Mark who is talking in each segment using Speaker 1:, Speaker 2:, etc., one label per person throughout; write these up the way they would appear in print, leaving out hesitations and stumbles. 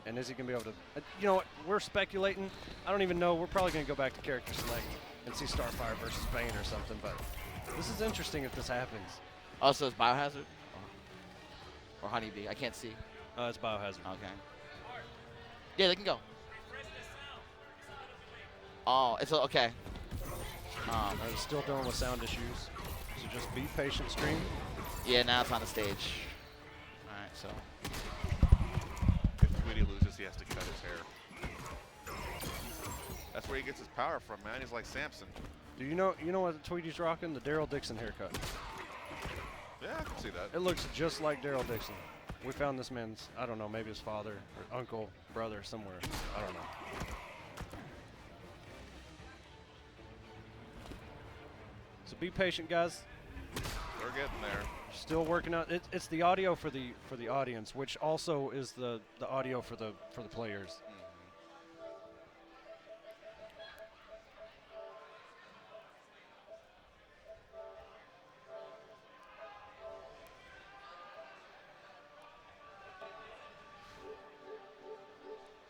Speaker 1: And is he going to be able to... you know what? We're speculating. I don't even know. We're probably going to go back to character select and see Starfire versus Bane or something. But this is interesting if this happens.
Speaker 2: Also, it's Biohazard? Or Honeybee? I can't see.
Speaker 1: It's Biohazard.
Speaker 2: Okay. Yeah, they can go. Oh, it's okay.
Speaker 1: I'm still dealing with sound issues. So just be patient, stream.
Speaker 2: Yeah, now it's on the stage. All right, so.
Speaker 3: If Tweety loses, he has to cut his hair. That's where he gets his power from, man. He's like Samson.
Speaker 1: Do you know what Tweety's rocking? The Daryl Dixon haircut.
Speaker 3: Yeah, I can see that.
Speaker 1: It looks just like Daryl Dixon. We found this man's, I don't know, maybe his father or uncle, brother, somewhere. I don't know. So be patient, guys.
Speaker 3: We're getting there.
Speaker 1: Still working out. It's the audio for the audience, which also is the audio for the players.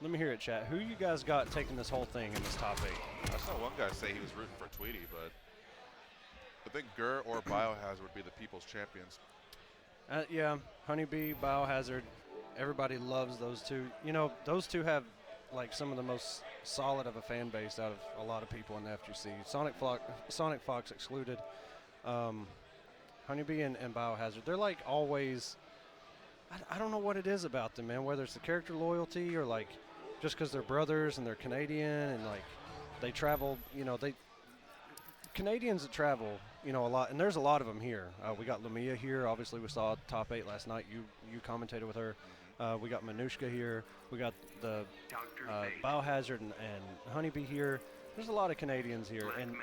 Speaker 1: Let me hear it, chat. Who you guys got taking this whole thing in this top 8?
Speaker 3: I saw one guy say he was rooting for Tweety, but I think Gur or Biohazard would be the people's champions.
Speaker 1: Yeah, Honeybee, Biohazard. Everybody loves those two. You know, those two have like some of the most solid of a fan base out of a lot of people in the FGC. Sonic Fox excluded. Honeybee and Biohazard. They're like always. I don't know what it is about them, man. Whether it's the character loyalty or like just because they're brothers and they're Canadian and like they travel. You know, Canadians that travel, you know, a lot, and there's a lot of them here. We got Lumia here. Obviously, we saw top 8 last night. You commentated with her. We got Manushka here. We got the Biohazard and Honeybee here. There's a lot of Canadians here, and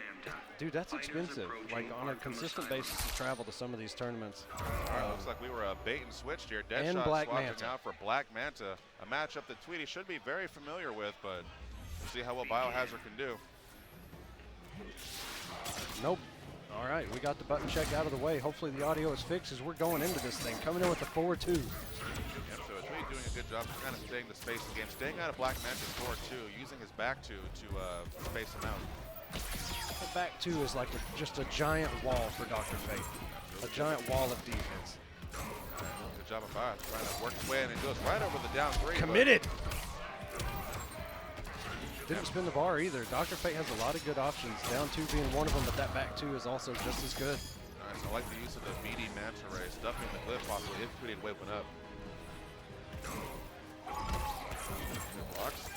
Speaker 1: dude, that's expensive. Like on a consistent basis to travel to some of these tournaments.
Speaker 3: All right, looks like we were bait and switched here.
Speaker 1: And
Speaker 3: Deadshot
Speaker 1: Black
Speaker 3: swapping
Speaker 1: Manta.
Speaker 3: out for Black Manta, a matchup that Tweety should be very familiar with, but we'll see how well Biohazard can do.
Speaker 1: Nope. All right, we got the button check out of the way. Hopefully the audio is fixed as we're going into this thing. Coming in with the 4-2.
Speaker 3: Yep, so Tweety doing a good job of kind of staying the space of the game, staying out of Black Manta's 4-2, using his back two to space him out.
Speaker 1: The back 2 is like just a giant wall for Dr. Fate. A giant wall of defense.
Speaker 3: Good job of Bios trying to work his way in, and goes right over the down 3.
Speaker 1: Committed! Didn't spin the bar either. Dr. Fate has a lot of good options, down 2 being one of them, but that back 2 is also just as good.
Speaker 3: Nice, I like the use of the meaty manta ray, stuffing the glyph possibly if Tweety had open up. Blocks.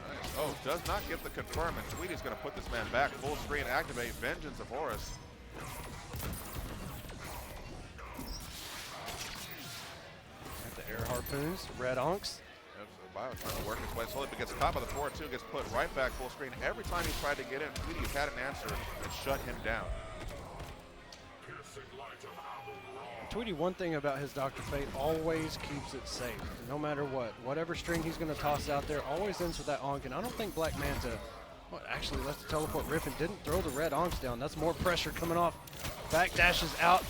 Speaker 3: Nice. Oh, does not get the confirm, and Tweety's going to put this man back. Full screen, activate Vengeance of Horus.
Speaker 1: Got the air harpoons, red onks.
Speaker 3: Bio trying to work his way slowly, but gets top of the 4-2, gets put right back full screen. Every time he tried to get in, Tweety had an answer and shut him down.
Speaker 1: Tweety, one thing about his Dr. Fate, always keeps it safe, no matter what. Whatever string he's going to toss out there, always ends with that onk, and I don't think Black Manta, well, actually lets the teleport rip and didn't throw the red onks down. That's more pressure coming off. Back dashes out.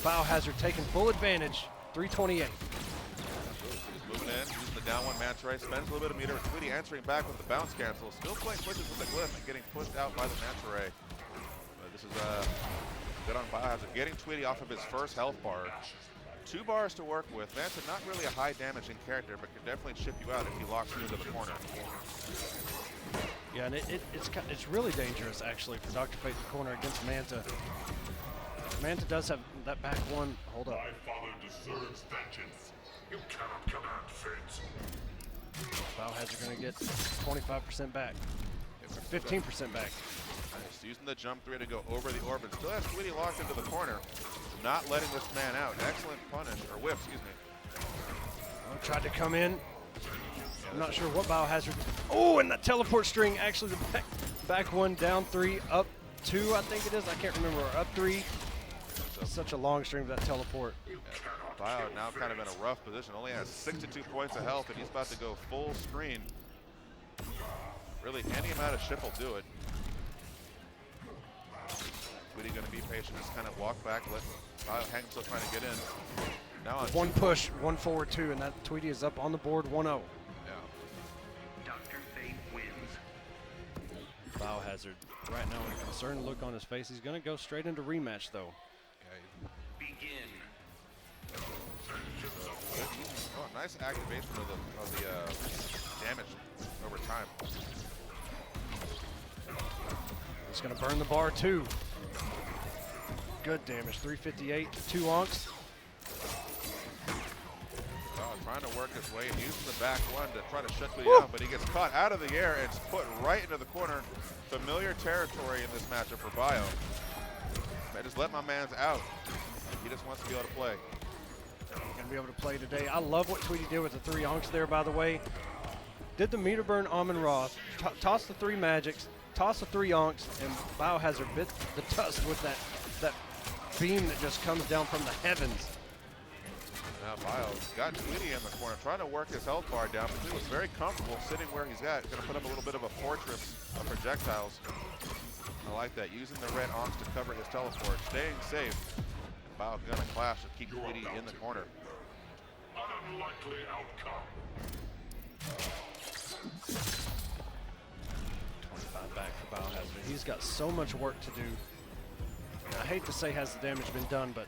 Speaker 1: Biohazard taking full advantage. 328.
Speaker 3: Moving in, using the down 1 manta ray, spends a little bit of meter. Tweety answering back with the bounce cancel. Still playing switches with the glyph and getting pushed out by the manta ray. This is good on Biohazard. Getting Tweety off of his first health bar. 2 bars to work with. Manta not really a high damaging character, but can definitely chip you out if he locks you into the corner.
Speaker 1: Yeah, and it's really dangerous actually for Dr. Fate in the corner against Manta. Manta does have that back 1. Hold up.
Speaker 4: My father deserves vengeance. You cannot command fate.
Speaker 1: Biohazard going to get 25% back. 15% back.
Speaker 3: Nice. Using the jump 3 to go over the orb, and still has Tweety locked into the corner. Not letting this man out. Excellent punish, or whip, excuse me.
Speaker 1: Tried to come in. I'm not sure what Biohazard. Oh, and that teleport string, actually the back 1, down 3, up 2, I think it is. I can't remember. Or up 3. Such a long string for that teleport.
Speaker 3: Bio now kind of in a rough position. Only has 62 points of health, and he's about to go full screen. Really, any amount of ship will do it. Tweety going to be patient, just kind of walk back, let Bio hang, still trying to get in. Now on
Speaker 1: One push, one forward, two, and that Tweety is up on the board 1-0.
Speaker 3: Yeah.
Speaker 5: Dr. Fate wins.
Speaker 1: Biohazard right now with a concerned look on his face. He's going to go straight into rematch, though.
Speaker 3: Okay.
Speaker 5: Begin.
Speaker 3: Oh, nice activation of the damage over time.
Speaker 1: He's going to burn the bar, too. Good damage, 358, 2 onks.
Speaker 3: Oh, trying to work his way and using the back one to try to shut Tweety down, but he gets caught out of the air and put right into the corner. Familiar territory in this matchup for Bio. I just let my man's out. He just wants to be able to play.
Speaker 1: Going to be able to play today. I love what Tweety did with the 3 onks there, by the way. Did the meter burn Amon Ra, tossed the 3 magics, tossed the 3 onks, and Biohazard bit the dust with that beam that just comes down from the heavens.
Speaker 3: Now Bio got Tweety in the corner, trying to work his health bar down, but he was very comfortable sitting where he's at. Going to put up a little bit of a fortress of projectiles. I like that, using the red onks to cover his teleport, staying safe. Bio going to clash to keep Tweety in the corner.
Speaker 4: An unlikely outcome.
Speaker 1: 25 back for Biohazard. He's got so much work to do. I hate to say has the damage been done, but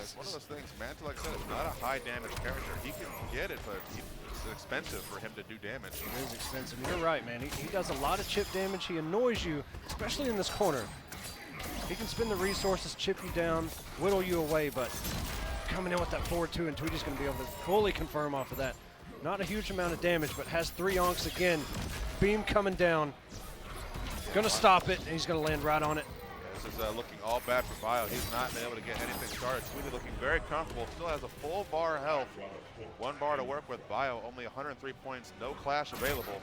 Speaker 3: It's one of those things, Manta, like I said, is not a high damage character. He can get it, but it's expensive for him to do damage.
Speaker 1: it is expensive. You're right, man. He does a lot of chip damage. He annoys you, especially in this corner. He can spend the resources, chip you down, whittle you away, but coming in with that forward 2, and Tweety's going to be able to fully confirm off of that. Not a huge amount of damage, but has 3 onks again. Beam coming down. Going to stop it, and he's going to land right on it.
Speaker 3: This is looking all bad for Bio. He's not been able to get anything started. Tweety looking very comfortable. Still has a full bar health. 1 bar to work with. Bio only 103 points. No clash available.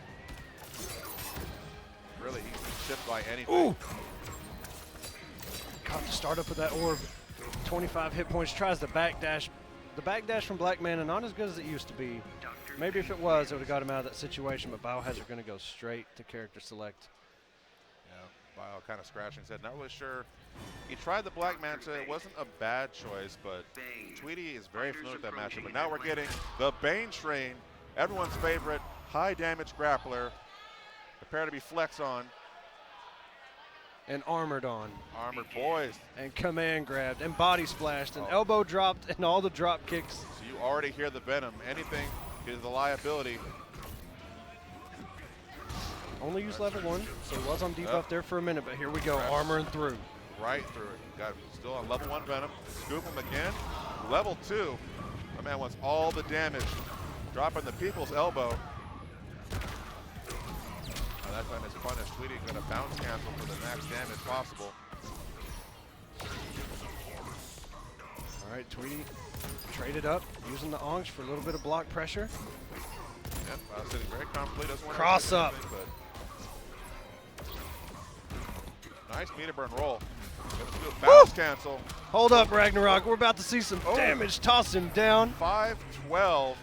Speaker 3: Really, he can be chipped by anything.
Speaker 1: Ooh! Caught the startup of that orb. 25 hit points. Tries the backdash. The backdash from Black Mana not as good as it used to be. Maybe if it was, it would have got him out of that situation, but Biohazard going to go straight to character select.
Speaker 3: Bio kind of scratching his head. Not really sure. He tried the Black Manta. It wasn't a bad choice, but Tweety is very familiar with that matchup. But now we're getting the Bane Train, everyone's favorite high damage grappler. Prepare to be flex on.
Speaker 1: And armored on.
Speaker 3: Armored boys.
Speaker 1: And command grabbed. And body splashed. And elbow dropped. And all the drop kicks.
Speaker 3: So you already hear the venom. Anything is the liability.
Speaker 1: Only used level 1, so he was on debuff there for a minute, but here we go, armoring through.
Speaker 3: Right through it. Got still on level 1 venom. Scoop him again. Level 2. My man wants all the damage. Dropping the people's elbow. That time is punished. Tweety going to bounce cancel for the max damage possible.
Speaker 1: All right, Tweety traded up, using the onks for a little bit of block pressure.
Speaker 3: Yep, sitting very comfortably. Doesn't want
Speaker 1: Cross
Speaker 3: to
Speaker 1: up.
Speaker 3: anything, but nice meter burn roll. Let's do a bounce cancel.
Speaker 1: Hold up, Ragnarok. We're about to see some damage. Toss him down.
Speaker 3: 512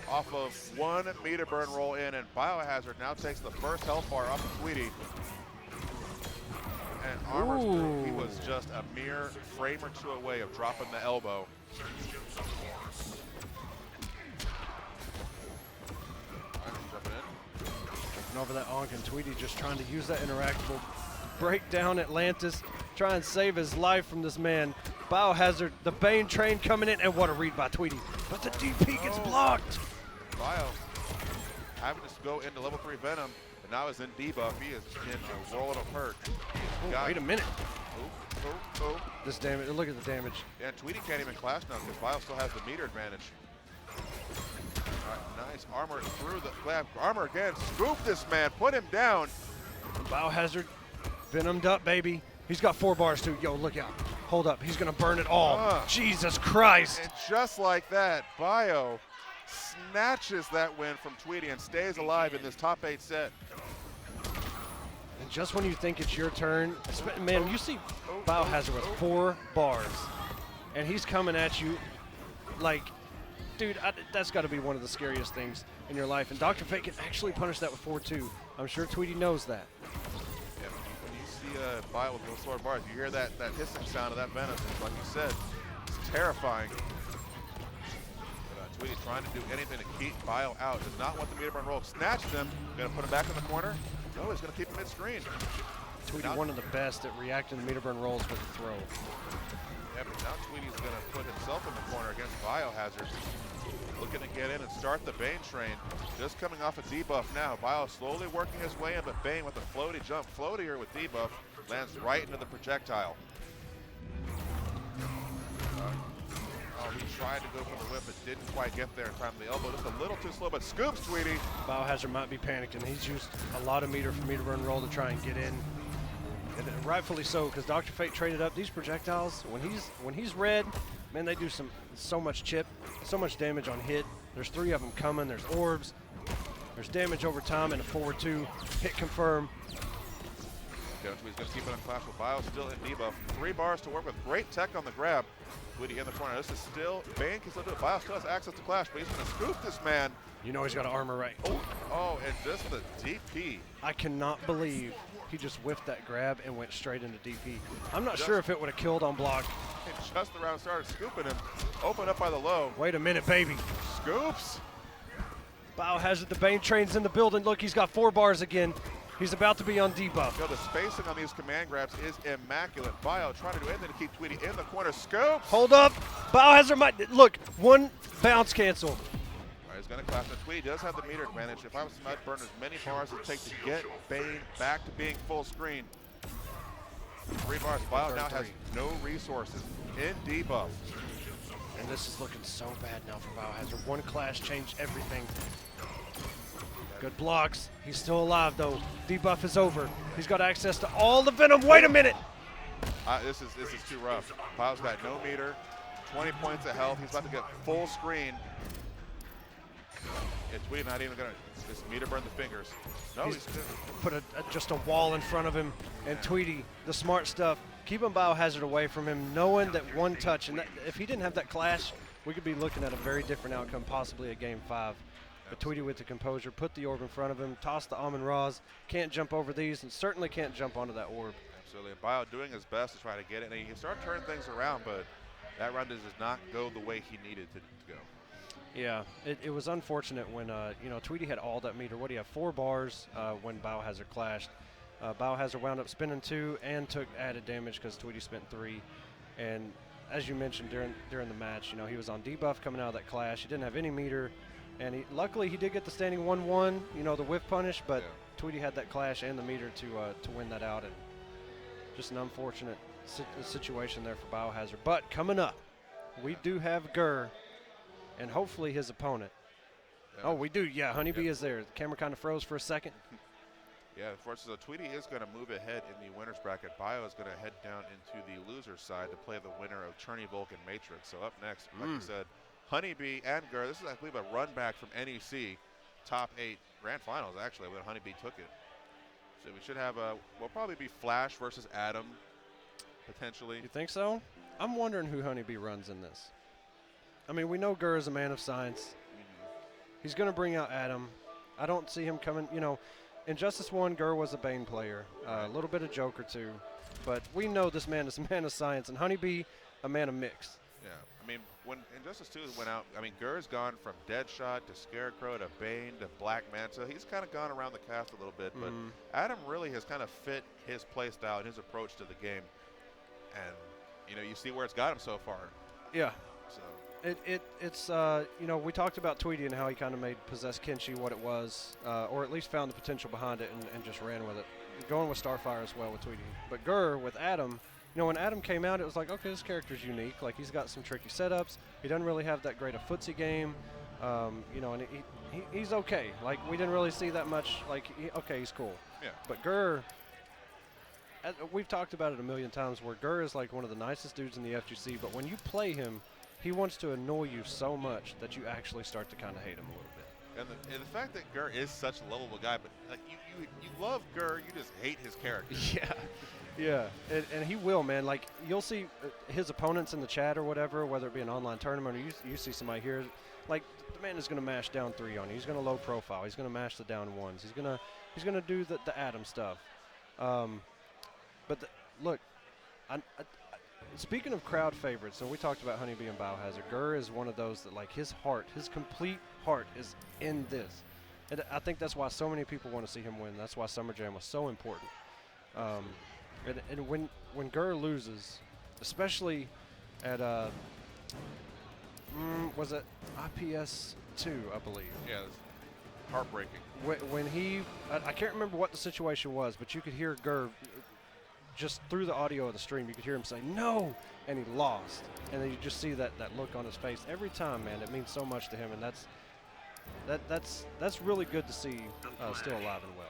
Speaker 3: off of 1 meter burn roll in, and Biohazard now takes the first health bar off of Tweety. And armors through. He was just a mere frame or 2 away of dropping the elbow.
Speaker 1: Jumping over that onk, and Tweety just trying to use that interactable. Break down Atlantis, try and save his life from this man. Biohazard, the Bane Train coming in, and what a read by Tweety. But the DP gets blocked.
Speaker 3: Bio having to go into level 3 Venom, and now he's in debuff. He is in a world of hurt.
Speaker 1: Wait a minute.
Speaker 3: Oh.
Speaker 1: This damage, look at the damage.
Speaker 3: Yeah, and Tweety can't even clash now because Bio still has the meter advantage. All right, nice armor through the grab. Armor again, scoop this man, put him down.
Speaker 1: Biohazard, venomed up, baby. He's got 4 bars too. Yo, look out. Hold up, he's gonna burn it all. Jesus Christ.
Speaker 3: And just like that, Bio snatches that win from Tweety and stays alive in this top 8 set.
Speaker 1: And just when you think it's your turn, man, you see Biohazard with 4 bars, and he's coming at you like, dude, that's got to be one of the scariest things in your life. And Dr. Fate can actually punish that with 4-2. I'm sure Tweety knows that.
Speaker 3: Yeah, when you see Bio with those 4 bars, you hear that hissing sound of that venom. Like you said, it's terrifying. Tweety trying to do anything to keep Bio out. Does not want the meter burn roll. Snatched him. Going to put him back in the corner. No, he's going to keep him mid-screen.
Speaker 1: Tweety, one of the best at reacting to meter burn rolls with a throw.
Speaker 3: Yeah, but now Tweety's going to put himself in the corner against Biohazard. Looking to get in and start the Bane train. Just coming off a debuff now. Bio slowly working his way in, but Bane with a floaty jump. Floatier with debuff lands right into the projectile. He tried to go for the whip, but didn't quite get there in time. The elbow just a little too slow, but scoops Tweety.
Speaker 1: Biohazard might be panicking. He's used a lot of meter from meter burn roll to try and get in. And rightfully so, because Dr. Fate traded up these projectiles. When he's red, man, they do so much chip, so much damage on hit. There's 3 of them coming. There's orbs. There's damage over time and a forward 2. Hit confirm.
Speaker 3: Okay, Tweety's going to keep it on clash with Bio still in debuff. 3 bars to work with. Great tech on the grab. Tweety in the corner. This is still Bane can still do it. Bio still has access to clash, but he's going to scoop this man.
Speaker 1: You know he's got an armor right.
Speaker 3: Oh, and just the DP.
Speaker 1: I cannot believe he just whiffed that grab and went straight into DP. I'm not sure if it would have killed on block.
Speaker 3: And just the round started scooping him. Open up by the low.
Speaker 1: Wait a minute, baby.
Speaker 3: Scoops.
Speaker 1: Biohazard, the Bane train's in the building. Look, he's got 4 bars again. He's about to be on debuff.
Speaker 3: The spacing on these command grabs is immaculate. Bio trying to do anything to keep Tweety in the corner. Scoops.
Speaker 1: Hold up. Biohazard might, look, 1 bounce cancel.
Speaker 3: All right, he's going to clash. Now, Tweety does have the meter advantage. If I was Smite, burn as many bars as it takes to get Bane back to being full screen. 3 bars. Bio now has no resources in debuff.
Speaker 1: And this is looking so bad now for Biohazard. 1 clash changed everything. Good blocks. He's still alive, though. Debuff is over. He's got access to all the venom. Wait a minute.
Speaker 3: This is too rough. Bio's got no meter, 20 points of health. He's about to get full screen. And Tweety not even going to just meter burn the fingers. No, he's
Speaker 1: put just a wall in front of him. And Tweety, the smart stuff, keeping Biohazard away from him, knowing that 1 touch, and that, if he didn't have that clash, we could be looking at a very different outcome, possibly a game 5. But Tweety with the composure, put the orb in front of him, toss the Amun-Ra's, can't jump over these, and certainly can't jump onto that orb.
Speaker 3: Absolutely. And Bio doing his best to try to get it. And he can start turning things around, but that round does not go the way he needed to go.
Speaker 1: Yeah, it was unfortunate when, Tweety had all that meter. What do you have, 4 bars when Biohazard clashed. Biohazard wound up spinning 2 and took added damage because Tweety spent 3. And as you mentioned during the match, he was on debuff coming out of that clash. He didn't have any meter. And luckily, he did get the standing 1-1, the whiff punish, but Tweety had that clash and the meter to win that out. And just an unfortunate situation there for Biohazard. But coming up, we do have Gur and hopefully his opponent. Yeah. Oh, we do. Yeah, Honeybee is there. The camera kind of froze for a second.
Speaker 3: Yeah, unfortunately, so Tweety is going to move ahead in the winner's bracket. Bio is going to head down into the loser's side to play the winner of Cherney Vulcan Matrix. So up next, like you said, Honeybee and Gur. This is, I believe, a run back from NEC top 8 grand finals, actually, when Honeybee took it. So we should have we'll probably be Flash versus Adam, potentially.
Speaker 1: You think so? I'm wondering who Honeybee runs in this. I mean, we know Gur is a man of science. He's going to bring out Adam. I don't see him coming, in Justice 1, Gur was a Bane player, a little bit of Joker too. But we know this man is a man of science, and Honeybee, a man of mix.
Speaker 3: Yeah, I mean, when Injustice 2 went out, I mean, Gur's gone from Deadshot to Scarecrow to Bane to Black Manta. He's kind of gone around the cast a little bit, but Adam really has kind of fit his play style and his approach to the game. And, you see where it's got him so far.
Speaker 1: Yeah.
Speaker 3: So.
Speaker 1: It's we talked about Tweety and how he kind of made Possess Kenshi what it was, or at least found the potential behind it and just ran with it. Going with Starfire as well with Tweety. But Gur with Adam, when Adam came out, it was like, okay, this character's unique. Like, he's got some tricky setups. He doesn't really have that great a footsie game, and he's okay. Like, we didn't really see that much. Like, he's cool.
Speaker 3: Yeah.
Speaker 1: But Gur, we've talked about it a million times, where Gur is like one of the nicest dudes in the FGC, but when you play him, he wants to annoy you so much that you actually start to kind of hate him a little bit.
Speaker 3: And the fact that Gur is such a lovable guy, but like you love Gur, you just hate his character.
Speaker 1: Yeah, and he will, man. Like, you'll see his opponents in the chat or whatever, whether it be an online tournament or you see somebody here, like, the man is going to mash down 3 on you. He's going to low profile. He's going to mash the down 1s. He's going to do the Adam stuff. But look, speaking of crowd favorites, so we talked about Honeybee and Biohazard. Gurr is one of those that, like, his heart, his complete heart is in this. And I think that's why so many people want to see him win. That's why Summer Jam was so important. And when Gurr loses, especially at was it IPS 2, I believe.
Speaker 3: Yeah, it's heartbreaking.
Speaker 1: When he, I can't remember what the situation was, but you could hear Gurr just through the audio of the stream. You could hear him say no, and he lost. And then you just see that look on his face every time, man. It means so much to him, and that's really good to see still alive and well.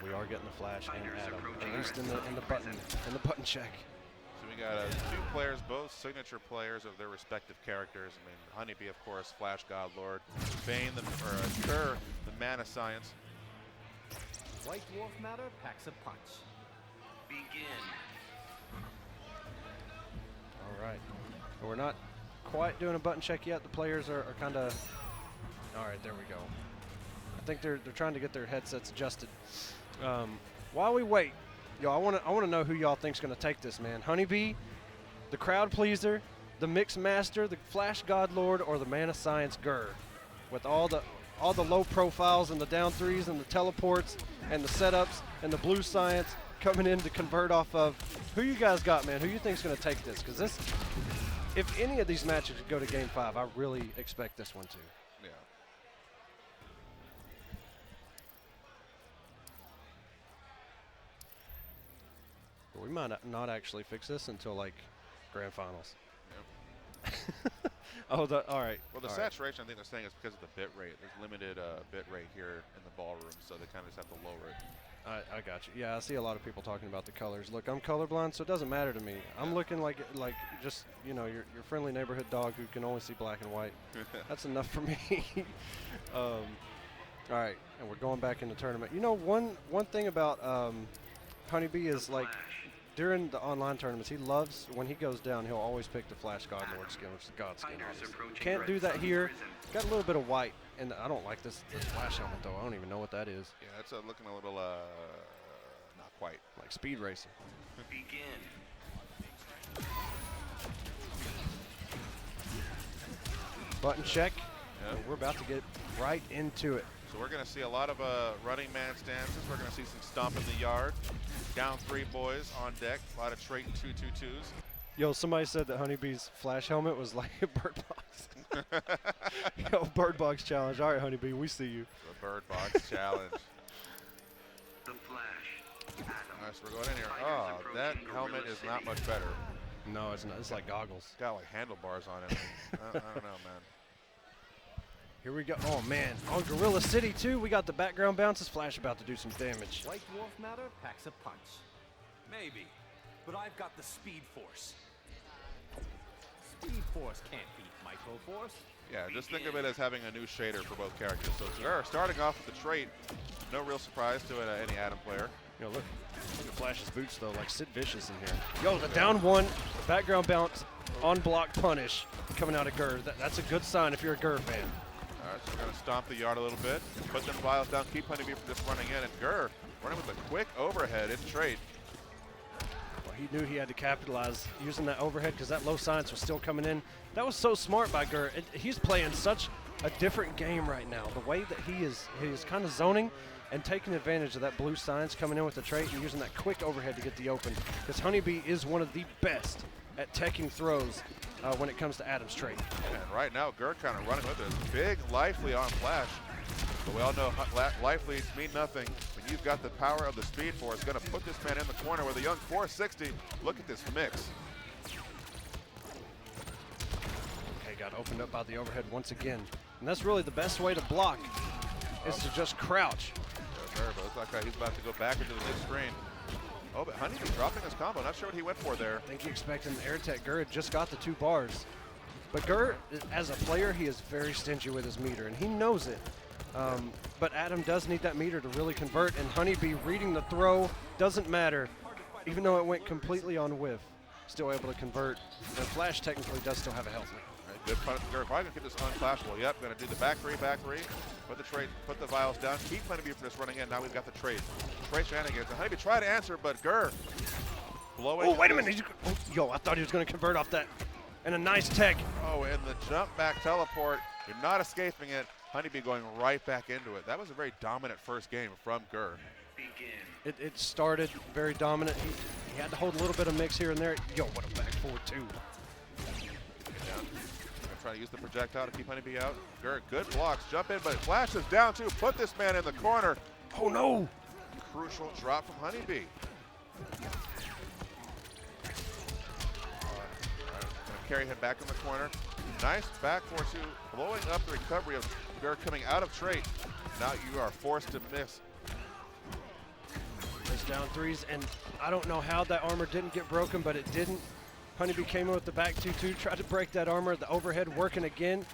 Speaker 1: We are getting the Flash and Adam, at least in the button check.
Speaker 3: So we got two players, both signature players of their respective characters. I mean, Honeybee, of course, Flash God Lord. Bane, Gurr, the man of science.
Speaker 6: White Dwarf Matter packs a punch.
Speaker 5: Begin.
Speaker 1: All right. Well, we're not quite doing a button check yet. The players are kind of. All right, there we go. I think they're trying to get their headsets adjusted. While we wait, yo, I want to know who y'all think's gonna take this, man. Honeybee, the crowd pleaser, the mix master, the Flash God Lord, or the man of science Gurr, with all the low profiles and the down threes and the teleports and the setups and the blue science coming in to convert off of. Who you guys got, man? Who you think's gonna take this? Because this, if any of these matches go to Game 5, I really expect this one to.
Speaker 3: Yeah.
Speaker 1: We might not actually fix this until like grand finals.
Speaker 3: Yep.
Speaker 1: All right.
Speaker 3: Well, the saturation, I think they're saying, is because of the bit rate. There's limited bit rate here in the ballroom, so they kind of just have to lower it.
Speaker 1: I got you. Yeah, I see a lot of people talking about the colors. Look, I'm colorblind, so it doesn't matter to me. I'm looking like just, you know, your friendly neighborhood dog who can only see black and white. That's enough for me. All right, and we're going back in the tournament. You know, one thing about Honeybee is, like, during the online tournaments, he loves, when he goes down, he'll always pick the Flash God Lord skin, which is the God skin. Can't do that here. Got a little bit of white, and I don't like this Flash helmet, though. I don't even know what that is.
Speaker 3: Yeah, it's looking a little, not quite.
Speaker 1: Like Speed Racer.
Speaker 5: Begin.
Speaker 1: Button check.
Speaker 3: Yep.
Speaker 1: We're about to get right into it.
Speaker 3: So we're going to see a lot of running man stances. We're going to see some stomp in the yard. Down 3 boys on deck. A lot of trait 2-2-2s.
Speaker 1: Yo, somebody said that Honeybee's Flash helmet was like a Bird Box. Yo, Bird Box challenge. All right, Honeybee, we see you.
Speaker 3: The Bird Box challenge.
Speaker 5: The Flash. Adam.
Speaker 3: All right, so we're going in here. Oh, that helmet is not much better.
Speaker 1: No, it's not. It's like goggles.
Speaker 3: It's got like handlebars on it. I don't know, man.
Speaker 1: Here we go. Oh, man. On Gorilla City, too, we got the background bounces. Flash about to do some damage.
Speaker 6: White Dwarf Matter packs a punch.
Speaker 7: Maybe, but I've got the Speed Force.
Speaker 6: Speed Force can't beat Micro Force.
Speaker 3: Yeah, just think of it as having a new shader for both characters. So Gurr starting off with the trait. No real surprise to any Adam player.
Speaker 1: Yo, look at Flash's boots, though, like Sid Vicious in here. Yo, the down one, background bounce, on block punish coming out of Gurr. That's a good sign if you're a Gurr fan.
Speaker 3: All right, so we're going to stomp the yard a little bit. Put them vials down, keep Honeybee from just running in. And Gurr running with a quick overhead in trait.
Speaker 1: Well, he knew he had to capitalize using that overhead because that low science was still coming in. That was so smart by Gurr. He's playing such a different game right now. The way that he is kind of zoning and taking advantage of that blue science coming in with the trait and using that quick overhead to get the open. Because Honeybee is one of the best at teching throws when it comes to Adam's trait.
Speaker 3: And right now, Gurr kind of running with it. Big Lively on Flash. But we all know Lively mean nothing. When you've got the power of the Speed Force, going to put this man in the corner with a young 460. Look at this mix.
Speaker 1: Okay, got opened up by the overhead once again. And that's really the best way to block is to just crouch.
Speaker 3: But it looks like he's about to go back into the mid-screen. Oh, but Honeybee dropping his combo. Not sure what he went for there.
Speaker 1: I think he expected an air tech. Gurr had just got the 2 bars. But Gurr, as a player, he is very stingy with his meter, and he knows it. But Adam does need that meter to really convert, and Honeybee reading the throw doesn't matter. Even though it went completely on whiff, still able to convert. And Flash technically does still have a health lead.
Speaker 3: Right, good punish. Gurr probably going to keep this unclashable. Yep, going to do the back three. Put the trade, put the vials down. Keep Honeybee from just running in. Now we've got the trade. Trade shenanigans. And Honeybee tried to answer, but Gurr blowing.
Speaker 1: Oh, wait a minute. Yo, I thought he was going to convert off that. And a nice tech.
Speaker 3: Oh, and the jump back teleport. You're not escaping it. Honeybee going right back into it. That was a very dominant first game from Gur.
Speaker 5: Begin.
Speaker 1: It started very dominant. He had to hold a little bit of mix here and there. Yo, what a back forward two.
Speaker 3: Try to use the projectile to keep Honeybee out. Gur, good blocks. Jump in, but flashes down too. Put this man in the corner.
Speaker 1: Oh, no.
Speaker 3: Crucial drop from Honeybee. Gonna carry him back in the corner. Nice back 4-2, blowing up the recovery of Gur coming out of trait. Now you are forced to miss.
Speaker 1: There's down threes, and I don't know how that armor didn't get broken, but it didn't. Honeybee came in with the back 2-2, tried to break that armor. The overhead working again.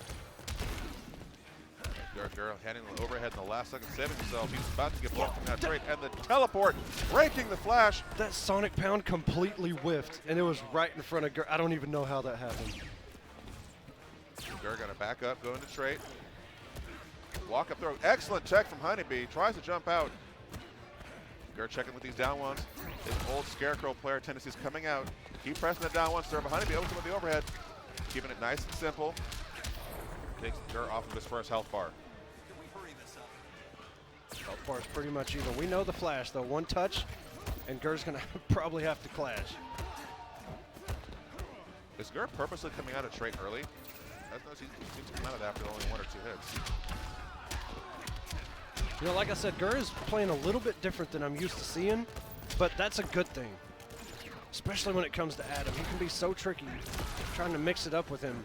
Speaker 3: Gur handing the overhead in the last second, saving himself. He's about to get blocked from that trait, and the teleport breaking the flash.
Speaker 1: That Sonic Pound completely whiffed, and it was right in front of Gur. I don't even know how that happened.
Speaker 3: Gur gonna back up, go into trait. Walk up throw. Excellent check from Honeybee. Tries to jump out. Gur checking with these down ones. His old Scarecrow player tendencies coming out. Keep pressing the down one serve. Honeybee opens with the overhead. Keeping it nice and simple. Takes Gur off of his first health bar.
Speaker 1: Health bar is pretty much even. We know the flash, though. One touch, and Gur's going to probably have to clash.
Speaker 3: Is Gur purposely coming out of trait early? He seems to come out of that after only 1 or 2 hits.
Speaker 1: You know, like I said, Gur is playing a little bit different than I'm used to seeing, but that's a good thing. Especially when it comes to Adam. He can be so tricky trying to mix it up with him.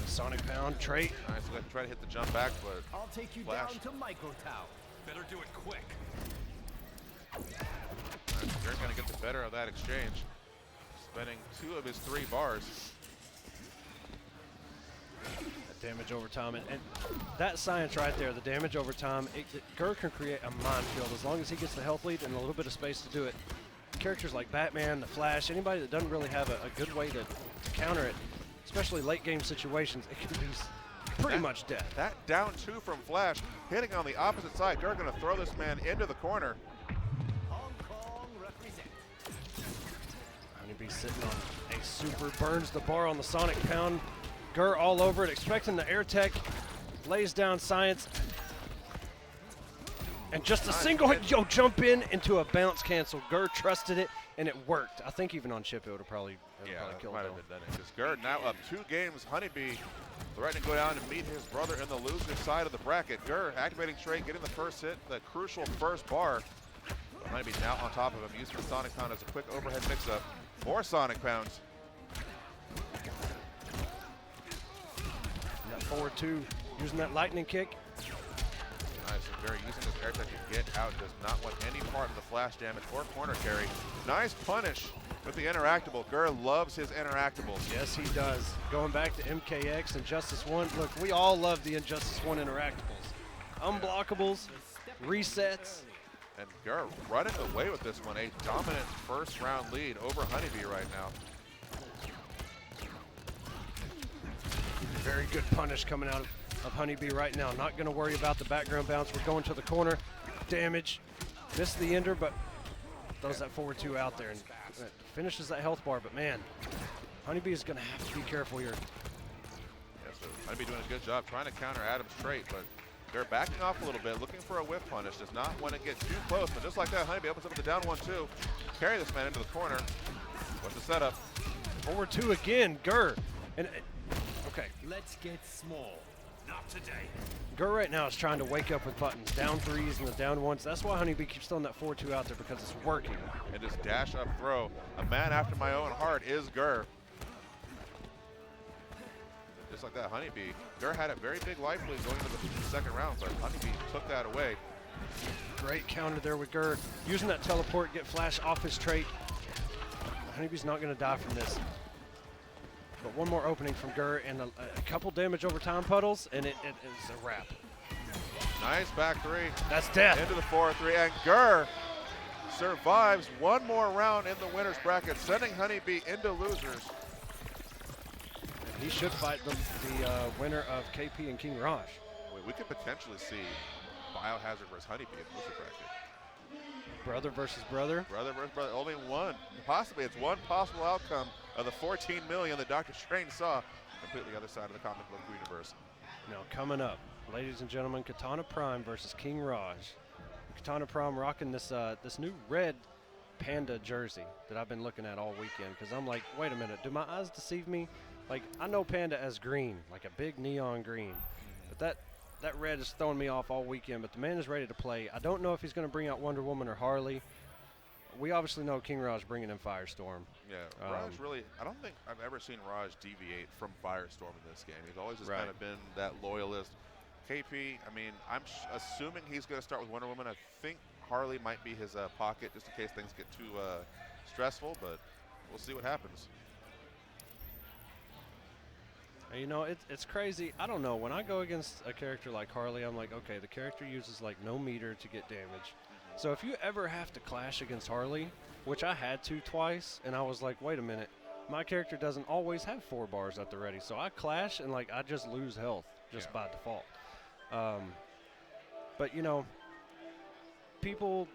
Speaker 1: Sonic Pound, trait.
Speaker 3: Nice, so try to hit the jump back, but
Speaker 6: I'll take you
Speaker 3: flash.
Speaker 6: down to Micro Tower.
Speaker 7: Better do it quick.
Speaker 3: Gur gonna get the better of that exchange. Spending 2 of his 3 bars.
Speaker 1: That damage over time, and that science right there, the damage over time, Gur can create a minefield as long as he gets the health lead and a little bit of space to do it. Characters like Batman, the Flash, anybody that doesn't really have a good way to counter it, especially late game situations, it can be pretty much death.
Speaker 3: That down 2 from Flash, hitting on the opposite side. Gur gonna throw this man into the corner.
Speaker 6: Hong Kong represent.
Speaker 1: Honeybee sitting on a super, burns the bar on the Sonic Pound. Gur all over it, expecting the air tech, lays down science. And just a single hit, jump in into a bounce cancel. Gur trusted it, and it worked. I think even on chip, it would have probably killed
Speaker 3: might
Speaker 1: him.
Speaker 3: have been done. Because Gur now up 2 games. Honeybee threatening to go down and meet his brother in the loser side of the bracket. Gur activating trait, getting the first hit, the crucial first bar. But Honeybee now on top of him, using the Sonic Pound as a quick overhead mix-up. More Sonic Pounds.
Speaker 1: That forward 2, using that lightning kick.
Speaker 3: Nice, and Gur using his air tech to get out. Does not want any part of the flash damage or corner carry. Nice punish with the interactable. Gur loves his interactables.
Speaker 1: Yes, he does. Going back to MKX and Justice 1. Look, we all love the Injustice 1 interactables. Unblockables, resets.
Speaker 3: And Gur running away with this one. A dominant first round lead over Honeybee right now.
Speaker 1: Very good punish coming out of Honeybee right now. Not going to worry about the background bounce. We're going to the corner. Damage. Missed the ender, but throws that forward 2 out there and finishes that health bar. But man, Honeybee is going to have to be careful here.
Speaker 3: Yeah, so Honeybee doing a good job trying to counter Adam's trait, but they're backing off a little bit, looking for a whiff punish. Does not want to get too close, but just like that, Honeybee opens up with the down 1-2. Carry this man into the corner. What's the setup?
Speaker 1: Forward 2 again, Gur. And okay.
Speaker 6: Let's get small.
Speaker 7: Not today.
Speaker 1: Gur right now is trying to wake up with buttons. Down 3s and the down 1s. That's why Honeybee keeps throwing that 4-2 out there, because it's working.
Speaker 3: And this dash up throw. A man after my own heart is Gur. Just like that, Honeybee. Gur had a very big life lead going into the second round, but Honeybee took that away.
Speaker 1: Great counter there with Gur. Using that teleport, get Flash off his trait. Honeybee's not going to die from this. But one more opening from Gur and a couple damage over time puddles, and it is a wrap.
Speaker 3: Nice back 3.
Speaker 1: That's death.
Speaker 3: Into the 4-3, and Gur survives one more round in the winner's bracket, sending Honeybee into losers.
Speaker 1: And he should fight the winner of KP and King Raj.
Speaker 3: We could potentially see Biohazard versus Honeybee in the loser bracket.
Speaker 1: Brother versus brother.
Speaker 3: Brother versus brother. Only one. Possibly, it's one possible outcome of the 14 million that Dr. Strange saw. Completely other side of the comic book universe.
Speaker 1: Now coming up, ladies and gentlemen, Katana Prime versus King Raj. Katana Prime rocking this this new red panda jersey that I've been looking at all weekend because I'm like, wait a minute, do my eyes deceive me? Like, I know panda as green, like a big neon green, but that red is throwing me off all weekend. But the man is ready to play. I don't know if he's going to bring out Wonder Woman or Harley. We obviously know King Raj bringing in Firestorm.
Speaker 3: Yeah, Raj really, I don't think I've ever seen Raj deviate from Firestorm in this game. He's always just kind of been that loyalist. KP, I mean, I'm assuming he's going to start with Wonder Woman. I think Harley might be his pocket just in case things get too stressful, but we'll see what happens.
Speaker 1: You know, it's crazy. I don't know. When I go against a character like Harley, I'm like, okay, the character uses like no meter to get damage. So if you ever have to clash against Harley, which I had to twice, and I was like, wait a minute, my character doesn't always have 4 bars at the ready. So I clash and like I just lose health just by default. But you know, people,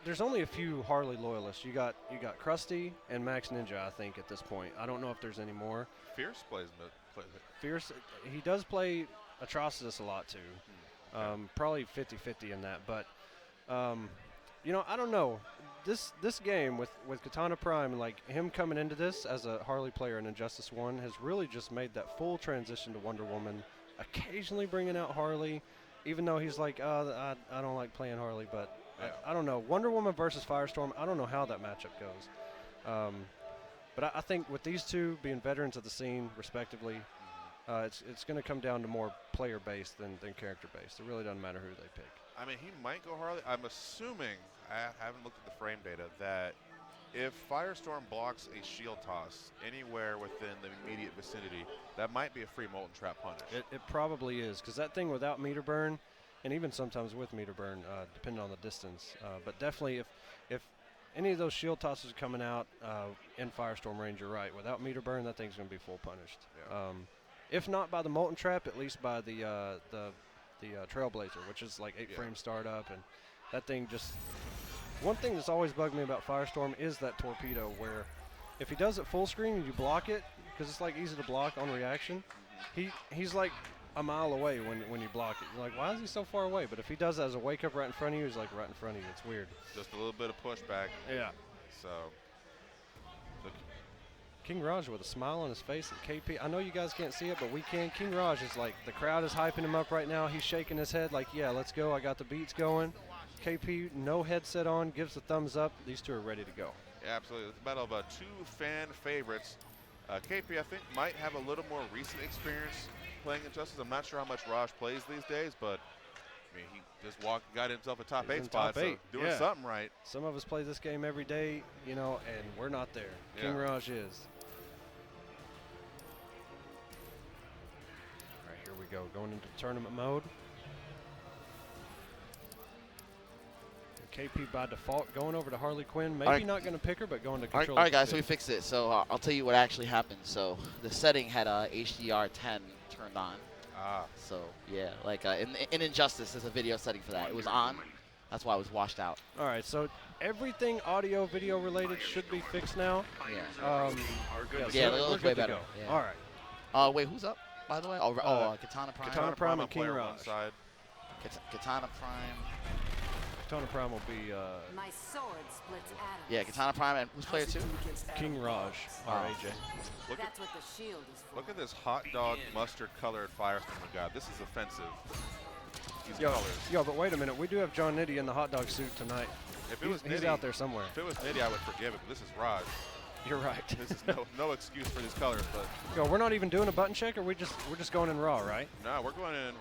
Speaker 1: there's only a few Harley loyalists. You got Krusty and Max Ninja, I think, at this point. I don't know if there's any more.
Speaker 3: Fierce plays it.
Speaker 1: Fierce, he does play Atrocitus a lot too. Probably 50-50 in that, but you know, I don't know. This game with Katana Prime and like him coming into this as a Harley player in Injustice 1 has really just made that full transition to Wonder Woman. Occasionally bringing out Harley, even though he's like, I don't like playing Harley, but I don't know. Wonder Woman versus Firestorm, I don't know how that matchup goes. But I think with these two being veterans of the scene, respectively, it's going to come down to more player-based than character-based. It really doesn't matter who they pick.
Speaker 3: I mean, he might go Harley. I'm assuming, I haven't looked at the frame data, that if Firestorm blocks a shield toss anywhere within the immediate vicinity, that might be a free Molten Trap punish.
Speaker 1: It probably is, because that thing without meter burn, and even sometimes with meter burn, depending on the distance. But definitely if any of those shield tosses are coming out in Firestorm range, you're right. Without meter burn, that thing's going to be full punished.
Speaker 3: Yeah.
Speaker 1: If not by the Molten Trap, at least by the Trailblazer, which is like 8-frame startup. And that thing just... One thing that's always bugged me about Firestorm is that torpedo, where if he does it full screen and you block it, because it's like easy to block on reaction, he's like a mile away when you block it. You're like, why is he so far away? But if he does that as a wake up right in front of you, he's like right in front of you. It's weird.
Speaker 3: Just a little bit of pushback.
Speaker 1: Yeah.
Speaker 3: So
Speaker 1: King Raj with a smile on his face at KP. I know you guys can't see it, but we can. King Raj is like, the crowd is hyping him up right now. He's shaking his head like, yeah, let's go. I got the beats going. KP, no headset on, gives the thumbs up. These two are ready to go.
Speaker 3: yeah, absolutely. It's a battle of two fan favorites. KP, I think, might have a little more recent experience playing Injustice. I'm not sure how much Raj plays these days, but I mean, he just got himself a top 8 spot, so doing something right.
Speaker 1: Some of us play this game every day, you know, and we're not there.
Speaker 3: Yeah.
Speaker 1: King Raj is. All right, here we go, going into tournament mode. KP by default going over to Harley Quinn. Maybe not going to pick her, but going to control.
Speaker 2: All right, guys, so we fixed it. So I'll tell you what actually happened. So the setting had HDR 10 turned on. So yeah, like in Injustice, there's a video setting for that. It was on. That's why it was washed out.
Speaker 1: All right, so everything audio, video related should be fixed now.
Speaker 2: Yeah.
Speaker 1: Yeah,
Speaker 2: it looks way better. Yeah.
Speaker 1: All right.
Speaker 2: Wait, who's up, by the way? Katana Prime.
Speaker 1: Katana Prime and King
Speaker 3: player
Speaker 1: Raj.
Speaker 3: one side.
Speaker 2: Katana Prime.
Speaker 1: Katana Prime will be
Speaker 8: My sword splits atoms.
Speaker 2: Yeah, Katana Prime and who's player 2?
Speaker 1: King Raj, AJ.
Speaker 8: That's what the shield is for.
Speaker 3: Look at this hot dog mustard colored Firestorm we got. This is offensive. These
Speaker 1: Yo,
Speaker 3: colors.
Speaker 1: but wait a minute. We do have John Nitty in the hot dog suit tonight.
Speaker 3: If it was
Speaker 1: He's
Speaker 3: Nitty,
Speaker 1: out there somewhere.
Speaker 3: If it was Nitty, I would forgive it, but this is Raj.
Speaker 1: You're right.
Speaker 3: This is no excuse for these colors, but
Speaker 1: Yo, we're not even doing a button check, or we're just going in raw, right?
Speaker 3: no, we're going in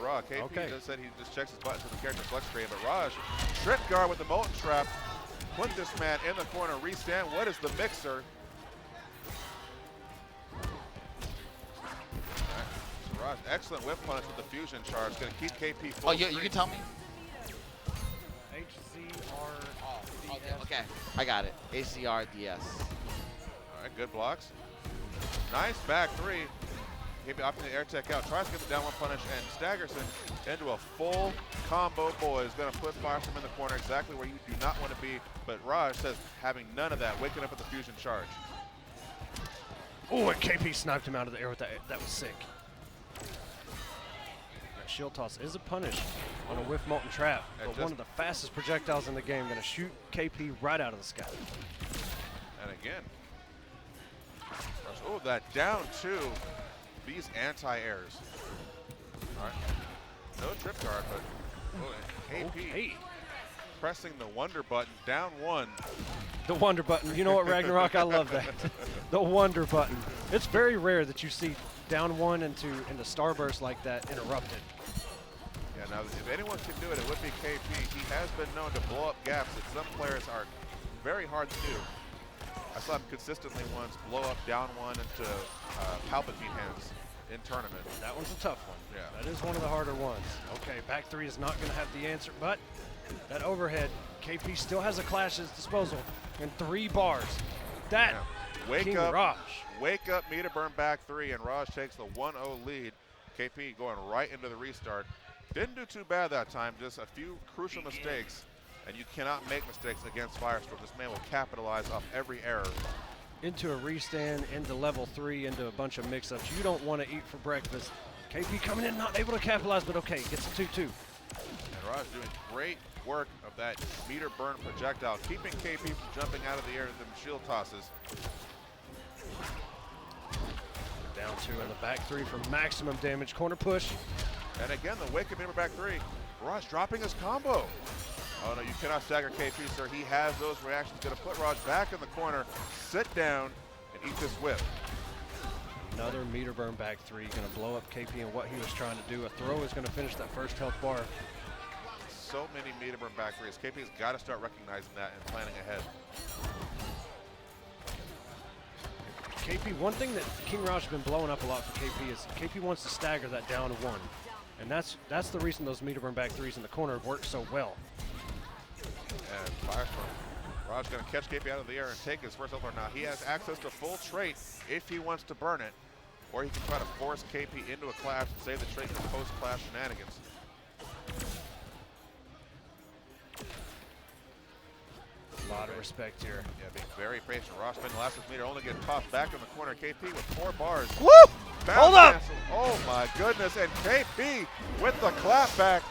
Speaker 3: raw. KP
Speaker 1: Okay.
Speaker 3: just said he just checks his buttons with the character select screen, but Raj, trip guard with the Molten Trap, put this man in the corner, restand. What is the mixer? So Raj, excellent whip punish with the fusion charge, going to keep KP full.
Speaker 2: Oh, you can tell me? Okay, I got it. HCR DS.
Speaker 3: All right, good blocks. Nice back three. KP opting the air tech out, tries to get the down one punish, and staggers him into a full combo, boys. Going to put Firestorm in the corner, exactly where you do not want to be. But Raj says having none of that, waking up with the fusion charge.
Speaker 1: Oh, and KP sniped him out of the air with that. That was sick. That shield toss is a punish on a whiff molten trap, but one of the fastest projectiles in the game. Going to shoot KP right out of the sky.
Speaker 3: And again, oh, that down two. These anti-airs. All right. No trip guard, but KP pressing the wonder button, down one.
Speaker 1: The wonder button. You know what, Ragnarok? I love that. The wonder button. It's very rare that you see down one into starburst like that interrupted.
Speaker 3: Yeah, now if anyone can do it, it would be KP. He has been known to blow up gaps that some players are very hard to do. I saw him consistently once blow up down one into Palpatine hands in tournament.
Speaker 1: That one's a tough one.
Speaker 3: Yeah.
Speaker 1: That is one of the harder ones. Okay, back three is not going to have the answer, but that overhead, KP still has a clash at his disposal in 3 bars. That King Raj.
Speaker 3: Wake up, meter burn back three, and Raj takes the 1-0 lead. KP going right into the restart. Didn't do too bad that time, just a few crucial mistakes. And you cannot make mistakes against Firestorm. This man will capitalize off every error.
Speaker 1: Into a restand, into level 3, into a bunch of mix-ups. You don't want to eat for breakfast. KP coming in, not able to capitalize, but okay, gets a 2-2.
Speaker 3: And Raj doing great work of that meter burn projectile, keeping KP from jumping out of the air with them shield tosses.
Speaker 1: Down 2 in the back 3 for maximum damage. Corner push.
Speaker 3: And again, the wake up meter back 3. Raj dropping his combo. Oh no, you cannot stagger KP, sir. He has those reactions. Gonna put Raj back in the corner, sit down, and eat this whip.
Speaker 1: Another meter burn back 3, gonna blow up KP and what he was trying to do. A throw is gonna finish that first health bar.
Speaker 3: So many meter burn back 3s. KP's gotta start recognizing that and planning ahead.
Speaker 1: KP, one thing that King Raj has been blowing up a lot for KP is KP wants to stagger that down to 1. And that's the reason those meter burn back 3s in the corner have worked so well.
Speaker 3: And Firestorm. Raj going to catch KP out of the air and take his first health bar. Now he has access to full trait if he wants to burn it, or he can try to force KP into a clash and save the trait from post-clash shenanigans.
Speaker 1: A lot of respect here.
Speaker 3: Yeah, being very patient. Raj spending the last meter, only getting tossed back in the corner. KP with 4 bars.
Speaker 1: Woo! Hold up!
Speaker 3: Cancel. Oh my goodness, and KP with the clapback.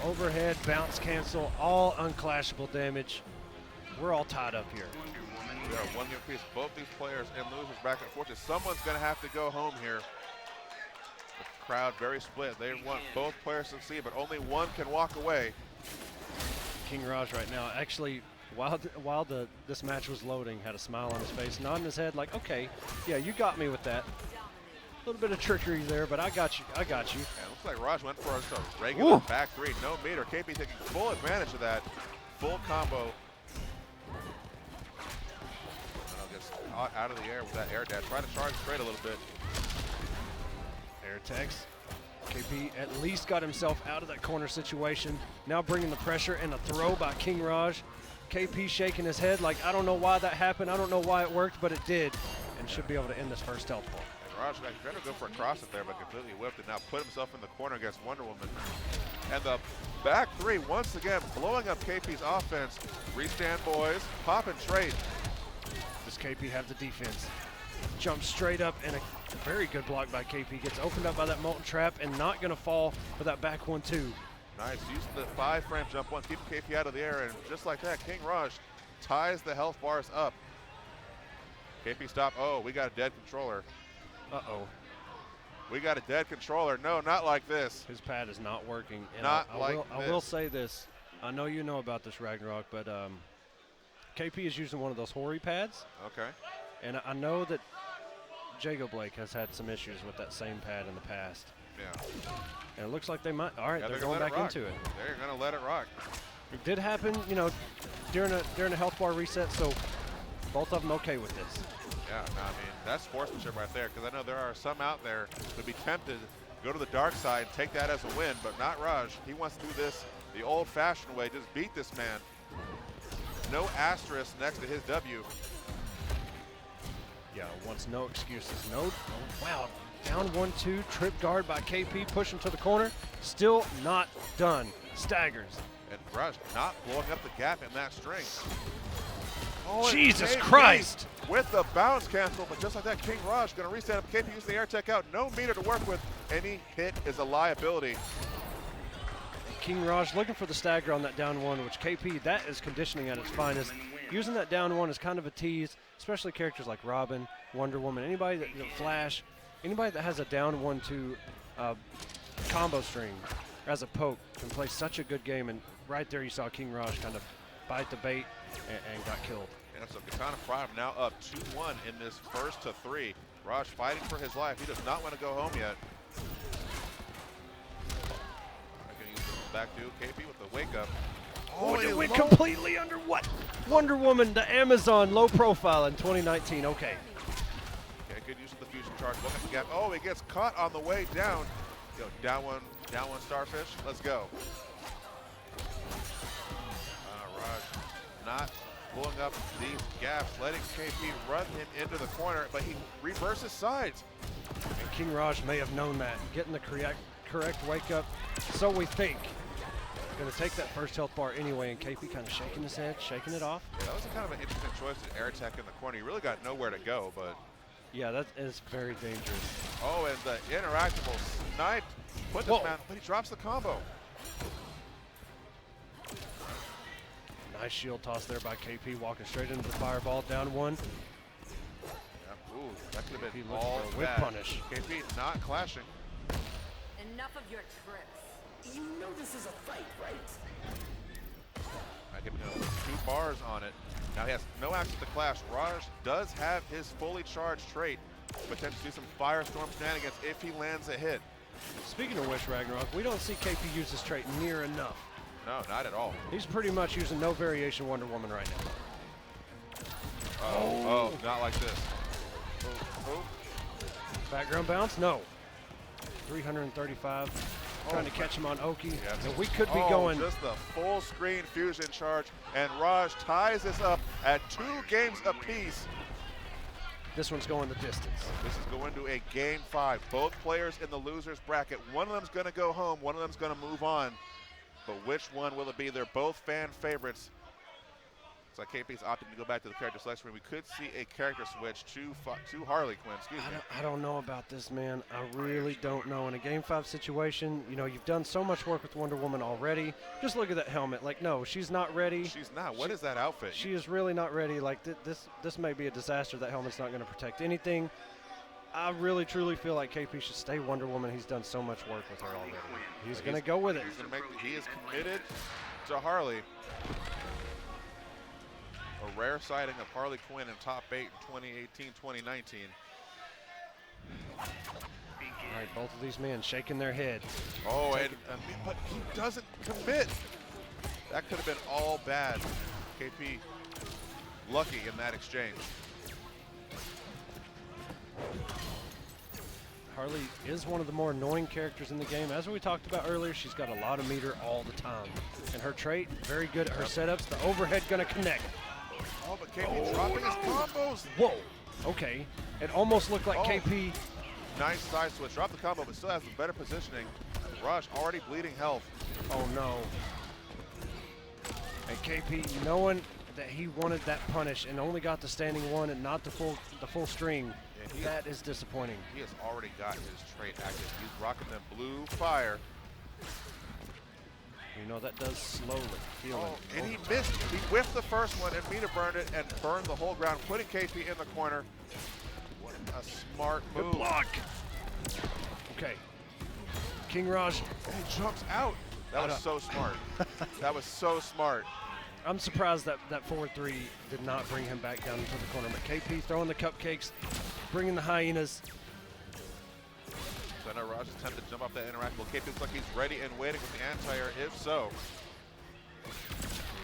Speaker 1: Overhead, bounce cancel, all unclashable damage. We're all tied up here.
Speaker 3: We are 1 game apiece. Both these players and losers back and forth. Someone's going to have to go home here. The crowd very split. They want both players to succeed, but only one can walk away.
Speaker 1: King Raj right now, actually, while this match was loading, had a smile on his face, nodding his head like, okay, yeah, you got me with that. A little bit of trickery there, but I got you.
Speaker 3: Yeah, it looks like Raj went for a regular back 3, no meter. KP taking full advantage of that. Full combo. And gets out of the air with that air dash. Trying to charge straight a little bit.
Speaker 1: Air techs. KP at least got himself out of that corner situation. Now bringing the pressure and a throw by King Raj. KP shaking his head like, I don't know why that happened. I don't know why it worked, but it did. And should be able to end this first health ball.
Speaker 3: Raj tried to go for a cross up there, but completely whipped and now put himself in the corner against Wonder Woman. And the back 3 once again blowing up KP's offense. Restand, boys. Pop and trade.
Speaker 1: Does KP have the defense? Jumps straight up and a very good block by KP. Gets opened up by that molten trap and not going to fall for that back 1-2.
Speaker 3: Nice. Using the 5-frame jump 1, keeping KP out of the air. And just like that, King Raj ties the health bars up. KP stop. Oh, we got a dead controller.
Speaker 1: Uh-oh.
Speaker 3: We got a dead controller. No, not like this.
Speaker 1: His pad is not working. And
Speaker 3: I
Speaker 1: will say this. I know you know about this, Ragnarok, but KP is using one of those Hori pads.
Speaker 3: Okay.
Speaker 1: And I know that Jago Blake has had some issues with that same pad in the past.
Speaker 3: Yeah.
Speaker 1: And it looks like they might. All right,
Speaker 3: yeah,
Speaker 1: they're going back into it.
Speaker 3: They're going to let it rock.
Speaker 1: It did happen, you know, during a health bar reset, so both of them okay with this.
Speaker 3: Yeah, no, I mean, that's sportsmanship right there, because I know there are some out there who would be tempted to go to the dark side and take that as a win, but not Raj. He wants to do this the old-fashioned way, just beat this man. No asterisk next to his W.
Speaker 1: Yeah, wants no excuses. No, oh, wow. Down 1-2, trip guard by KP, pushing to the corner. Still not done. Staggers.
Speaker 3: And Raj not blowing up the gap in that string. Oh, and
Speaker 1: Jesus
Speaker 3: KP
Speaker 1: Christ!
Speaker 3: With the bounce cancel, but just like that, King Raj going to reset up. KP using the air tech out. No meter to work with. Any hit is a liability.
Speaker 1: King Raj looking for the stagger on that down 1, which KP, that is conditioning at its finest. Using that down 1 is kind of a tease, especially characters like Robin, Wonder Woman, anybody that, Flash, anybody that has a down 1-2 combo string as a poke can play such a good game. And right there you saw King Raj kind of bite the bait and got killed.
Speaker 3: And so Katana Prime now up 2-1 in this first to 3. Raj fighting for his life. He does not want to go home yet. Going to use the back do. KP with the wake up.
Speaker 1: Oh, it went completely under what? Wonder Woman, the Amazon, low profile in 2019. Okay.
Speaker 3: Okay, good use of the fusion charge. Look at the gap. Oh, he gets caught on the way down. Down one starfish. Let's go. Raj not blowing up these gaps, letting KP run him into the corner, but he reverses sides.
Speaker 1: And King Raj may have known that. Getting the correct wake up, so we think. Going to take that first health bar anyway, and KP kind of shaking his head, shaking it off.
Speaker 3: Yeah, that was kind of an interesting choice to air tech in the corner. You really got nowhere to go, but.
Speaker 1: Yeah, that is very dangerous.
Speaker 3: Oh, and the interactable snipe put this man, but he drops the combo.
Speaker 1: Nice shield toss there by KP, walking straight into the fireball, down 1.
Speaker 3: Yeah, ooh, that could have been
Speaker 1: looking
Speaker 3: all
Speaker 1: for a whip
Speaker 3: bad.
Speaker 1: punish.
Speaker 3: KP not clashing.
Speaker 8: Enough of your tricks.
Speaker 6: You know this is a fight, right?
Speaker 3: I give him 2 bars on it. Now he has no access to clash. Raj does have his fully charged trait, potentially do some Firestorm shenanigans if he lands a hit.
Speaker 1: Speaking of which, Ragnarok, we don't see KP use his trait near enough.
Speaker 3: No, not at all.
Speaker 1: He's pretty much using no variation Wonder Woman right now.
Speaker 3: Oh, not like this. Oh.
Speaker 1: Background bounce? No. 335. Trying to catch him on Oki.
Speaker 3: Yeah.
Speaker 1: And we could be going.
Speaker 3: Just the full screen fusion charge, and Raj ties this up at 2 games apiece.
Speaker 1: This one's going the distance.
Speaker 3: This is going to a game 5. Both players in the losers bracket. One of them's going to go home. One of them's going to move on. But which one will it be? They're both fan favorites. So KP's opting to go back to the character selection room. We could see a character switch to Harley Quinn. Excuse me.
Speaker 1: I don't know about this, man. I really don't know. In a Game 5 situation, you've done so much work with Wonder Woman already. Just look at that helmet. Like, no, she's not ready.
Speaker 3: She's not. What is that outfit?
Speaker 1: She is really not ready. Like, this may be a disaster. That helmet's not going to protect anything. I really, truly feel like KP should stay Wonder Woman. He's done so much work with her already. He's going to go with it.
Speaker 3: He is committed to Harley. A rare sighting of Harley Quinn in top 8 in 2018-2019.
Speaker 1: All right, both of these men shaking their head.
Speaker 3: Oh, but he doesn't commit. That could have been all bad. KP lucky in that exchange.
Speaker 1: Harley is one of the more annoying characters in the game. As we talked about earlier, she's got a lot of meter all the time. And her trait, very good at her setups. The overhead going to connect.
Speaker 3: Oh, but KP dropping his combos.
Speaker 1: Whoa. Okay. It almost looked like KP.
Speaker 3: Nice side switch. Dropped the combo, but still has the better positioning. Rush already bleeding health.
Speaker 1: Oh, no. And KP knowing that he wanted that punish and only got the standing 1 and not the full string. That is disappointing.
Speaker 3: He has already got his trait active. He's rocking the blue fire.
Speaker 1: That does slowly heal him.
Speaker 3: And he missed. He whiffed the first one and meter burned it and burned the whole ground, putting KP in the corner. What a smart move.
Speaker 1: Good block. Okay. King Raj.
Speaker 3: And he jumps out. That was so smart. That was so smart.
Speaker 1: I'm surprised that 4-3 did not bring him back down into the corner. But KP throwing the cupcakes, bringing the hyenas.
Speaker 3: So now Raj is tempted to jump off that interactable. KP looks like he's ready and waiting with the anti-air, if so.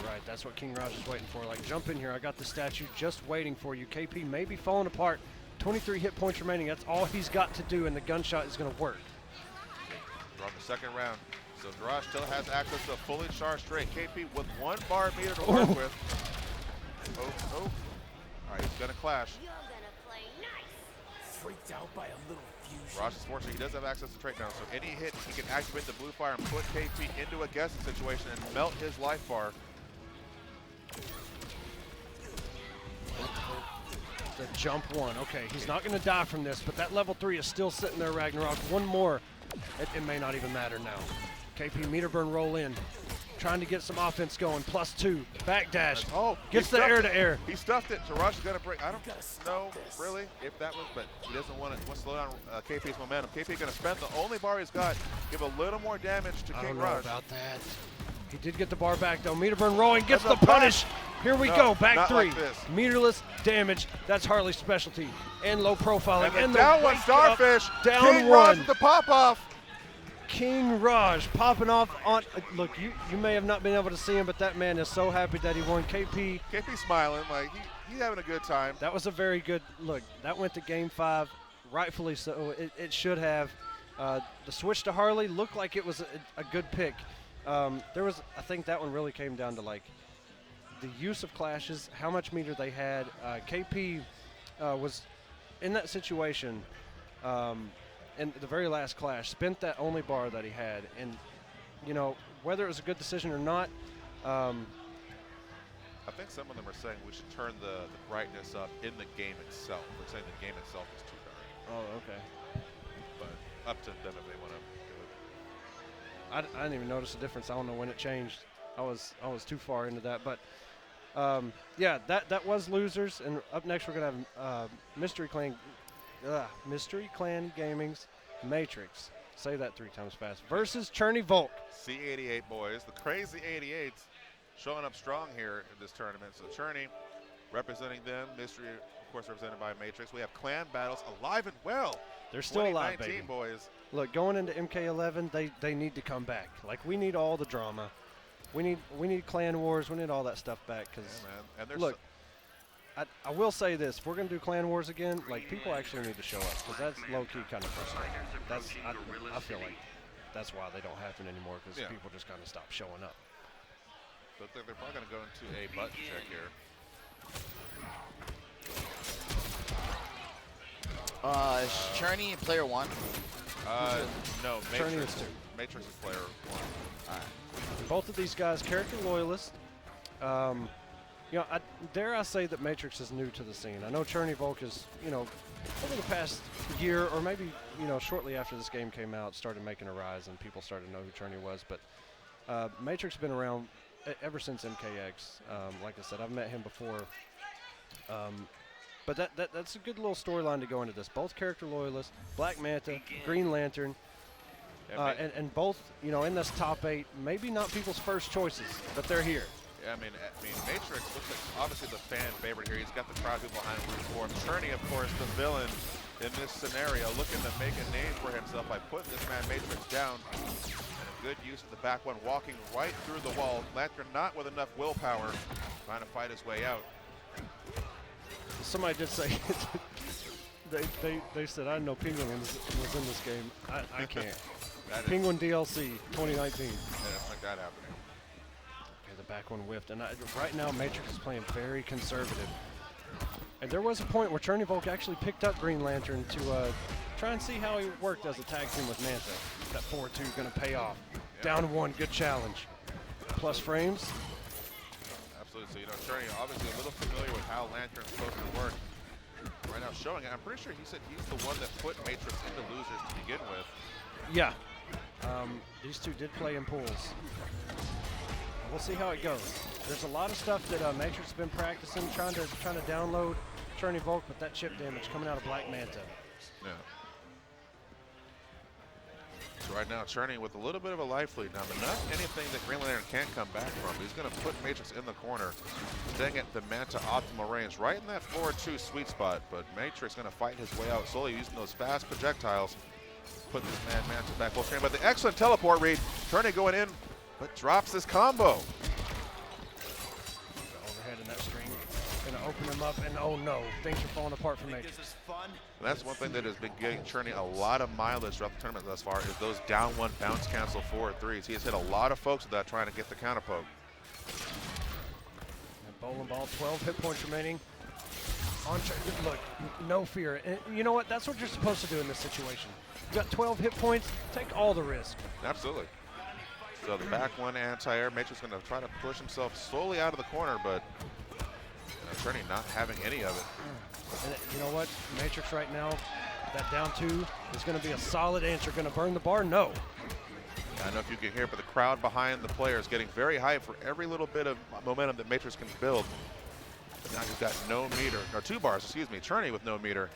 Speaker 1: Right, that's what King Raj is waiting for. Like, jump in here. I got the statue just waiting for you. KP may be falling apart. 23 hit points remaining. That's all he's got to do, and the gunshot is going to work.
Speaker 3: We're on the second round. So Raj still has access to a fully charged trait. KP with 1 bar meter to work with. Oh. All right, he's going to clash.
Speaker 8: You're gonna play
Speaker 6: freaked out by a little fusion.
Speaker 3: Raj is fortunate he does have access to trait now, so any hit he can activate the blue fire and put KP into a guessing situation and melt his life bar.
Speaker 1: The jump one. Okay, he's not going to die from this, but that level 3 is still sitting there, Ragnarok. One more. It may not even matter now. KP meter burn roll in. Trying to get some offense going. +2. Backdash.
Speaker 3: Oh,
Speaker 1: gets the air to air.
Speaker 3: He stuffed it. So Rush is going to break. I don't know really if that was, but he doesn't want to slow down KP's momentum. KP going to spend the only bar he's got, give a little more damage to
Speaker 1: I
Speaker 3: King
Speaker 1: don't know
Speaker 3: Raj.
Speaker 1: about that. He did get the bar back though. Meter burn rolling, gets the
Speaker 3: That's a
Speaker 1: punish. Here we go, back
Speaker 3: not
Speaker 1: 3.
Speaker 3: like this.
Speaker 1: Meterless damage. That's Harley's specialty. And low profiling.
Speaker 3: And the down one
Speaker 1: wake up,
Speaker 3: Starfish.
Speaker 1: Down
Speaker 3: King Raj
Speaker 1: 1.
Speaker 3: with the pop off.
Speaker 1: King Raj popping off on. Look, you may have not been able to see him, but that man is so happy that he won. KP
Speaker 3: smiling like he's having a good time.
Speaker 1: That was a very good look. That went to game 5, rightfully so. It should have. The switch to Harley looked like it was a good pick. I think that one really came down to like the use of clashes, how much meter they had. KP was in that situation. In the very last clash, spent that only bar that he had, and you know whether it was a good decision or not.
Speaker 3: I think some of them are saying we should turn the brightness up in the game itself. They're saying the game itself is too dark.
Speaker 1: Oh, okay.
Speaker 3: But up to them if they want to do it.
Speaker 1: I didn't even notice the difference. I don't know when it changed. I was too far into that, but yeah, that was losers. And up next we're gonna have Mystery Clan Gaming's Matrix. Say that 3 times fast. Versus Cherney Volk.
Speaker 3: C88 boys, the crazy 88s, showing up strong here in this tournament. So Cherney representing them, Mystery of course represented by Matrix. We have clan battles alive and well.
Speaker 1: They're still alive, baby.
Speaker 3: Boys.
Speaker 1: Look, going into MK11, they need to come back. Like we need all the drama. We need clan wars. We need all that stuff back. Cause
Speaker 3: yeah, man. And
Speaker 1: look, I will say this: if we're gonna do clan wars again, like people actually need to show up because that's low key kind of frustrating. I feel like that's why they don't happen anymore because people just kind of stop showing up.
Speaker 3: So they're probably gonna go into a button check here.
Speaker 2: Is Cherney player 1?
Speaker 3: No,
Speaker 1: Cherney
Speaker 3: Matrix.
Speaker 1: is 2.
Speaker 3: Matrix is player 1.
Speaker 2: All right.
Speaker 1: Both of these guys, character loyalists. You know, dare I say that Matrix is new to the scene. I know Cherney Volk is, you know, over the past year or maybe, you know, shortly after this game came out, started making a rise and people started to know who Cherney was. But Matrix has been around ever since MKX. Like I said, I've met him before. But that's a good little storyline to go into this. Both character loyalists, Black Manta, Green Lantern, and both, you know, in this top 8, maybe not people's first choices, but they're here.
Speaker 3: Yeah, I mean, Matrix looks like obviously the fan favorite here. He's got the crowd people behind him for him. Cherney, of course, the villain in this scenario, looking to make a name for himself by putting this man Matrix down. And a good use of the back one, walking right through the wall. Lantern not with enough willpower, trying to fight his way out.
Speaker 1: Somebody did say they said I didn't know Penguin was in this game. I can't. Penguin DLC 2019.
Speaker 3: Yeah, it's like that happening.
Speaker 1: Okay, the back one whiffed, and right now Matrix is playing very conservative. And there was a point where Cherney Volk actually picked up Green Lantern to try and see how he worked as a tag team with Manta. That 4-2 going to pay off. Yeah. Down 1, good challenge. Plus frames.
Speaker 3: Absolutely. So, you know, Cherney obviously a little familiar with how Lantern's supposed to work. Right now showing it. I'm pretty sure he said he's the one that put Matrix into losers to begin with.
Speaker 1: Yeah. These two did play in pools. We'll see how it goes. There's a lot of stuff that Matrix has been practicing, trying to download Cherney Volk, but that chip damage coming out of Black Manta.
Speaker 3: Yeah. So right now, Cherney with a little bit of a life lead now, but not anything that Green Lantern can't come back from. He's going to put Matrix in the corner, staying at the Manta optimal range, right in that 4-2 sweet spot. But Matrix going to fight his way out, slowly using those fast projectiles, put this man Manta back full screen. But the excellent teleport read, Cherney going in, but drops this combo.
Speaker 1: Overhead in that string, gonna open him up, and oh no, things are falling apart for Matrix.
Speaker 6: This is fun.
Speaker 3: And that's one thing that has been getting Cherney a lot of mileage throughout the tournament thus far is those down 1 bounce cancel 4-3s. He has hit a lot of folks with that trying to get the counter poke.
Speaker 1: And bowling ball, 12 hit points remaining. Look, no fear. And you know what? That's what you're supposed to do in this situation. You got 12 hit points. Take all the risk.
Speaker 3: Absolutely. So the back one anti-air. Matrix going to try to push himself slowly out of the corner, but Attorney not having any of it.
Speaker 1: And you know what? Matrix right now, that down 2 is going to be a solid answer. Going to burn the bar? No.
Speaker 3: I don't know if you can hear it, but the crowd behind the players getting very hyped for every little bit of momentum that Matrix can build. But now he's got no meter, or 2 bars, excuse me. Cherney with no meter.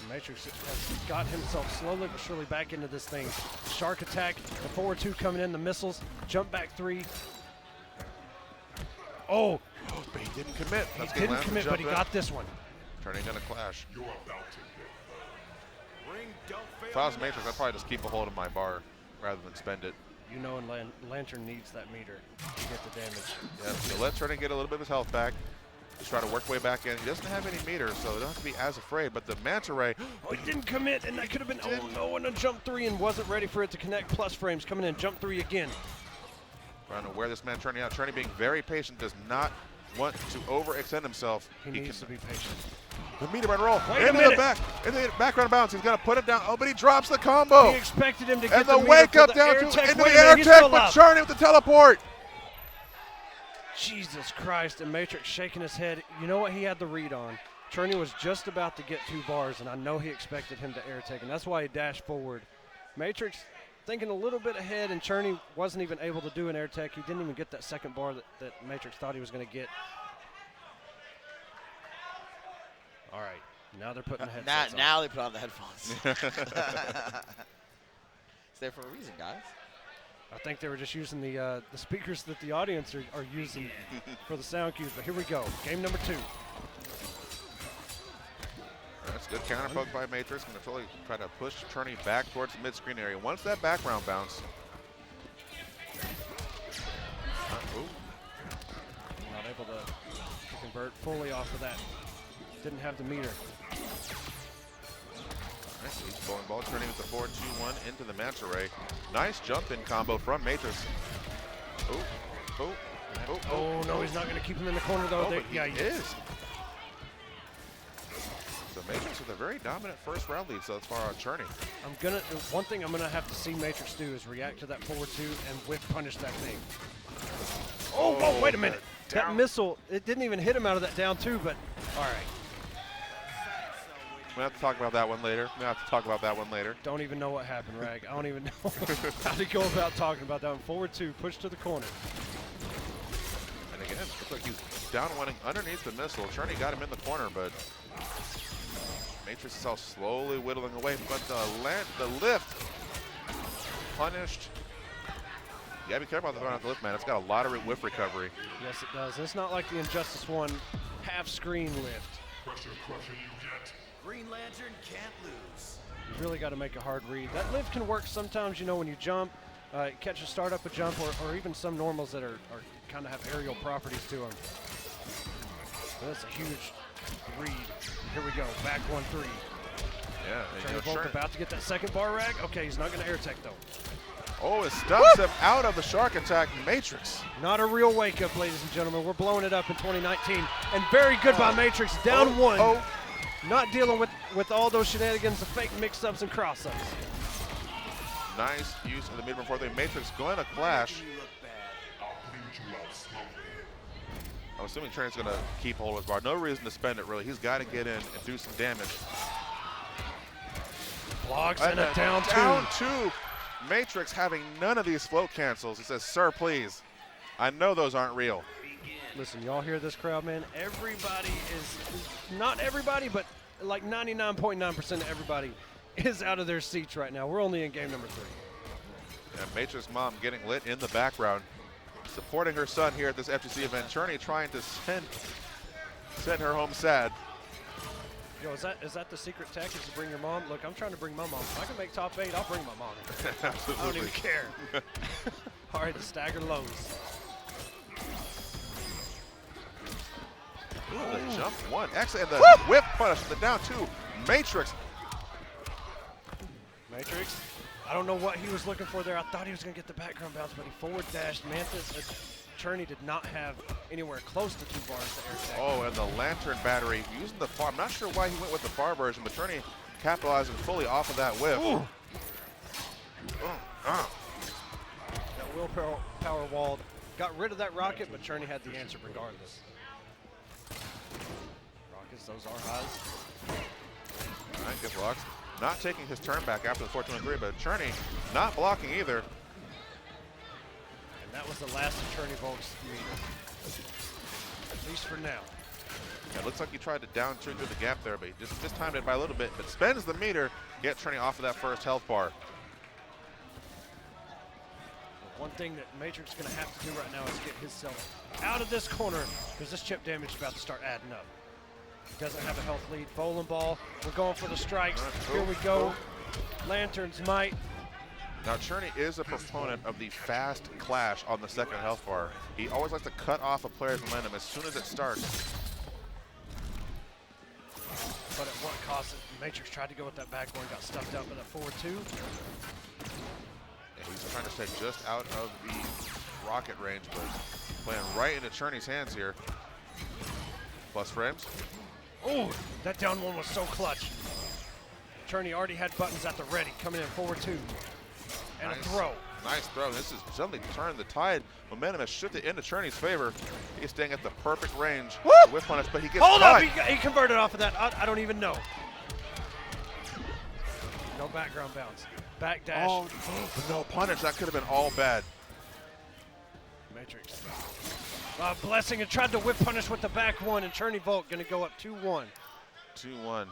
Speaker 1: Matrix has got himself slowly but surely back into this thing. Shark attack, the forward 2 coming in, the missiles, jump back 3. Oh!
Speaker 3: But he didn't commit.
Speaker 1: He didn't commit, but he got this one.
Speaker 3: Cherney gonna clash.
Speaker 4: You're about to
Speaker 3: If I was Matrix, I'd probably just keep a hold of my bar rather than spend it.
Speaker 1: You know, and Lantern needs that meter to get the damage.
Speaker 3: Yeah, so let Cherney get a little bit of his health back. Just try to work way back in. He doesn't have any meter, so they don't have to be as afraid. But the Manta Ray,
Speaker 1: oh, he didn't commit, and that could have been, oh no, and a jump 3 and wasn't ready for it to connect. Plus frames coming in, jump 3 again.
Speaker 3: Trying to wear this man Cherney out. Cherney being very patient, does not want to overextend himself.
Speaker 1: He needs to be patient.
Speaker 3: The meter run roll
Speaker 1: Wait a
Speaker 3: into
Speaker 1: minute.
Speaker 3: the back, into the background bounce. He's gonna put it down. Oh, but he drops the combo.
Speaker 1: He expected him to get
Speaker 3: And
Speaker 1: the
Speaker 3: the
Speaker 1: meter
Speaker 3: wake
Speaker 1: for
Speaker 3: up
Speaker 1: the
Speaker 3: down
Speaker 1: air
Speaker 3: to
Speaker 1: tech.
Speaker 3: into
Speaker 1: Wait
Speaker 3: the
Speaker 1: a
Speaker 3: air
Speaker 1: minute, he's
Speaker 3: tech,
Speaker 1: still
Speaker 3: but
Speaker 1: up.
Speaker 3: Cherney with the teleport.
Speaker 1: Jesus Christ, and Matrix shaking his head. You know what he had the read on? Cherney was just about to get 2 bars, and I know he expected him to air take, and that's why he dashed forward. Matrix thinking a little bit ahead, and Cherney wasn't even able to do an air tech. He didn't even get that second bar that Matrix thought he was going to get. All right, now they're putting the headsets on.
Speaker 2: Now they put on the headphones. It's there for a reason, guys.
Speaker 1: I think they were just using the speakers that the audience are using for the sound cues, but here we go. Game number 2.
Speaker 3: That's a good counter poke by Matrix. Going to totally try to push Cherney back towards the mid-screen area. Once that background bounce.
Speaker 1: Not able to convert fully off of that. Didn't have the meter.
Speaker 3: Nice, he's blowing ball. Cherney with the 4-2-1 into the Manta Ray. Nice jump-in combo from Matrix.
Speaker 1: Oh, no, he's not going to keep him in the corner, though.
Speaker 3: Oh, but
Speaker 1: Yeah,
Speaker 3: he is. So Matrix with a very dominant first round lead so far on Cherney.
Speaker 1: One thing I'm gonna have to see Matrix do is react to that forward 2 and whiff punish that thing. Oh, wait a minute. That missile, it didn't even hit him out of that down 2, but all right.
Speaker 3: We'll have to talk about that one later.
Speaker 1: Don't even know what happened, Rag. I don't even know how to go about talking about that one. Forward 2, push to the corner.
Speaker 3: And again, looks like he's down one underneath the missile. Cherney got him in the corner, but Matrix is all slowly whittling away. But the lift punished. You gotta be careful about the lift, man. It's got a lot of whiff recovery.
Speaker 1: Yes, it does. It's not like the Injustice 1 half-screen lift.
Speaker 4: Pressure you get.
Speaker 7: Green Lantern can't lose.
Speaker 1: You really got to make a hard read. That lift can work sometimes, you know, when you jump, catch a start up a jump, or even some normals that are kind of have aerial properties to them. That's a huge read. Here we go, back 1-3.
Speaker 3: Yeah, and
Speaker 1: Bolt about to get that second bar, Rag. Okay, he's not going to air tech though.
Speaker 3: Oh, it stumps him out of the shark attack. Matrix.
Speaker 1: Not a real wake up, ladies and gentlemen. We're blowing it up in 2019, and very good by Matrix. Down 1. Not dealing with all those shenanigans, the fake mix-ups and cross-ups.
Speaker 3: Nice use of the mid before the Matrix going to clash. I'm assuming Cherney's going to keep hold of his bar. No reason to spend it, really. He's got to get in and do some damage.
Speaker 1: Blocks and a down 2.
Speaker 3: Down 2. Matrix having none of these float cancels. He says, sir, please. I know those aren't real.
Speaker 1: Listen, y'all hear this crowd, man? Everybody is, not everybody, but like 99.9% of everybody is out of their seats right now. We're only in game number 3.
Speaker 3: And Matrix mom getting lit in the background, supporting her son here at this FGC event. Cherney trying to send her home sad.
Speaker 1: Yo, is that the secret tech, is to bring your mom? Look, I'm trying to bring my mom. If I can make top 8, I'll bring my mom.
Speaker 3: Absolutely.
Speaker 1: I don't even care. All right, the stagger lows.
Speaker 3: Ooh, the jump 1. Excellent. And the whip punish, the down 2. Matrix.
Speaker 1: I don't know what he was looking for there. I thought he was going to get the background bounce, but he forward dashed. Mantis Churney did not have anywhere close to 2 bars to air tag.
Speaker 3: Oh, and the Lantern battery using the far. I'm not sure why he went with the far version, but Churney capitalizing fully off of that whiff.
Speaker 1: Ooh. That willpower walled. Got rid of that rocket, but Churney had the answer regardless. Rockets, those are highs.
Speaker 3: All right, good blocks. Not taking his turn back after the 423, but Churney not blocking either.
Speaker 1: And that was the last of Churney Volk's meter. At least for now.
Speaker 3: Yeah, it looks like he tried to down through the gap there, but he just timed it by a little bit, but spends the meter, get Churney off of that first health bar.
Speaker 1: One thing that Matrix is going to have to do right now is get himself out of this corner because this chip damage is about to start adding up. He doesn't have a health lead. Bowling ball. We're going for the strikes. Here we go. Lanterns might.
Speaker 3: Now, Churney is a proponent of the fast clash on the second health bar. He always likes to cut off a player's momentum as soon as it starts.
Speaker 1: But at what cost? Matrix tried to go with that back one, got stuffed out by that 4-2.
Speaker 3: Yeah, he's trying to stay just out of the rocket range, but playing right into Churney's hands here. Plus frames.
Speaker 1: Oh, that down one was so clutch. Churney already had buttons at the ready, coming in 4-2. And
Speaker 3: Nice.
Speaker 1: a throw.
Speaker 3: Nice throw. This has suddenly turned the tide. Momentum has shifted into Churney's favor. He's staying at the perfect range.
Speaker 1: Woo!
Speaker 3: Whiff punish, but he gets
Speaker 1: Hold
Speaker 3: cut.
Speaker 1: up, he converted off of that. I don't even know. No background bounce. Back dash.
Speaker 3: Oh, no punish. That could have been all bad.
Speaker 1: Matrix. Blessing and tried to whip punish with the back one, and Churney Volk going to go up 2-1.
Speaker 3: 2-1.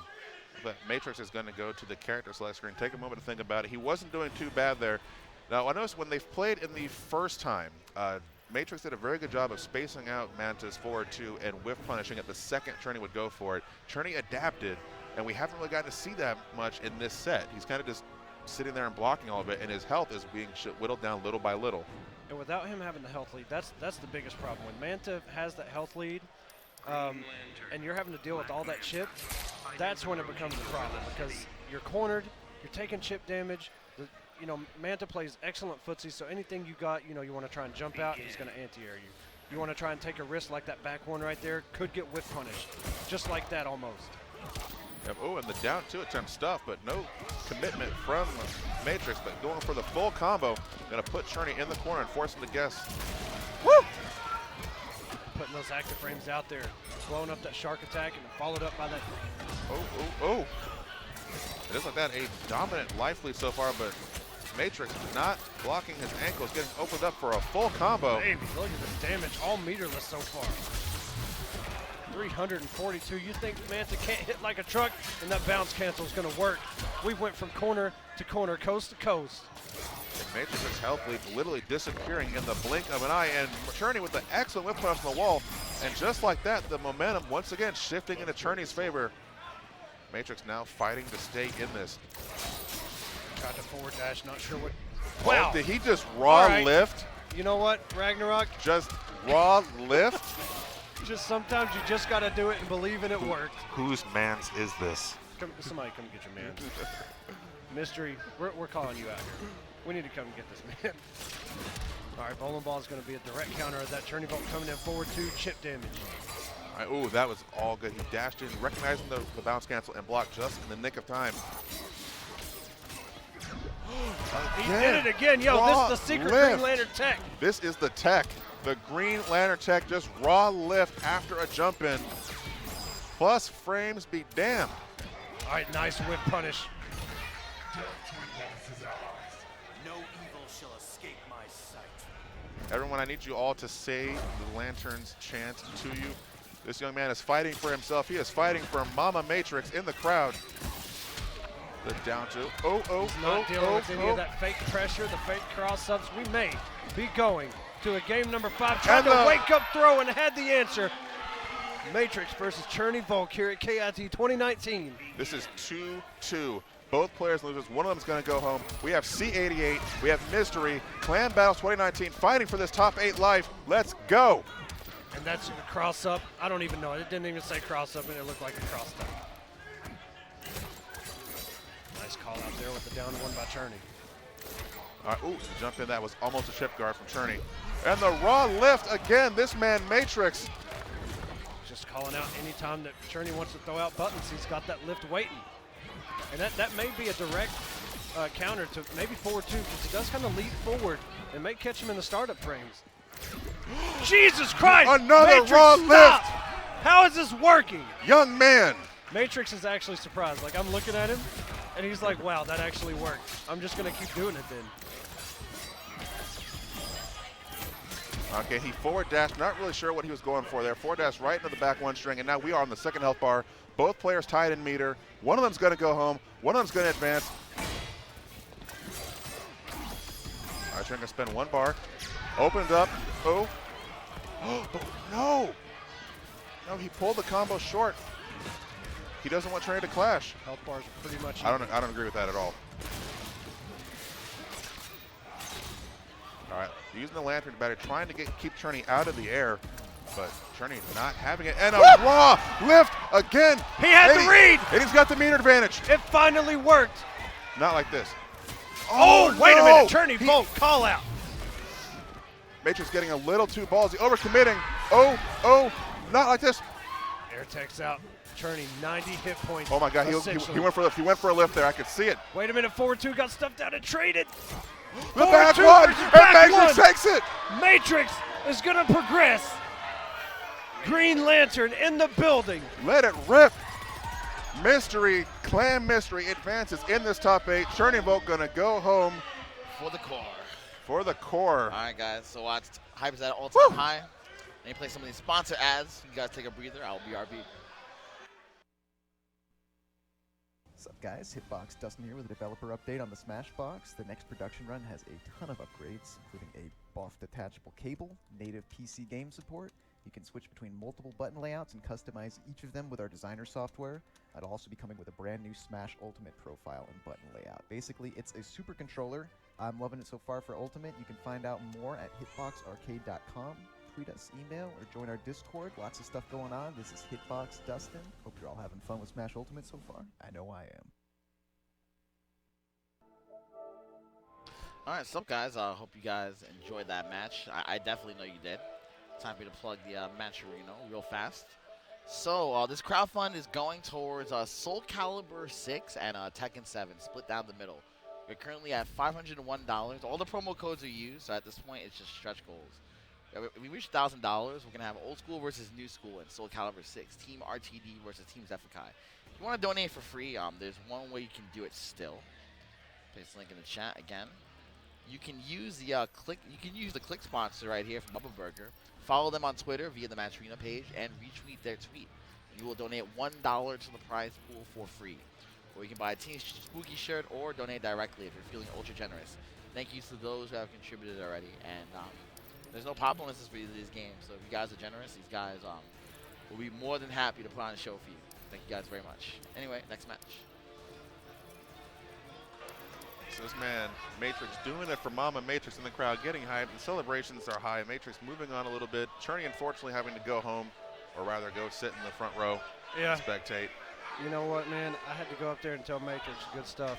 Speaker 3: But Matrix is going to go to the character select screen. Take a moment to think about it. He wasn't doing too bad there. Now, I noticed when they've played in the first time, Matrix did a very good job of spacing out Mantis forward 2 and whiff punishing it the second Churney would go for it. Churney adapted, and we haven't really gotten to see that much in this set. He's kind of just sitting there and blocking all of it, and his health is being whittled down little by little.
Speaker 1: And without him having the health lead, that's the biggest problem. When Manta has that health lead, and you're having to deal with all that chip, that's when it becomes a problem because you're cornered, you're taking chip damage. Manta plays excellent footsie, so anything you got, you want to try and jump out, he's going to anti-air you. You want to try and take a risk like that back one right there, could get whip punished, just like that almost.
Speaker 3: Yep. Oh, and the down 2 attempt stuff, but no commitment from Matrix, but going for the full combo. Going to put Churney in the corner and force him to guess.
Speaker 1: Woo! Putting those active frames out there, blowing up that shark attack, and followed up by that.
Speaker 3: Oh. It is like that, a dominant life lead so far, but Matrix not blocking his ankles, getting opened up for a full combo.
Speaker 1: Baby, look at this damage, all meterless so far. 342, you think Manta can't hit like a truck, and that bounce cancel is going to work. We went from corner to corner, coast to coast.
Speaker 3: And Matrix's health lead literally disappearing in the blink of an eye, and Churney with the excellent whip punish on the wall, and just like that, the momentum once again shifting into Churney's favor. Matrix now fighting to stay in this.
Speaker 1: Tried to forward dash, not sure what.
Speaker 3: Wow. Oh, did he just raw lift?
Speaker 1: You know what, Ragnarok?
Speaker 3: Just raw lift?
Speaker 1: Sometimes you just got to do it and believe in it worked.
Speaker 3: Whose man's is this?
Speaker 1: Somebody come get your man. Mystery, we're calling you out here. We need to come and get this man. All right, bowling ball is going to be a direct counter of that Churney Bolt coming in forward 2, chip damage.
Speaker 3: All right, ooh, that was all good. He dashed in, recognizing the bounce cancel, and blocked just in the nick of time.
Speaker 1: He did it again. Yo, this is the secret Green Lantern tech.
Speaker 3: This is the tech. The Green Lantern tech, just raw lift after a jump in. Plus frames be damned.
Speaker 1: All right, nice whip punish.
Speaker 7: No evil shall escape my sight.
Speaker 3: Everyone, I need you all to say the Lantern's chant to you. This young man is fighting for himself. He is fighting for Mama Matrix in the crowd. The down 2.
Speaker 1: Not dealing with any of that fake pressure, the fake cross-ups. We may be going to a game number 5. Tried to wake up throw and had the answer. Matrix versus Churney Volk here at KIT 2019.
Speaker 3: This is 2-2. Both players losers. One of them is going to go home. We have C88. We have Mystery. Clan Battles 2019 fighting for this top 8 life. Let's go.
Speaker 1: And that's a cross-up. I don't even know. It didn't even say cross-up, and it looked like a cross-up. Nice call out there with the down 1 by Churney.
Speaker 3: All right, ooh, the jump in, that was almost a chip guard from Cherney. And the raw lift again, this man Matrix.
Speaker 1: Just calling out anytime that Cherney wants to throw out buttons, he's got that lift waiting. And that may be a direct counter to maybe forward two, because he does kind of lead forward and may catch him in the startup frames. Jesus Christ!
Speaker 3: Another
Speaker 1: Matrix,
Speaker 3: raw
Speaker 1: stop!
Speaker 3: lift!
Speaker 1: How is this working?
Speaker 3: Young man.
Speaker 1: Matrix is actually surprised. Like, I'm looking at him, and he's like, wow, that actually worked. I'm just going to keep doing it then.
Speaker 3: Okay, he forward dashed, not really sure what he was going for there. Forward dash right into the back one string, and now we are on the second health bar. Both players tied in meter. One of them's going to go home. One of them's going to advance. All right, trying to spend one bar. Opened up. Oh. Oh, no. No, he pulled the combo short. He doesn't want Cherney to clash.
Speaker 1: Health bars are pretty much
Speaker 3: I don't agree with that at all. All right, using the lantern battery, trying to keep Cherney out of the air, but Cherney not having it. And a raw lift again.
Speaker 1: He had the read.
Speaker 3: And he's got the meter advantage.
Speaker 1: It finally worked.
Speaker 3: Not like this.
Speaker 1: Oh, wait a
Speaker 3: no.
Speaker 1: minute. Cherney Volt, call out.
Speaker 3: Matrix getting a little too ballsy, overcommitting. Oh, not like this.
Speaker 1: Air techs out. Cherney, 90 hit points.
Speaker 3: Oh my God, he went for a lift. He went for a lift there. I could see it.
Speaker 1: Wait a minute, forward two got stuffed out and traded.
Speaker 3: The back one, and Matrix takes it.
Speaker 1: Matrix is going to progress. Green Lantern in the building.
Speaker 3: Let it rip. Mystery, Clan Mystery advances in this top 8. Cherney Volt going to go home
Speaker 2: For the core.
Speaker 3: for the core.
Speaker 2: All right, guys. So hype is at an all-time high. Let me play some of these sponsor ads. You guys take a breather. I'll BRB.
Speaker 6: What's up, guys? Hitbox Dustin here with a developer update on the Smashbox. The next production run has a ton of upgrades, including a buffed detachable cable, native PC game support. You can switch between multiple button layouts and customize each of them with our designer software. It'll also be coming with a brand new Smash Ultimate profile and button layout. Basically, it's a super controller. I'm loving it so far for Ultimate. You can find out more at hitboxarcade.com. Tweet us, email, or join our Discord. Lots of stuff going on. This is Hitbox Dustin. Hope you're all having fun with Smash Ultimate so far. I know I am.
Speaker 2: All right, so guys, I hope you guys enjoyed that match. I definitely know you did. Time for me to plug the match arena real fast. So this crowdfund is going towards Soul Calibur 6 and Tekken 7, split down the middle. We're currently at $501. All the promo codes are used, so at this point, it's just stretch goals. If we reach $1,000, we're going to have Old School versus New School in Soul Calibur 6, Team RTD versus Team Zephykai. If you want to donate for free, there's one way you can do it still. Place the link in the chat again. You can use the click sponsor right here from Bubba Burger. Follow them on Twitter via the Match Arena page and retweet their tweet. You will donate $1 to the prize pool for free. Or you can buy a Team Spooky shirt or donate directly if you're feeling ultra generous. Thank you to those who have contributed already. And there's no pop bonuses for either of these games. So if you guys are generous, these guys will be more than happy to put on a show for you. Thank you guys very much. Anyway, next match.
Speaker 3: So this man, Matrix, doing it for Mama Matrix in the crowd, getting hyped. The celebrations are high. Matrix moving on a little bit. Cherney, unfortunately, having to go home, or rather go sit in the front row and spectate.
Speaker 1: You know what, man? I had to go up there and tell Matrix good stuff.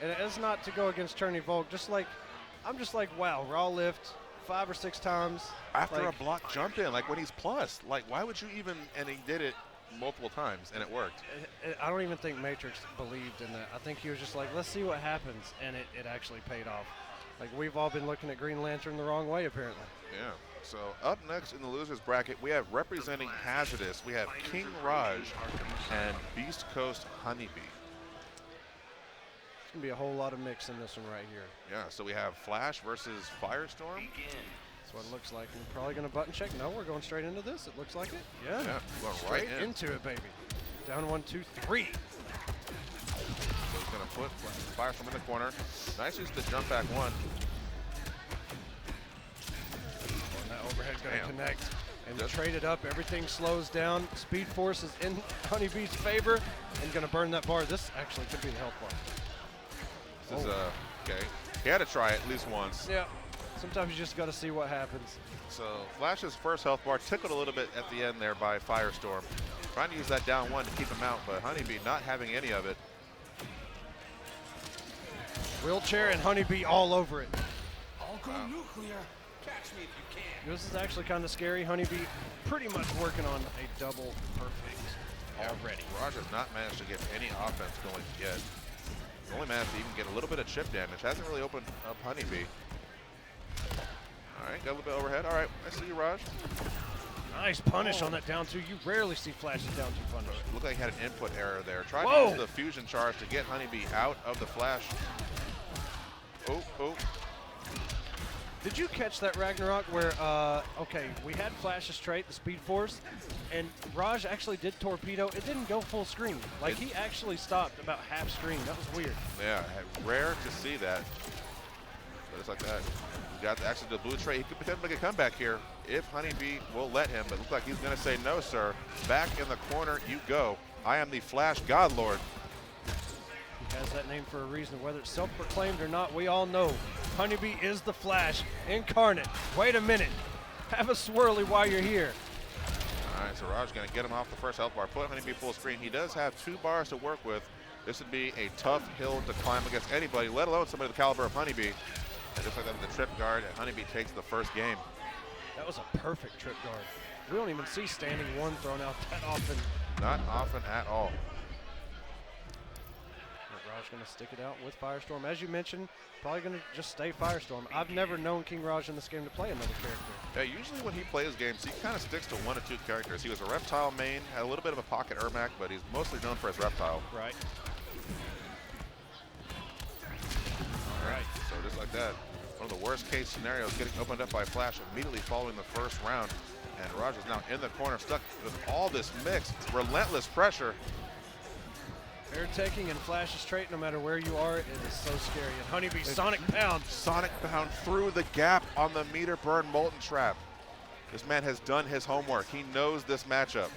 Speaker 1: And it's not to go against Cherney Volt. I'm just like, wow, raw lift 5 or 6 times.
Speaker 3: After a block jump in, like when he's plus, like why would you even, and he did it multiple times and it worked.
Speaker 1: I don't even think Matrix believed in that. I think he was just like, let's see what happens, and it actually paid off. Like, we've all been looking at Green Lantern the wrong way, apparently.
Speaker 3: Yeah. So up next in the losers bracket, we have representing Hazardous. We have King Raj and Beast Coast Honeybee.
Speaker 1: There's going to be a whole lot of mix in this one right here.
Speaker 3: Yeah, so we have Flash versus Firestorm.
Speaker 1: That's what it looks like. We're probably going to button check. No, we're going straight into this. It looks like it. Yeah.
Speaker 3: Going
Speaker 1: straight
Speaker 3: right
Speaker 1: into it, baby. Down 1, 2, 3.
Speaker 3: So he's going to put Firestorm in the corner. Nice use the jump back one.
Speaker 1: And that overhead's going to connect. And trade it up. Everything slows down. Speed Force is in Honeybee's favor and going to burn that bar. This actually could be the health bar.
Speaker 3: This is, okay. He had to try it at least once.
Speaker 1: Yeah. Sometimes you just got to see what happens.
Speaker 3: So Flash's first health bar tickled a little bit at the end there by Firestorm. Trying to use that down one to keep him out, but Honeybee not having any of it.
Speaker 1: Wheelchair and Honeybee all over it.
Speaker 7: I'll go nuclear. Catch me if you can.
Speaker 1: This is actually kind of scary. Honeybee pretty much working on a double perfect already.
Speaker 3: Raj has not managed to get any offense going yet. He's only managed to even get a little bit of chip damage. Hasn't really opened up Honeybee. All right, got a little bit overhead. All right, I see you, Raj.
Speaker 1: Nice punish on that down two. You rarely see Flash's down two punish.
Speaker 3: Looked like he had an input error there. Tried
Speaker 1: Whoa.
Speaker 3: to use the fusion charge to get Honeybee out of the Flash. Oh.
Speaker 1: Did you catch that, Ragnarok, where, okay, we had Flash's trait, the Speed Force, and Raj actually did torpedo. It didn't go full screen. Like, he actually stopped about half screen. That was weird.
Speaker 3: Yeah, rare to see that. But it's like that. He got access to the blue trait. He could potentially make a comeback here if Honeybee will let him, but it looks like he's going to say no, sir. Back in the corner you go. I am the Flash God Lord.
Speaker 1: He has that name for a reason. Whether it's self-proclaimed or not, we all know Honeybee is the Flash incarnate. Wait a minute. Have a swirly while you're here.
Speaker 3: All right, so Raj going to get him off the first health bar. Put Honeybee full screen. He does have 2 bars to work with. This would be a tough hill to climb against anybody, let alone somebody the caliber of Honeybee. And just like that with the trip guard, and Honeybee takes the first game.
Speaker 1: That was a perfect trip guard. We don't even see standing one thrown out that often.
Speaker 3: Not often at all.
Speaker 1: Raj going to stick it out with Firestorm. As you mentioned, probably going to just stay Firestorm. I've never known King Raj in this game to play another character.
Speaker 3: Yeah, usually when he plays games, he kind of sticks to 1 or 2 characters. He was a Reptile main, had a little bit of a pocket Ermac, but he's mostly known for his Reptile.
Speaker 1: Right.
Speaker 3: All right, so just like that, one of the worst case scenarios getting opened up by Flash immediately following the first round. And Raj is now in the corner, stuck with all this mix, relentless pressure.
Speaker 1: Air taking and Flash's trait, no matter where you are, it is so scary. And Honeybee, Sonic Pound.
Speaker 3: Sonic Pound through the gap on the meter burn Molten Trap. This man has done his homework. He knows this matchup.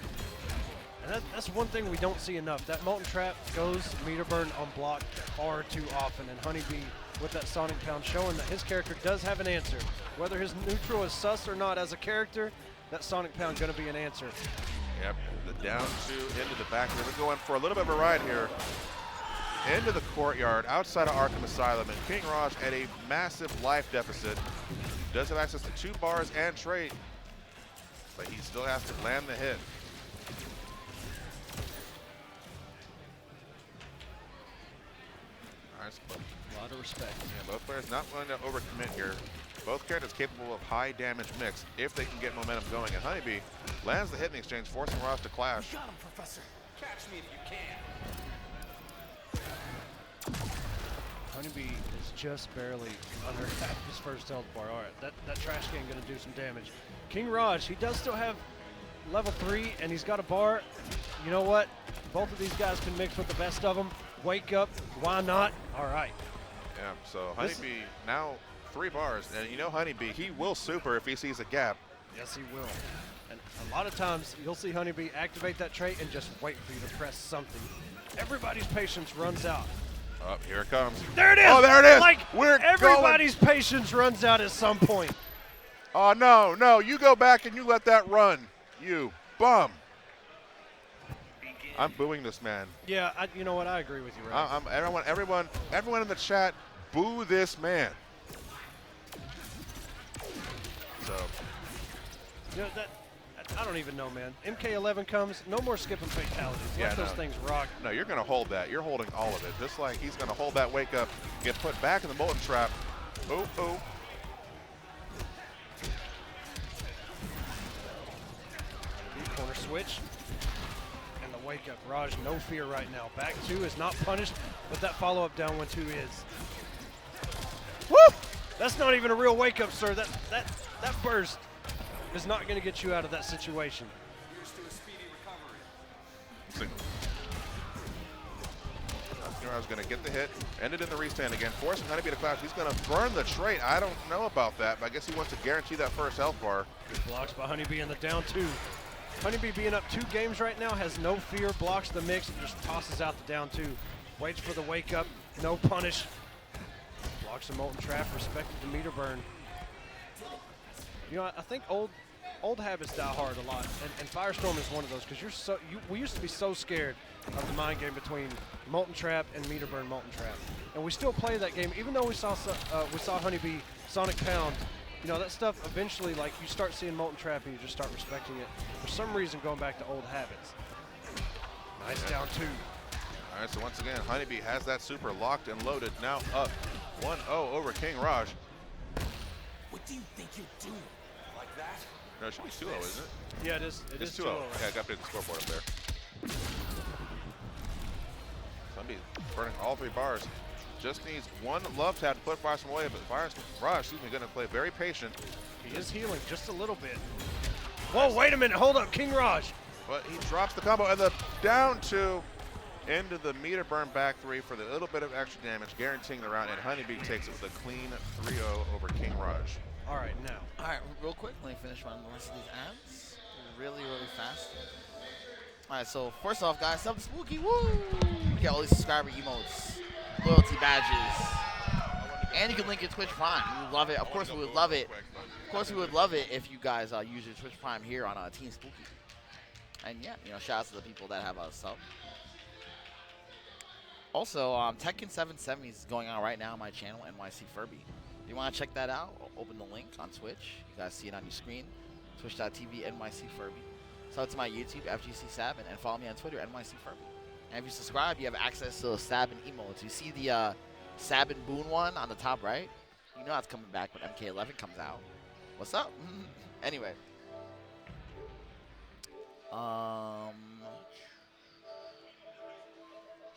Speaker 1: And that's one thing we don't see enough. That Molten Trap goes meter burn unblocked far too often. And Honeybee, with that Sonic Pound, showing that his character does have an answer. Whether his neutral is sus or not as a character, that Sonic Pound going to be an answer.
Speaker 3: Yep, the down 2 into the back. We're going for a little bit of a ride here. Into the courtyard, outside of Arkham Asylum, and King Raj at a massive life deficit. Does have access to 2 bars and trait, but he still has to land the hit. All right, so
Speaker 1: A lot of respect.
Speaker 3: yeah, both players not willing to overcommit here. Both characters capable of high damage mix if they can get momentum going. And Honeybee lands the hit in the exchange, forcing Raj to clash.
Speaker 7: Got him, Professor. Catch me if you can.
Speaker 1: Honeybee is just barely under half his first health bar. All right, that trash can going to do some damage. King Raj, he does still have level 3, and he's got a bar. You know what? Both of these guys can mix with the best of them. Wake up. Why not? All right.
Speaker 3: Yeah, so Honeybee now 3 bars. And you know Honeybee, he will super if he sees a gap.
Speaker 1: Yes, he will. And a lot of times, you'll see Honeybee activate that trait and just wait for you to press something. Everybody's patience runs out.
Speaker 3: Oh, here it comes.
Speaker 1: There it is!
Speaker 3: Oh, there it is!
Speaker 1: Like,
Speaker 3: We're
Speaker 1: everybody's patience runs out at some point.
Speaker 3: Oh, no, you go back and you let that run. You bum. I'm booing this man.
Speaker 1: Yeah, you know what? I agree with you, right?
Speaker 3: Everyone in the chat, boo this man. So,
Speaker 1: You know, I don't even know, man. MK11 comes, no more skipping fatalities.
Speaker 3: Yeah,
Speaker 1: Let those
Speaker 3: no.
Speaker 1: things rock.
Speaker 3: no, you're going to hold that. You're holding all of it. Just like he's going to hold that wake up, get put back in the Molten Trap. Oh.
Speaker 1: Corner switch. And the wake up. Raj, no fear right now. Back 2 is not punished, but that follow-up down 1-2 is. Woo! That's not even a real wake up, sir. That burst is not going to get you out of that situation.
Speaker 7: Here's to a speedy recovery.
Speaker 3: Signal. I was going to get the hit, end it in the restand again, forcing Honeybee to clash. He's going to burn the trait. I don't know about that, but I guess he wants to guarantee that first health bar.
Speaker 1: Good blocks by Honeybee in the down 2. Honeybee being up 2 games right now has no fear, blocks the mix, and just tosses out the down 2. Waits for the wake up, no punish. Blocks the Molten Trap, respected the meter burn. You know, I think old old habits die hard a lot, and Firestorm is one of those because we used to be so scared of the mind game between Molten Trap and Meter Burn Molten Trap, and we still play that game even though we saw Honeybee Sonic Pound. You know, that stuff eventually, like, you start seeing Molten Trap and you just start respecting it. For some reason, going back to old habits. Nice down 2.
Speaker 3: All right, so once again, Honeybee has that super locked and loaded. Now up 1-0 over King Raj.
Speaker 7: What do you think you're doing? Like that?
Speaker 3: No, it should be 2-0, isn't it?
Speaker 1: Yeah, it is. It
Speaker 3: It's
Speaker 1: is
Speaker 3: 2-0.
Speaker 1: 2-0.
Speaker 3: Yeah, I got to the scoreboard up there. Honeybee burning all 3 bars. Just needs one love tap to put Firestorm away, but Raj, going to play very patient.
Speaker 1: He is healing just a little bit. Whoa, wait a minute. Hold up, King Raj.
Speaker 3: But he drops the combo and the down 2 into the meter burn back 3 for the little bit of extra damage, guaranteeing the round, and Honeybee takes it with a clean 3-0 over King Raj.
Speaker 1: All right, now.
Speaker 2: All right, real quick, let me finish running the rest of these ads really fast. All right, so first off, guys, something spooky, woo! You get all these subscriber emotes, loyalty badges, and you can link your Twitch Prime. We would love it. Of course, we would love it. Of course, we would love it if you guys use your Twitch Prime here on Team Spooky. And yeah, shout out to the people that have a sub. Also, Tekken 770 is going on right now on my channel, NYC Furby. If you want to check that out, open the link on Twitch. You guys see it on your screen. Twitch.tv NYC Furby. So it's my YouTube, FGC Sabin, and follow me on Twitter, NYC Furby. And if you subscribe, you have access to the Sabin emotes. You see the Sabin Boon one on the top right? You know that's coming back when MK11 comes out. What's up? Anyway.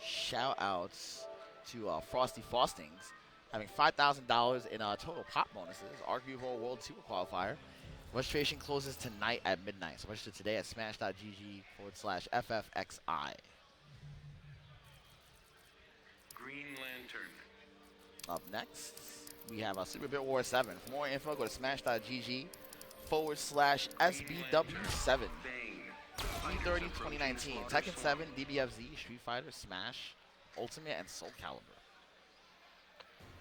Speaker 2: Shout outs to Frosty Faustings having $5,000 in total pop bonuses. Arguable World Super Qualifier. Registration closes tonight at midnight. So register today at smash.gg/FFXI.
Speaker 5: Green Lantern.
Speaker 2: Up next, we have Super Bit War 7. For more info, go to smash.gg/SBW7.
Speaker 5: Bang.
Speaker 2: 330 2019. Tekken 7, DBFZ, Street Fighter, Smash, Ultimate, and Soul Calibur.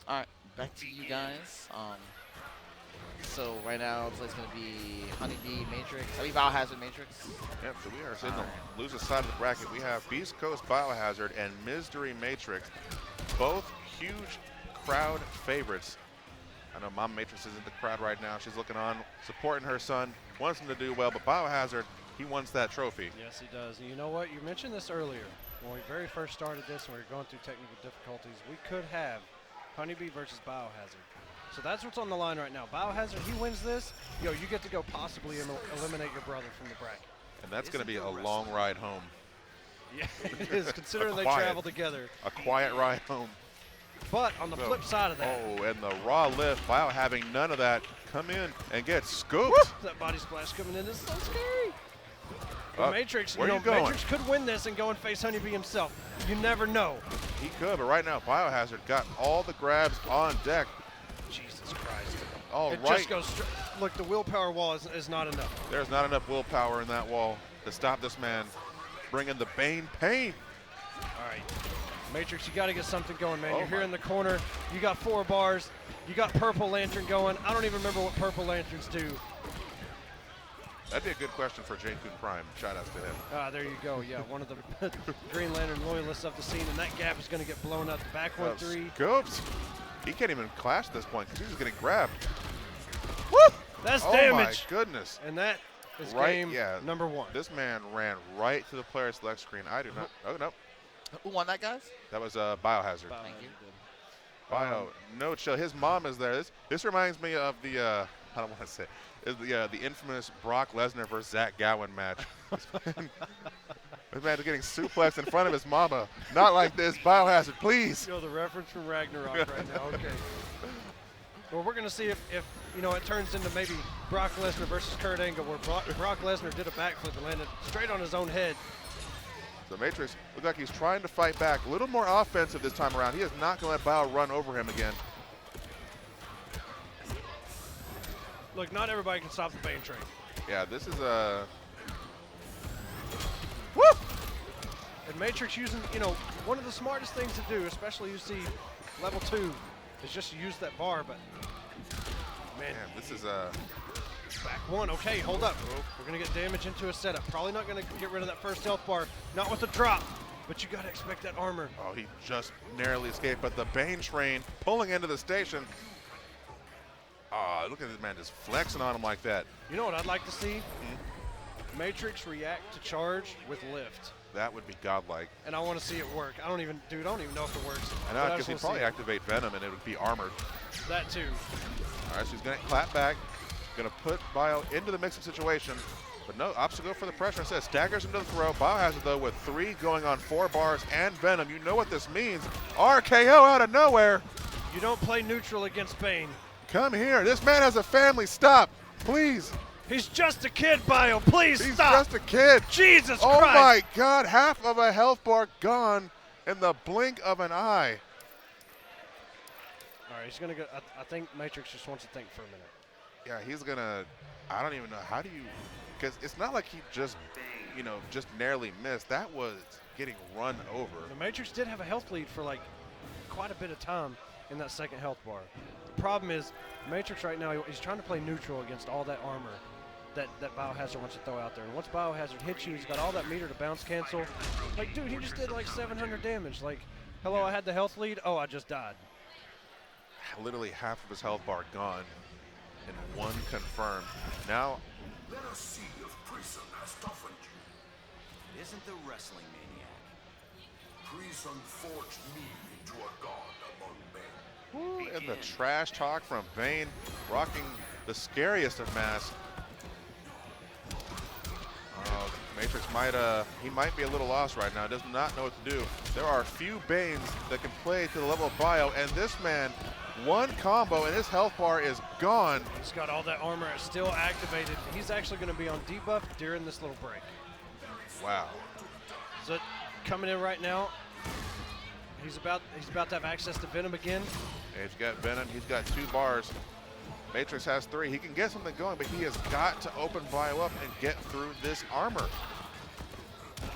Speaker 2: Alright, back to you guys. So right now it's going to be Honeybee, Matrix. Biohazard, Matrix.
Speaker 3: Yep, so we are sitting on the loser side of the bracket. We have Beast Coast Biohazard and Misery Matrix, both huge crowd favorites. I know Mom Matrix is in the crowd right now. She's looking on, supporting her son, wants him to do well, but Biohazard, he wants that trophy.
Speaker 1: Yes, he does. And you know what? You mentioned this earlier. When we very first started this and we were going through technical difficulties, we could have Honeybee versus Biohazard. So that's what's on the line right now. Biohazard, he wins this, you get to go possibly eliminate your brother from the bracket.
Speaker 3: And that's going to be a long ride home.
Speaker 1: Yeah, it is, considering they travel together.
Speaker 3: A quiet ride home.
Speaker 1: But on the flip side of that.
Speaker 3: Oh, and the raw lift, Bio having none of that, come in and get scooped.
Speaker 1: Woo! That body splash coming in is so scary. Matrix, Matrix could win this and go and face Honeybee himself. You never know.
Speaker 3: He could, but right now Biohazard got all the grabs on deck.
Speaker 1: Jesus Christ.
Speaker 3: It
Speaker 1: just goes look, the willpower wall is not enough.
Speaker 3: There's not enough willpower in that wall to stop this man bringing the Bane pain.
Speaker 1: All right. Matrix, you got to get something going, man. You're here in the corner. You got 4 bars. You got Purple Lantern going. I don't even remember what Purple Lanterns do.
Speaker 3: That'd be a good question for King Prime. Shout outs to him.
Speaker 1: There you go. Yeah, one of the Green Lantern loyalists of the scene, and that gap is going to get blown out. The back 1-3.
Speaker 3: Scopes. He can't even clash at this point because he's getting grabbed.
Speaker 1: Woo! That's damage.
Speaker 3: Oh my goodness.
Speaker 1: And that is game number 1.
Speaker 3: This man ran right to the player select screen. I do not. Oh, no.
Speaker 2: Who won that, guys?
Speaker 3: That was Biohazard.
Speaker 2: Thank you.
Speaker 3: Bio, no chill. His mom is there. This reminds me of the, I don't want to say, is the infamous Brock Lesnar versus Zach Gowen match. This man is getting suplexed in front of his mama. Not like this. Biohazard, please.
Speaker 1: The reference from Ragnarok right now. Okay. Well, we're going to see if it turns into maybe Brock Lesnar versus Kurt Angle, where Brock Lesnar did a backflip and landed straight on his own head.
Speaker 3: So Matrix looks like he's trying to fight back. A little more offensive this time around. He is not going to let Bio run over him again.
Speaker 1: Look, not everybody can stop the Bane train.
Speaker 3: Yeah, this is a...
Speaker 1: Woo! And Matrix using, one of the smartest things to do, especially you see level 2, is just use that bar, but man,
Speaker 3: this is
Speaker 1: Back one. Okay, hold up. We're going to get damage into a setup. Probably not going to get rid of that first health bar. Not with a drop. But you got to expect that armor.
Speaker 3: Oh, he just narrowly escaped, but the Bane train pulling into the station. Look at this man just flexing on him like that.
Speaker 1: You know what I'd like to see? Matrix react to charge with lift.
Speaker 3: That would be godlike.
Speaker 1: And I want to see it work. I don't even know if it works.
Speaker 3: I know, because he'd probably activate Venom and it would be armored.
Speaker 1: That too.
Speaker 3: All right, so he's going to clap back. Going to put Bio into the mixing situation. But no, opts to go for the pressure. Instead, staggers him to the throw. Biohazard, though, with 3 going on 4 bars and Venom. You know what this means. RKO out of nowhere.
Speaker 1: You don't play neutral against Bane.
Speaker 3: Come here. This man has a family. Stop, please.
Speaker 1: He's just a kid, Bio. Please
Speaker 3: He's
Speaker 1: stop.
Speaker 3: just a kid.
Speaker 1: Jesus
Speaker 3: Oh
Speaker 1: Christ.
Speaker 3: my God, half of a health bar gone in the blink of an eye.
Speaker 1: All right, he's going to go. I think Matrix just wants to think for a minute.
Speaker 3: Yeah, he's going to, I don't even know. How do you, because it's not like he just, just narrowly missed. That was getting run over.
Speaker 1: The Matrix did have a health lead for like quite a bit of time in that second health bar. The problem is Matrix right now, he's trying to play neutral against all that armor that Biohazard wants to throw out there. And once Biohazard hits you, he's got all that meter to bounce cancel. Like, dude, he just did like 700 damage. Like, hello, I had the health lead. Oh, I just died.
Speaker 3: Literally half of his health bar gone and 1 confirmed. Now,
Speaker 4: Let us see if Prison has toughened you.
Speaker 7: Isn't the wrestling maniac?
Speaker 4: Prison forged me into a god among men.
Speaker 3: and the trash talk from Bane, rocking the scariest of masks. Matrix might be a little lost right now. Does not know what to do. There are few Banes that can play to the level of Bio, and this man, 1 combo and his health bar is gone.
Speaker 1: He's got all that armor still activated. He's actually going to be on debuff during this little break.
Speaker 3: Wow.
Speaker 1: So coming in right now, he's about to have access to Venom again.
Speaker 3: He's got Venom. He's got 2 bars. Matrix has 3. He can get something going, but he has got to open Bio up and get through this armor.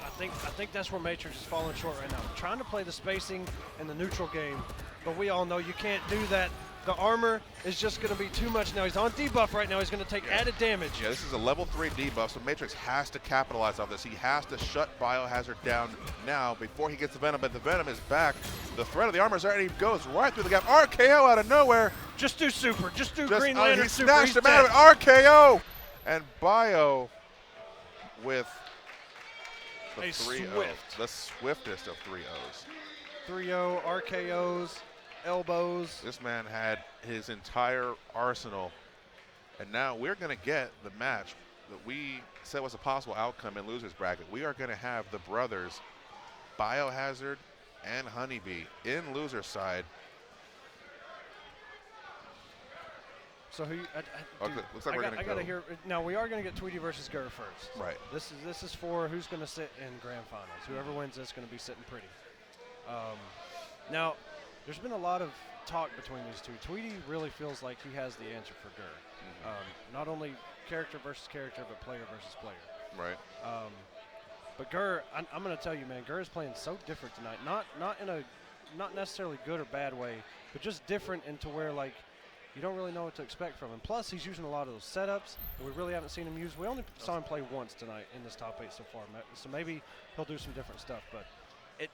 Speaker 1: I think that's where Matrix is falling short right now. Trying to play the spacing and the neutral game, but we all know you can't do that. The armor is just going to be too much now. He's on debuff right now. He's going to take added damage.
Speaker 3: Yeah, this is a level 3 debuff, so Matrix has to capitalize off this. He has to shut Biohazard down now before he gets the Venom, but the Venom is back. The threat of the armor is there, and he goes right through the gap. RKO out of nowhere.
Speaker 1: Just do super. Just do Green Lantern
Speaker 3: he
Speaker 1: super.
Speaker 3: snatched
Speaker 1: He's
Speaker 3: him out of it. RKO! And Bio with the 3-0. The swiftest of 3-0s.
Speaker 1: 3-0, RKOs, elbows.
Speaker 3: This man had his entire arsenal, and now we're going to get the match that we said was a possible outcome in losers bracket. We are going to have the brothers Biohazard and Honeybee in loser side.
Speaker 1: So who?
Speaker 3: Okay, looks like we're going to go.
Speaker 1: I gotta hear. Now we are going to get Tweety versus Gurr first.
Speaker 3: Right.
Speaker 1: This is for who's going to sit in grand finals. Whoever wins this is going to be sitting pretty. Now, there's been a lot of talk between these two. Tweety really feels like he has the answer for Gurr. Not only character versus character, but player versus player.
Speaker 3: Right.
Speaker 1: But Gurr, I'm going to tell you, man, Gurr is playing so different tonight. Not in a not necessarily good or bad way, but just different into where like you don't really know what to expect from him. Plus, he's using a lot of those setups that we really haven't seen him use. We only saw him play once tonight in this top 8 so far, so maybe he'll do some different stuff. But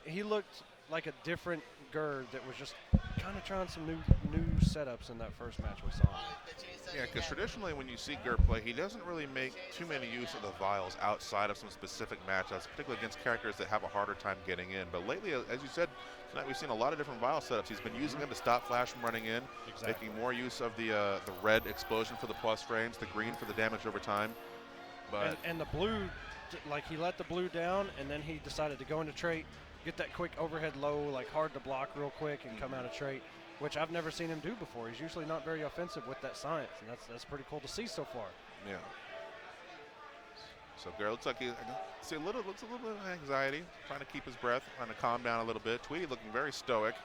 Speaker 1: he looked like a different Gurr that was just kind of trying some new setups in that first match we saw.
Speaker 3: Yeah, because traditionally when you see Gurr play, he doesn't really make too many use of the vials outside of some specific matchups, particularly against characters that have a harder time getting in. But lately, as you said, tonight we've seen a lot of different vial setups. He's been using them to stop Flash from running in, making more use of the red explosion for the plus frames, the green for the damage over time. But
Speaker 1: and the blue, like he let the blue down, and then he decided to go into trait, get that quick overhead low, like hard to block real quick, and come out of trait, which I've never seen him do before. He's usually not very offensive with that science, and that's pretty cool to see so far.
Speaker 3: Yeah. So Gurr looks like he looks a little bit of anxiety, trying to keep his breath, trying to calm down a little bit. Tweety looking very stoic,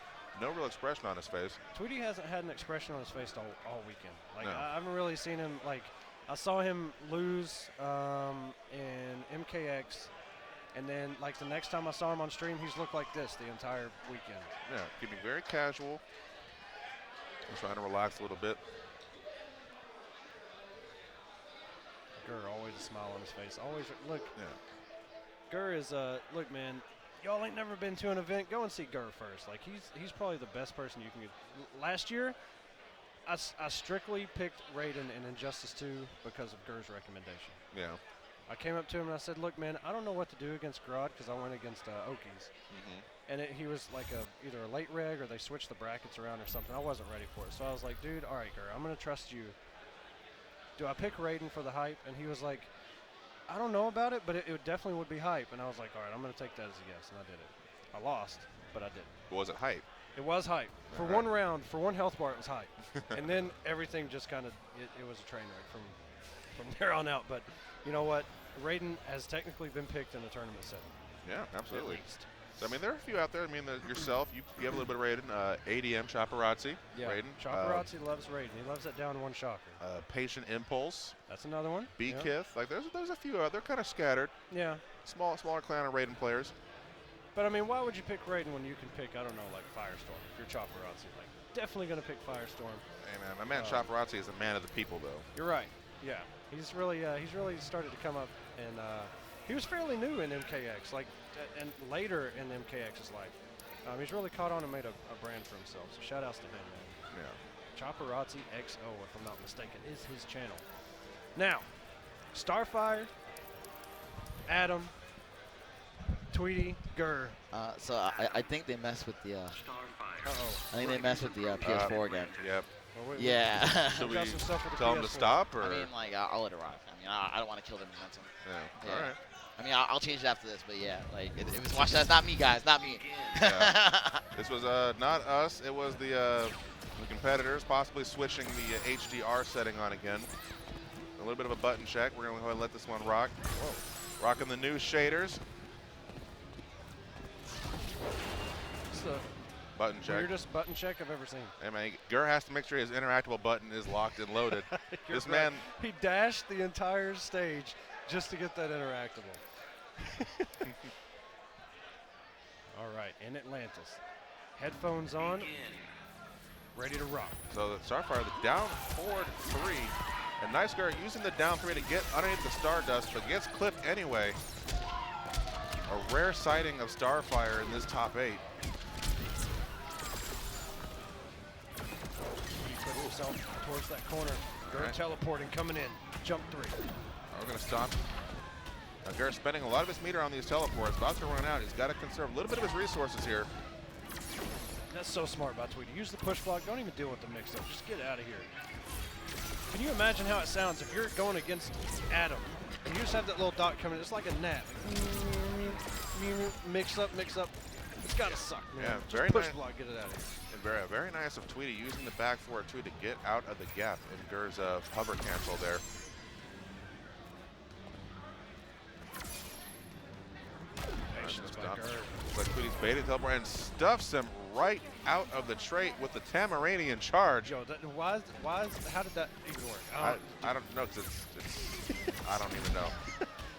Speaker 3: no real expression on his face.
Speaker 1: Tweety hasn't had an expression on his face all weekend. Like
Speaker 3: No.
Speaker 1: I haven't really seen him. Like I saw him lose in MKX. And then, like, the next time I saw him on stream, he's looked like this the entire weekend.
Speaker 3: Yeah, keeping very casual. I'm trying to relax a little bit.
Speaker 1: Gur, always a smile on his face. Always look.
Speaker 3: Yeah.
Speaker 1: Gur is look, man. Y'all ain't never been to an event. Go and see Gur first. Like he's probably the best person you can get. Last year, I strictly picked Raiden in Injustice 2 because of Gur's recommendation.
Speaker 3: Yeah.
Speaker 1: I came up to him and I said, look, man, I don't know what to do against Grodd because I went against Okies. And he was like either a late reg or they switched the brackets around or something. I wasn't ready for it. So I was like, dude, all right, Gur, I'm going to trust you. Do I pick Raiden for the hype? And he was like, I don't know about it, but it definitely would be hype. And I was like, all right, I'm going to take that as a yes. And I did it. I lost, but I did.
Speaker 3: Was it hype?
Speaker 1: It was hype. For one round, for one health bar, it was hype. And then everything just kind of, it was a train wreck from there on out. But you know what? Raiden has technically been picked in the tournament setting.
Speaker 3: Yeah, absolutely.
Speaker 1: At least.
Speaker 3: So, I mean, there are a few out there. I mean, yourself, you have a little bit of Raiden. ADM, Chopperazzi,
Speaker 1: Yeah,
Speaker 3: Raiden.
Speaker 1: Chopperazzi loves Raiden. He loves that down one shocker.
Speaker 3: Patient Impulse.
Speaker 1: That's another one.
Speaker 3: B-Kith. Like, there's a few. They're kind of scattered.
Speaker 1: Yeah.
Speaker 3: Smaller clan of Raiden players.
Speaker 1: But, I mean, why would you pick Raiden when you can pick, I don't know, like Firestorm? If you're Chopperazzi, like, definitely going to pick Firestorm.
Speaker 3: Hey, man, my man Chopperazzi is a man of the people, though.
Speaker 1: You're right. Yeah. He's really started to come up, and he was fairly new in MKX, like, and later in MKX's life. He's really caught on and made a brand for himself. So shout outs to him, man.
Speaker 3: Yeah.
Speaker 1: Chopperazzi XO, if I'm not mistaken, is his channel. Now, Starfire, Adam, Tweety, Gur.
Speaker 2: So I think they messed with the.
Speaker 5: Starfire.
Speaker 2: I think they messed with the PS4 again.
Speaker 3: Yep.
Speaker 1: Well,
Speaker 2: Yeah.
Speaker 3: Should we
Speaker 1: got some stuff with the
Speaker 3: tell them to
Speaker 1: PS4.
Speaker 3: stop, or?
Speaker 2: I mean, like, I'll let it rock. I mean, I don't want to kill their momentum.
Speaker 3: Yeah.
Speaker 2: Yeah.
Speaker 3: All right.
Speaker 2: I mean, I'll change it after this, but yeah, like, it was, watch that. That's not me, guys. Not me.
Speaker 3: Yeah. This was not us. It was the competitors possibly switching the HDR setting on again. A little bit of a button check. We're going to go ahead and let this one rock. Whoa. Rocking the new shaders.
Speaker 1: It's the
Speaker 3: Button check.
Speaker 1: weirdest button check I've ever seen.
Speaker 3: Hey, man, Gur has to make sure his interactable button is locked and loaded.
Speaker 1: You're
Speaker 3: This
Speaker 1: right.
Speaker 3: man,
Speaker 1: He dashed the entire stage just to get that interactable. All right, in Atlantis. Headphones on, ready to rock.
Speaker 3: so the Starfire, the down forward 3. And Nice Gur using the down 3 to get underneath the Stardust, but gets clipped anyway. A rare sighting of Starfire in this top 8.
Speaker 1: He put himself towards that corner. Gur
Speaker 3: All right.
Speaker 1: teleporting, coming in. Jump 3.
Speaker 3: We're going to stop. Now, Garrett's spending a lot of his meter on these teleports. About to run out. He's got to conserve a little bit of his resources here.
Speaker 1: That's so smart by Tweety. Use the push block. Don't even deal with the mix-up. Just get out of here. Can you imagine how it sounds if you're going against Adam and you just have that little dot coming? It's like a gnat. Mix up. It's got to suck, man.
Speaker 3: Yeah,
Speaker 1: Just
Speaker 3: very
Speaker 1: push
Speaker 3: nice.
Speaker 1: block. Get it out of here.
Speaker 3: And very nice of Tweety using the back forward 2 to get out of the gap in Gur's hover cancel there.
Speaker 1: Patience by
Speaker 3: Stop.
Speaker 1: Gur.
Speaker 3: But Tweety's baiting teleport and stuffs him right out of the trait with the Tamaranian charge.
Speaker 1: Yo, how did that even work?
Speaker 3: I don't know, because it's I don't even know.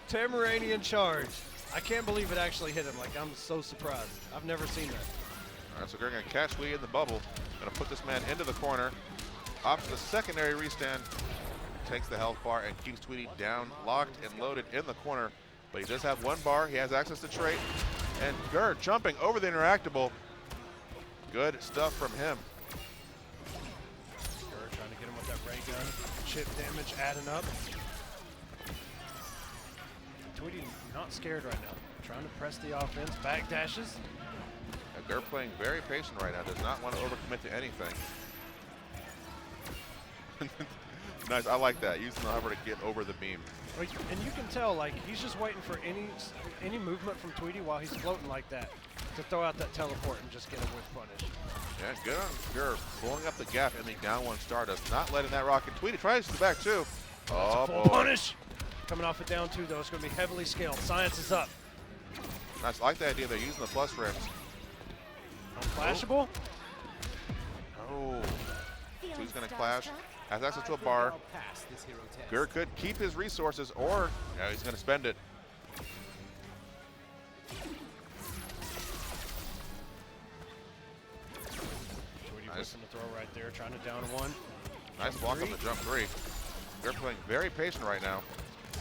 Speaker 1: Tamaranian charge. I can't believe it actually hit him. Like, I'm so surprised. I've never seen that.
Speaker 3: All right, so Gur going to catch Tweety in the bubble. Going to put this man into the corner. Off to the secondary restand. Takes the health bar and keeps Tweety down, locked and loaded in the corner. But he does have 1 bar. He has access to trait. And Gur jumping over the interactable. Good stuff from him.
Speaker 1: Gur trying to get him with that ray gun. Chip damage adding up. Tweety not scared right now. Trying to press the offense. Back dashes.
Speaker 3: Gur playing very patient right now. Does not want to overcommit to anything. Nice. I like that. Using the hover to get over the beam.
Speaker 1: And you can tell, like, he's just waiting for any movement from Tweety while he's floating like that to throw out that teleport and just get a whiff punish.
Speaker 3: Yeah, good on Gur blowing up the gap in the down 1 Stardust. Not letting that rock. And Tweety tries to back 2. Oh,
Speaker 1: Full
Speaker 3: boy.
Speaker 1: punish. Coming off it down 2, though. It's going to be heavily scaled. Science is up.
Speaker 3: Nice. I like the idea they're using the plus rims.
Speaker 1: Unflashable.
Speaker 3: Oh. Tweety's going to clash. Has access to a bar. Gur could keep his resources, or he's going to spend it.
Speaker 1: Tweety
Speaker 3: Nice.
Speaker 1: whipping the throw right there, trying to down 1.
Speaker 3: Nice block on the jump 3. Gur playing very patient right now.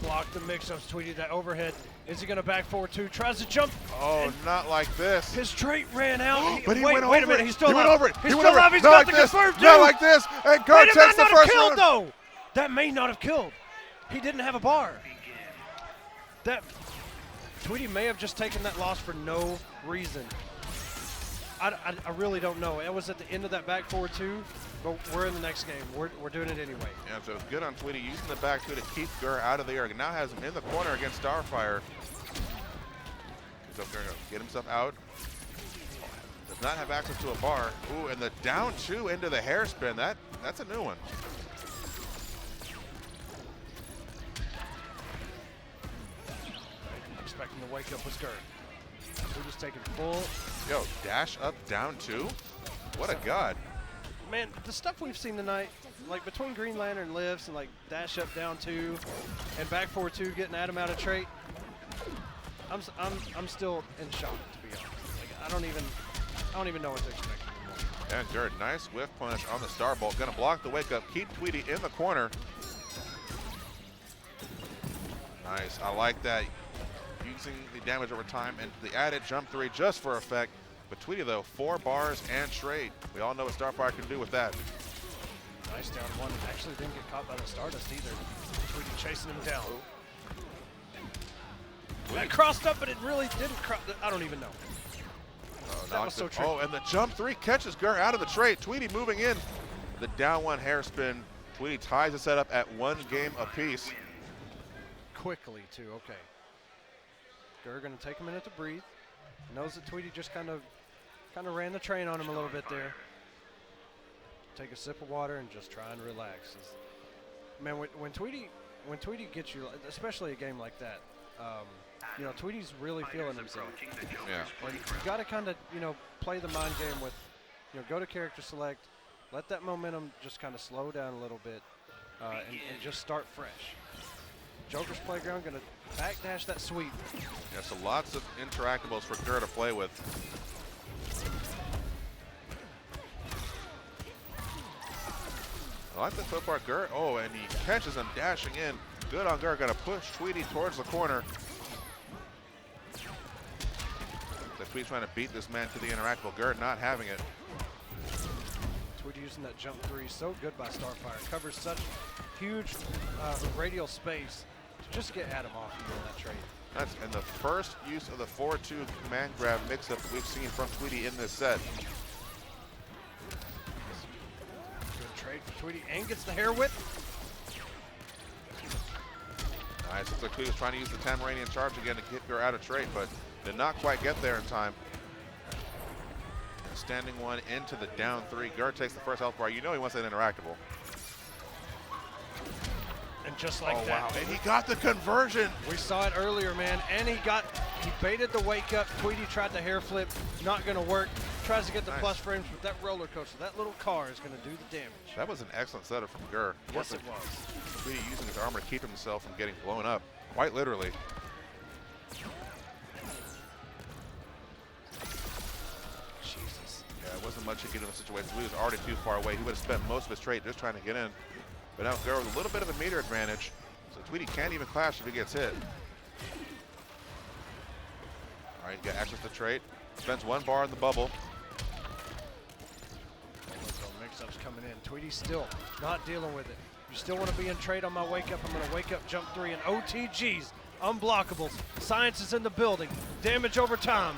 Speaker 1: Block the mix-ups, Tweety, that overhead. Is he going to back forward two? Tries to jump.
Speaker 3: Oh, not like this.
Speaker 1: His trait ran out.
Speaker 3: But he
Speaker 1: wait,
Speaker 3: went
Speaker 1: wait
Speaker 3: over
Speaker 1: a minute.
Speaker 3: it.
Speaker 1: He's still
Speaker 3: He went
Speaker 1: alive.
Speaker 3: over it.
Speaker 1: He's
Speaker 3: He
Speaker 1: still
Speaker 3: went over
Speaker 1: alive.
Speaker 3: it.
Speaker 1: He's
Speaker 3: Not
Speaker 1: got
Speaker 3: like
Speaker 1: the
Speaker 3: this.
Speaker 1: confirmed
Speaker 3: Not
Speaker 1: two.
Speaker 3: like this. And
Speaker 1: Wait,
Speaker 3: Guard
Speaker 1: it
Speaker 3: takes
Speaker 1: might
Speaker 3: the
Speaker 1: not have
Speaker 3: first
Speaker 1: killed,
Speaker 3: round.
Speaker 1: though. That may not have killed. He didn't have a bar. That Tweety may have just taken that loss for no reason. I really don't know. It was at the end of that back forward two, but we're in the next game. We're doing it anyway.
Speaker 3: Yeah, so good on Tweety using the back two to keep Gur out of the air. Now has him in the corner against Starfire. He's up there to get himself out. Does not have access to a bar. Ooh, and the down two into the hairspin. That's a new one.
Speaker 1: Expecting the wake up was Gur. We're just taking full.
Speaker 3: Yo, dash up, down two? What a god.
Speaker 1: Man, the stuff we've seen tonight, like between Green Lantern lifts and like dash up, down two, and back forward two, getting Adam out of trait, I'm still in shock, to be honest. Like, I don't even know what to expect anymore.
Speaker 3: And Gur, nice whiff punch on the Starbolt. Gonna block the wake up, keep Tweety in the corner. Nice, I like that. Using the damage over time and the added jump three just for effect. But Tweety, though, 4 bars and trade. We all know what Starfire can do with that.
Speaker 1: Nice down one. Actually didn't get caught by the Stardust either. Tweety chasing him down. That crossed up, but it really didn't cross. I don't even know. That was so tricky.
Speaker 3: Oh, and the jump three catches Gur out of the trade. Tweety moving in. The down one hairspin. Tweety ties the setup at 1 game apiece.
Speaker 1: Quickly, too. Okay. Gur going to take a minute to breathe. Knows that Tweety just kind of ran the train on him a little bit there. Take a sip of water and just try and relax. Man, when Tweety gets you, especially a game like that, you know, Tweety's really feeling himself.
Speaker 3: Yeah.
Speaker 1: And you got to kind of, you know, play the mind game with, you know, go to character select, let that momentum just kind of slow down a little bit, and just start fresh. Joker's Playground going to backdash that sweep.
Speaker 3: Yeah, so lots of interactables for Gur to play with. I like that so far, Gur. Oh, and he catches him dashing in. Good on Gur. Going to push Tweety towards the corner. The Tweety's trying to beat this man to the interactable. Gur not having it.
Speaker 1: Tweety using that jump three. So good by Starfire. Covers such huge radial space to just get Adam off of that trade.
Speaker 3: That's and the first use of the 4-2 command grab mix-up we've seen from Tweety in this set.
Speaker 1: Good trade for Tweety and gets the hair whip.
Speaker 3: Nice. Looks like Tweety was trying to use the Tamaranian charge again to get Gur out of trade, but did not quite get there in time. And standing one into the down three. Gur takes the first health bar. You know he wants that interactable.
Speaker 1: And just like that.
Speaker 3: Wow. And he got the conversion.
Speaker 1: We saw it earlier, man. And he baited the wake up. Tweety tried the hair flip. Not going to work. Tries to get the plus frames with that roller coaster. That little car is going to do the damage.
Speaker 3: That was an excellent setup from Gur.
Speaker 1: Yes, it was.
Speaker 3: Tweety using his armor to keep himself from getting blown up. Quite literally.
Speaker 1: Jesus.
Speaker 3: Yeah, it wasn't much to get in the situation. He was already too far away. He would have spent most of his trade just trying to get in. But now Gur with a little bit of a meter advantage. So Tweety can't even clash if he gets hit. All right, got access to trade. Spends 1 bar in the bubble.
Speaker 1: Mix-ups coming in. Tweety still not dealing with it. You still want to be in trade on my wake up. I'm going to wake up jump three and OTGs. Unblockables. Science is in the building. Damage over time.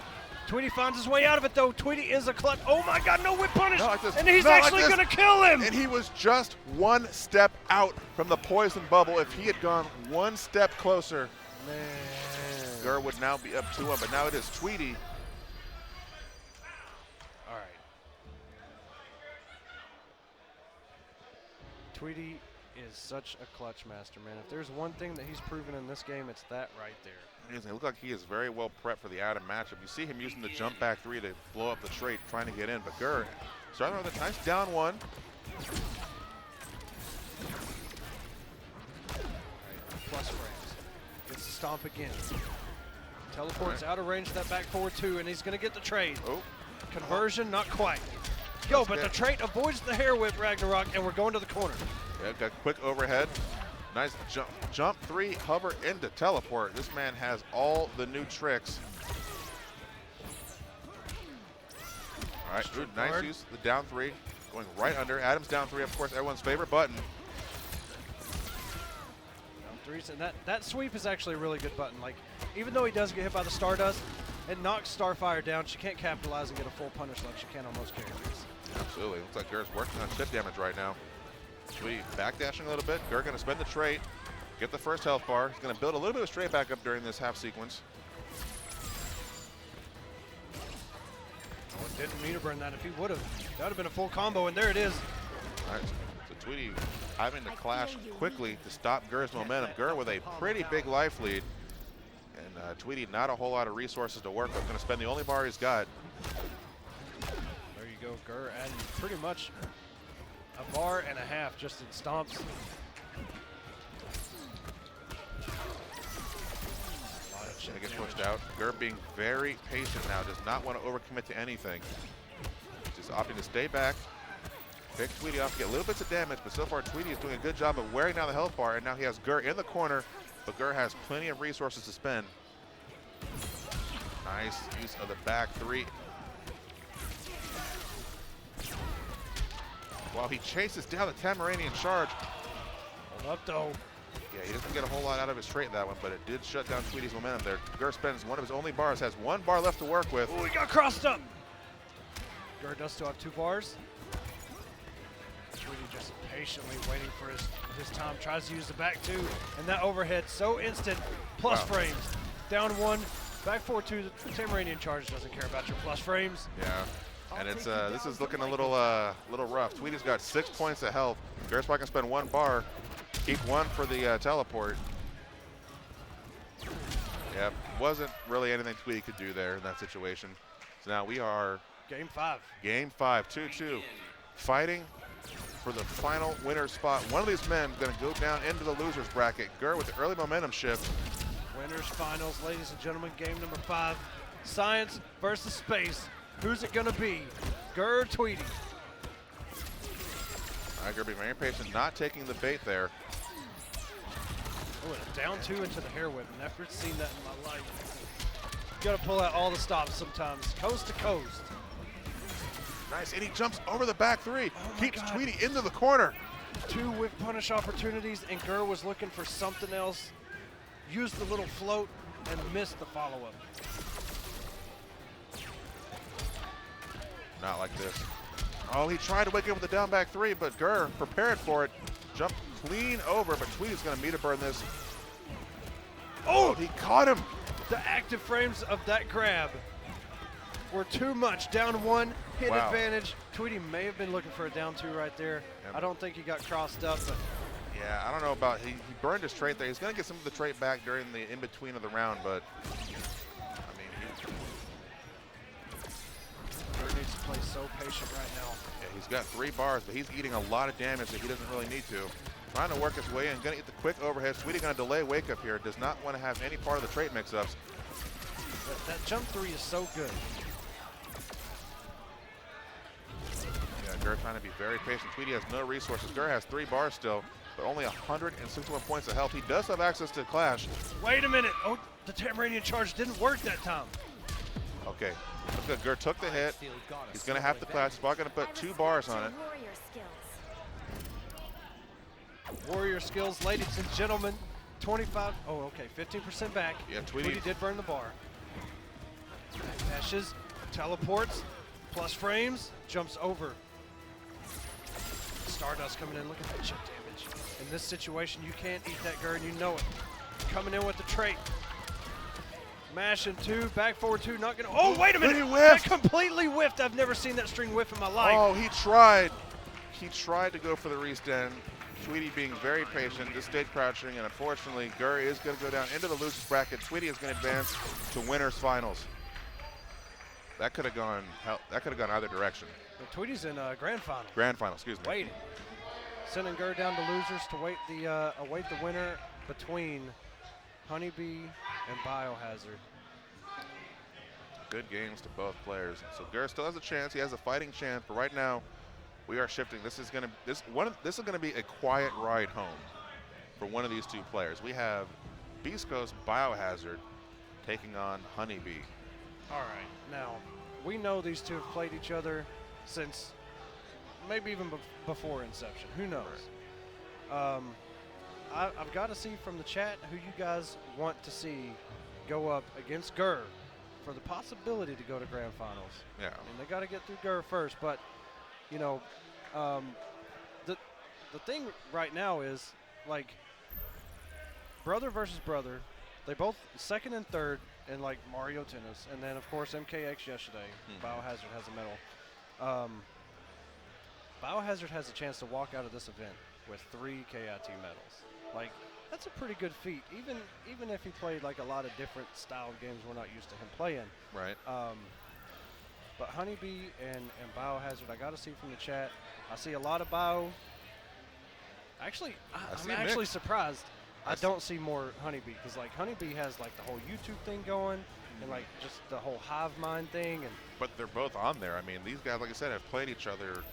Speaker 1: Tweety finds his way out of it, though. Tweety is a clutch. Oh, my God, no whip punish.
Speaker 3: Not like this.
Speaker 1: And he's
Speaker 3: Not
Speaker 1: actually
Speaker 3: like
Speaker 1: going to kill him.
Speaker 3: And he was just 1 step out from the poison bubble. If he had gone 1 step closer,
Speaker 1: man,
Speaker 3: Gur would now be up 2-1, but now it is Tweety.
Speaker 1: All right. Tweety is such a clutch master, man. If there's one thing that he's proven in this game, it's that right there.
Speaker 3: It looks like he is very well prepped for the Adam matchup. You see him using the jump back three to blow up the trade, trying to get in. But Gur starting with a nice down one.
Speaker 1: Right, plus frames. Gets the stomp again. Teleports out of range of that back forward two, and he's going to get the trade.
Speaker 3: Oh.
Speaker 1: Conversion, not quite. Yo, but the trade avoids the hair whip, Ragnarok, and we're going to the corner.
Speaker 3: Yeah, got quick overhead. Nice jump 3, hover into teleport. This man has all the new tricks. All right, ooh, nice use of the down 3. Going right under. Adam's down 3, of course, everyone's favorite button.
Speaker 1: Down 3s, and that sweep is actually a really good button. Like, even though he does get hit by the Stardust, it knocks Starfire down. She can't capitalize and get a full punish like she can on most characters.
Speaker 3: Absolutely. Looks like Gur's working on chip damage right now. Tweety backdashing a little bit. Gur going to spend the trait, get the first health bar. He's going to build a little bit of straight back up during this half sequence.
Speaker 1: Oh, didn't mean to burn that. If he would have, that would have been a full combo, and there it is.
Speaker 3: All right, so Tweety having to clash quickly to stop Gur's momentum. Gur with a pretty big life lead. And Tweety not a whole lot of resources to work with. Going to spend the only bar he's got.
Speaker 1: There you go, Gur adding pretty much a bar and a half just in stomps.
Speaker 3: It gets pushed out. Gur being very patient now. Does not want to overcommit to anything. Just opting to stay back. Pick Tweety off, get little bits of damage, but so far Tweety is doing a good job of wearing down the health bar, and now he has Gur in the corner, but Gur has plenty of resources to spend. Nice use of the back 3. While he chases down the Tamaranian charge.
Speaker 1: Hold up though.
Speaker 3: Yeah, he doesn't get a whole lot out of his trait that one, but it did shut down Tweety's momentum there. Gur spends one of his only bars, has 1 bar left to work with.
Speaker 1: Oh, he got crossed up. Gur does still have 2 bars. Tweety just patiently waiting for his time. Tries to use the back 2, and that overhead so instant. Plus frames. Down 1, back 4-2. The Tamaranian charge doesn't care about your plus frames.
Speaker 3: Yeah. And it's this is looking a little rough. Tweety's got 6 points of health. Gur's probably gonna spend 1 bar, keep 1 for the teleport. Yep, wasn't really anything Tweety could do there in that situation. So now we are
Speaker 1: Game 5.
Speaker 3: Game 5, 2-2, fighting for the final winner spot. One of these men gonna go down into the losers bracket. Gur with the early momentum shift.
Speaker 1: Winners finals, ladies and gentlemen. Game number 5. Science versus space. Who's it gonna be? Gur or Tweety?
Speaker 3: Gur being very patient, not taking the bait there.
Speaker 1: Oh, and a down 2 into the hair whip. Never seen that in my life. You gotta pull out all the stops sometimes, coast to coast.
Speaker 3: Nice, and he jumps over the back 3,
Speaker 1: Oh
Speaker 3: keeps
Speaker 1: God.
Speaker 3: Tweety into the corner.
Speaker 1: 2 whip punish opportunities, and Gur was looking for something else. Used the little float and missed the follow-up.
Speaker 3: Not like this. Oh, he tried to wake up with the down back 3, but Gur prepared for it. Jumped clean over, but Tweety's gonna meter burn this. Oh, he caught him.
Speaker 1: The active frames of that grab were too much. Down 1, hit
Speaker 3: Wow.
Speaker 1: advantage. Tweety may have been looking for a down 2 right there.
Speaker 3: Yep.
Speaker 1: I don't think he got crossed up, but
Speaker 3: Yeah, I don't know about, he burned his trait there. He's gonna get some of the trait back during the in-between of the round, but I mean,
Speaker 1: Gur needs to play so patient right now.
Speaker 3: yeah, he's got 3 bars, but he's eating a lot of damage that he doesn't really need to. Trying to work his way in, gonna get the quick overhead. Tweety gonna delay wake up here. Does not want to have any part of the trait mix-ups.
Speaker 1: That jump 3 is so good.
Speaker 3: Yeah, Gur trying to be very patient. Tweety has no resources. Gur has 3 bars still, but only 161 points of health. He does have access to Clash.
Speaker 1: Wait a minute. Oh, the Tamaranian charge didn't work that time.
Speaker 3: Okay, looks good. Gur took the hit. He's gonna have to Clash. He's probably gonna put 2 bars on it.
Speaker 8: Warrior skills.
Speaker 1: Warrior skills, ladies and gentlemen. 25. Oh, okay. 15% back.
Speaker 3: Yeah, Tweety
Speaker 1: did burn the bar. Dashes, teleports, plus frames, jumps over. Stardust coming in. Look at that chip damage. In this situation, you can't eat that Gur, and you know it. Coming in with the trait. Mashing 2, back forward 2, not gonna. Oh, wait a minute!
Speaker 3: He whiffed.
Speaker 1: That completely whiffed. I've never seen that string whiff in my life.
Speaker 3: Oh, he tried. He tried to go for the restand. Tweety being very patient, just stayed crouching, and unfortunately, Gur is going to go down into the losers bracket. Tweety is going to advance to winners finals. That could have gone. That could have gone either direction.
Speaker 1: But Tweety's in grand final.
Speaker 3: Grand final, excuse me.
Speaker 1: Waiting. Sending Gur down to losers to await the winner between Honeybee and Biohazard.
Speaker 3: Good games to both players. So Gur still has a chance. He has a fighting chance, but right now we are shifting. This is gonna be a quiet ride home. for one of these two players. We have Beast Coast Biohazard taking on Honeybee.
Speaker 1: All right, now we know these two have played each other since maybe even before Inception. Who knows? I've got to see from the chat who you guys want to see go up against Gur for the possibility to go to Grand Finals.
Speaker 3: Yeah.
Speaker 1: I mean, they got to get through Gur first, but you know, the thing right now is like brother versus brother. They both second and third in like Mario Tennis, and then of course MKX yesterday. Biohazard has a medal. Biohazard has a chance to walk out of this event with 3 KIT medals. Like, that's a pretty good feat, even if he played like a lot of different style games we're not used to him playing.
Speaker 3: Right.
Speaker 1: But Honeybee and Biohazard, I got to see from the chat. I see a lot of Bio. Actually, I'm actually surprised I don't see more Honeybee, because like Honeybee has like the whole YouTube thing going and like just the whole hive mind thing.
Speaker 3: But they're both on there. I mean, these guys, like I said, have played each other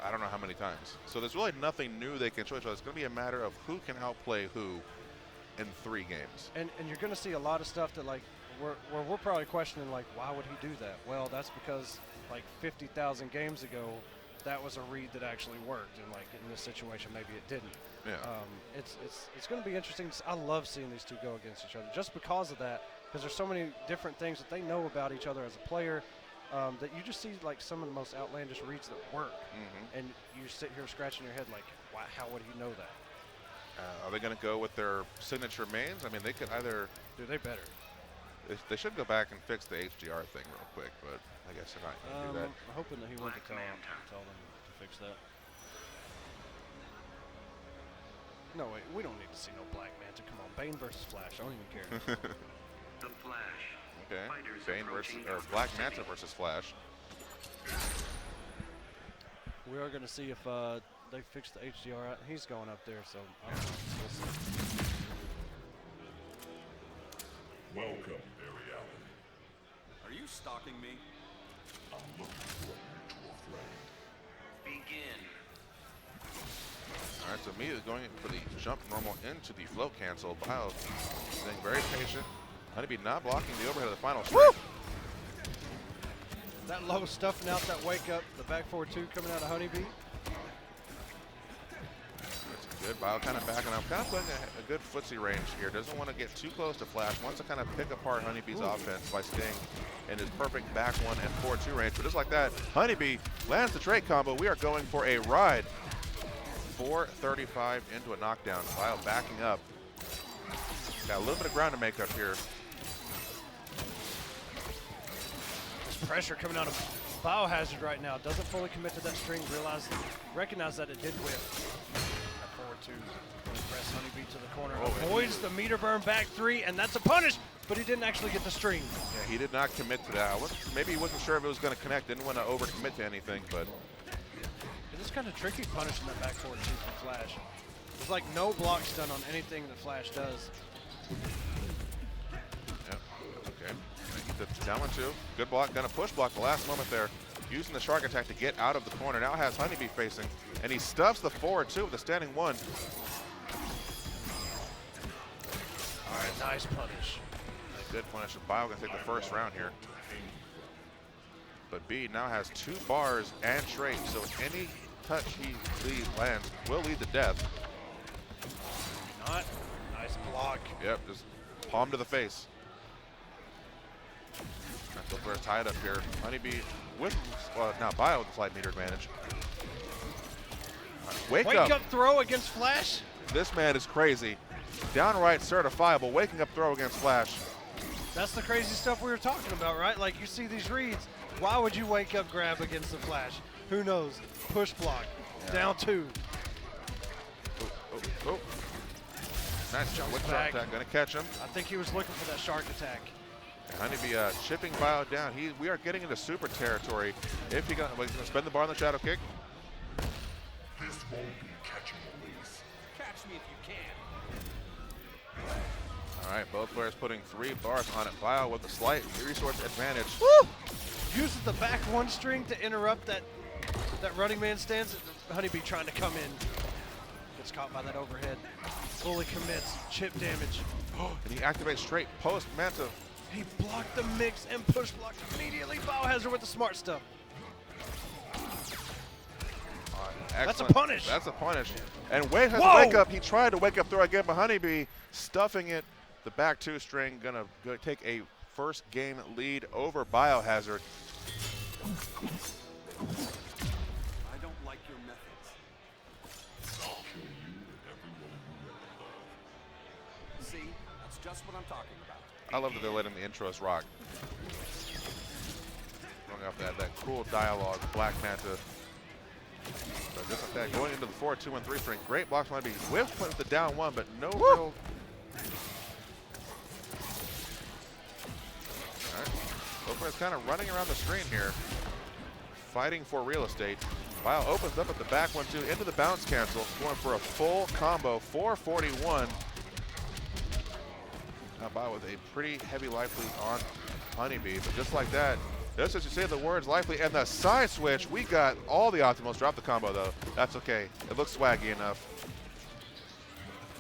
Speaker 3: I don't know how many times. So there's really nothing new they can show each other. It's going to be a matter of who can outplay who in 3 games.
Speaker 1: And you're going to see a lot of stuff that like we're probably questioning like, why would he do that? Well, that's because like 50,000 games ago, that was a read that actually worked, and like in this situation maybe it didn't.
Speaker 3: Yeah.
Speaker 1: It's going to be interesting. I love seeing these two go against each other just because of that, because there's so many different things that they know about each other as a player. That you just see like some of the most outlandish reads that work, and you sit here scratching your head like, why, how would he know that?
Speaker 3: Are they going to go with their signature mains? I mean, they could either.
Speaker 1: Dude, they better.
Speaker 3: They should go back and fix the HDR thing real quick, but I guess they're not going to do that.
Speaker 1: I'm hoping that he went to tell them to fix that. No, wait, we don't need to see no Black Manta. Come on, Bane versus Flash. I don't even care.
Speaker 5: The Flash.
Speaker 3: Okay.
Speaker 5: Fighters
Speaker 3: Bane versus
Speaker 5: approaching
Speaker 3: Black Manta versus Flash.
Speaker 1: We are going to see if they fix the HDR out. He's going up there, so I don't know. We'll see.
Speaker 4: Welcome, Barry Allen.
Speaker 7: Are you stalking me?
Speaker 4: I'm looking for a mutual friend.
Speaker 5: Begin.
Speaker 3: All right, so immediately going for the jump normal into the float cancel. Bio staying very patient. Honeybee not blocking the overhead of the final string.
Speaker 1: That low stuffing out that wake up, the back 4-2 coming out of Honeybee.
Speaker 3: That's good. Bio kind of backing up, kind of playing a good footsie range here. Doesn't want to get too close to Flash. Wants to kind of pick apart Honeybee's offense by staying in his perfect back 1 and 4-2 range. But just like that, Honeybee lands the trade combo. We are going for a ride. 435 into a knockdown. Bio backing up. Got a little bit of ground to make up here.
Speaker 1: Pressure coming out of Biohazard right now. Doesn't fully commit to that string. Recognize that it did whip. That 4-2. Going to press Honeybee to the corner. Avoids the meter burn back 3, and that's a punish, but he didn't actually get the string.
Speaker 3: Yeah, he did not commit to that. Maybe he wasn't sure if it was going to connect. Didn't want to overcommit to anything, but.
Speaker 1: It is kind of tricky punishing that back 4-2 from Flash. There's like no blocks done on anything that Flash does.
Speaker 3: Yep. Okay. The down 1-2. Good block. Gonna push block the last moment there. Using the shark attack to get out of the corner. Now has Honeybee facing. And he stuffs the forward 2 with a standing 1.
Speaker 1: All right, nice punish.
Speaker 3: A good punish. Bio gonna take the first round here. But B now has 2 bars and trade. So any touch he lands will lead to death.
Speaker 1: Not. Nice block.
Speaker 3: Yep, just palm to the face. Both players tied up here. Honeybee with, now Bio with the slight meter advantage. Right, wake up
Speaker 1: throw against Flash.
Speaker 3: This man is crazy. Downright certifiable waking up throw against Flash.
Speaker 1: That's the crazy stuff we were talking about, right? Like you see these reads. Why would you wake up grab against the Flash? Who knows? Push block. Yeah. Down 2.
Speaker 3: Oh. Nice jump with shark attack. Gonna catch him.
Speaker 1: I think he was looking for that shark attack.
Speaker 3: Honeybee chipping Bio down. We are getting into super territory. If he's gonna spend the bar on the shadow kick.
Speaker 4: This won't be catching release.
Speaker 7: Catch me if you can.
Speaker 3: All right, both players putting 3 bars on it. Bio with a slight resource advantage.
Speaker 1: Woo! Uses the back 1 string to interrupt that running man stance. Honeybee trying to come in. gets caught by that overhead. Fully commits, chip damage.
Speaker 3: And he activates straight post Manta.
Speaker 1: He blocked the mix and push blocked immediately. Biohazard with the smart stuff. That's a punish.
Speaker 3: That's a punish. And Wade has
Speaker 1: Whoa!
Speaker 3: to wake up. He tried to wake up throw again, but Honeybee stuffing it. The back two string gonna take a first game lead over Biohazard.
Speaker 7: I don't like your methods. See, that's just what I'm talking about.
Speaker 3: I love that they're letting the intros rock. Going off that cool dialogue, Black Manta. So just like that, going into the 4-2-1-3 string. Great blocks might be whiffed with the down one, but no real. Alright. Open is kind of running around the screen here. Fighting for real estate. Bio opens up at the back 1-2 into the bounce cancel. Going for a full combo, 441. Now Bio with a pretty heavy life lead on Honeybee, but just like that, just as you say the words lively and the side switch, we got all the optimals. Drop the combo though. That's okay. It looks swaggy enough.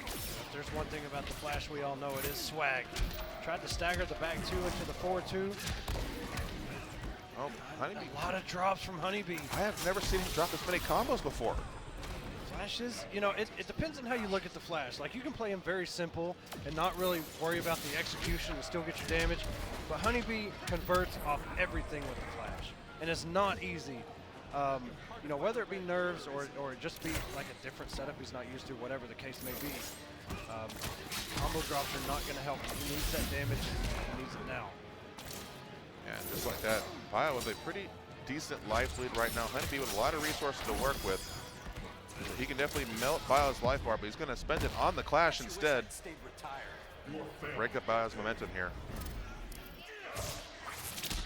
Speaker 1: If there's one thing about the Flash we all know, it is swag. Tried to stagger the back two into the 4-2.
Speaker 3: Oh, Honeybee.
Speaker 1: A lot of drops from Honeybee.
Speaker 3: I have never seen him drop this many combos before.
Speaker 1: Flashes, you know, it depends on how you look at the Flash. Like, you can play him very simple and not really worry about the execution and still get your damage. But Honeybee converts off everything with the Flash. And it's not easy. You know, whether it be nerves or just be like a different setup he's not used to, whatever the case may be. Combo drops are not going to help him. He needs that damage. He needs it now.
Speaker 3: Yeah, just like that. Bio with a pretty decent life lead right now. Honeybee with a lot of resources to work with. He can definitely melt Bio's life bar, but he's going to spend it on the clash instead. Break up Bio's momentum here. All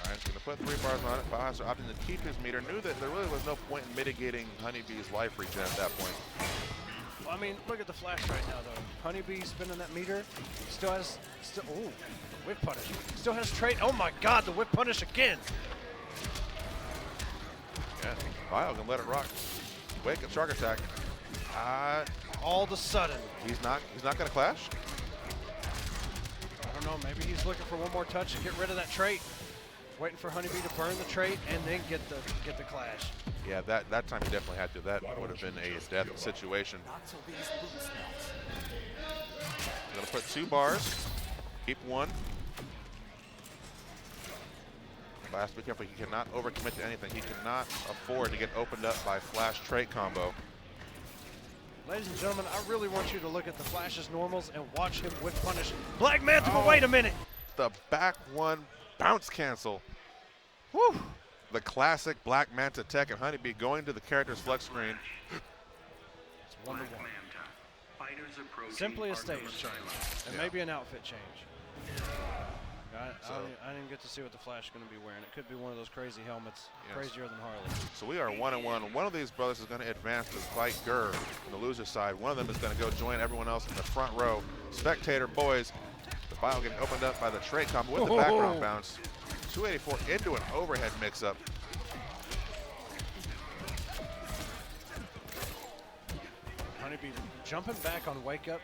Speaker 3: right, he's going to put 3 bars on it. Bio's opting to keep his meter. Knew that there really was no point in mitigating Honeybee's life regen at that point.
Speaker 1: Well, I mean, look at the Flash right now, though. Honeybee spinning that meter. Still has, ooh, whip punish. Still has trait. Oh my God, the whip punish again.
Speaker 3: Yeah, Bio can let it rock. Wake up, shark attack.
Speaker 1: All of a sudden.
Speaker 3: He's not going to clash?
Speaker 1: I don't know, maybe he's looking for one more touch to get rid of that trait. Waiting for Honeybee to burn the trait and then get the clash.
Speaker 3: Yeah, that time he definitely had to. That would have been a death situation. Gonna put 2 bars, keep 1. But has to be careful. He cannot overcommit to anything. He cannot afford to get opened up by Flash trait combo.
Speaker 1: Ladies and gentlemen, I really want you to look at the Flash's normals and watch him whip punish. Black Manta, but wait a minute.
Speaker 3: The back 1 bounce cancel.
Speaker 1: Woo!
Speaker 3: The classic Black Manta tech, and Honeybee going to the character's flex screen.
Speaker 1: It's 1-1.
Speaker 5: Fighters approaching
Speaker 1: Simply a
Speaker 5: Arkham
Speaker 1: stage change
Speaker 5: Asylum.
Speaker 1: and maybe an outfit change. I didn't get to see what the Flash is going to be wearing. It could be one of those crazy helmets, crazier than Harley.
Speaker 3: So we are 1-1. One of these brothers is going to advance to fight Gurr on the loser side. One of them is going to go join everyone else in the front row. Spectator boys. The Bio getting opened up by the trait combo with the background bounce. 284 into an overhead mix-up.
Speaker 1: Honeybee jumping back on Wake Up,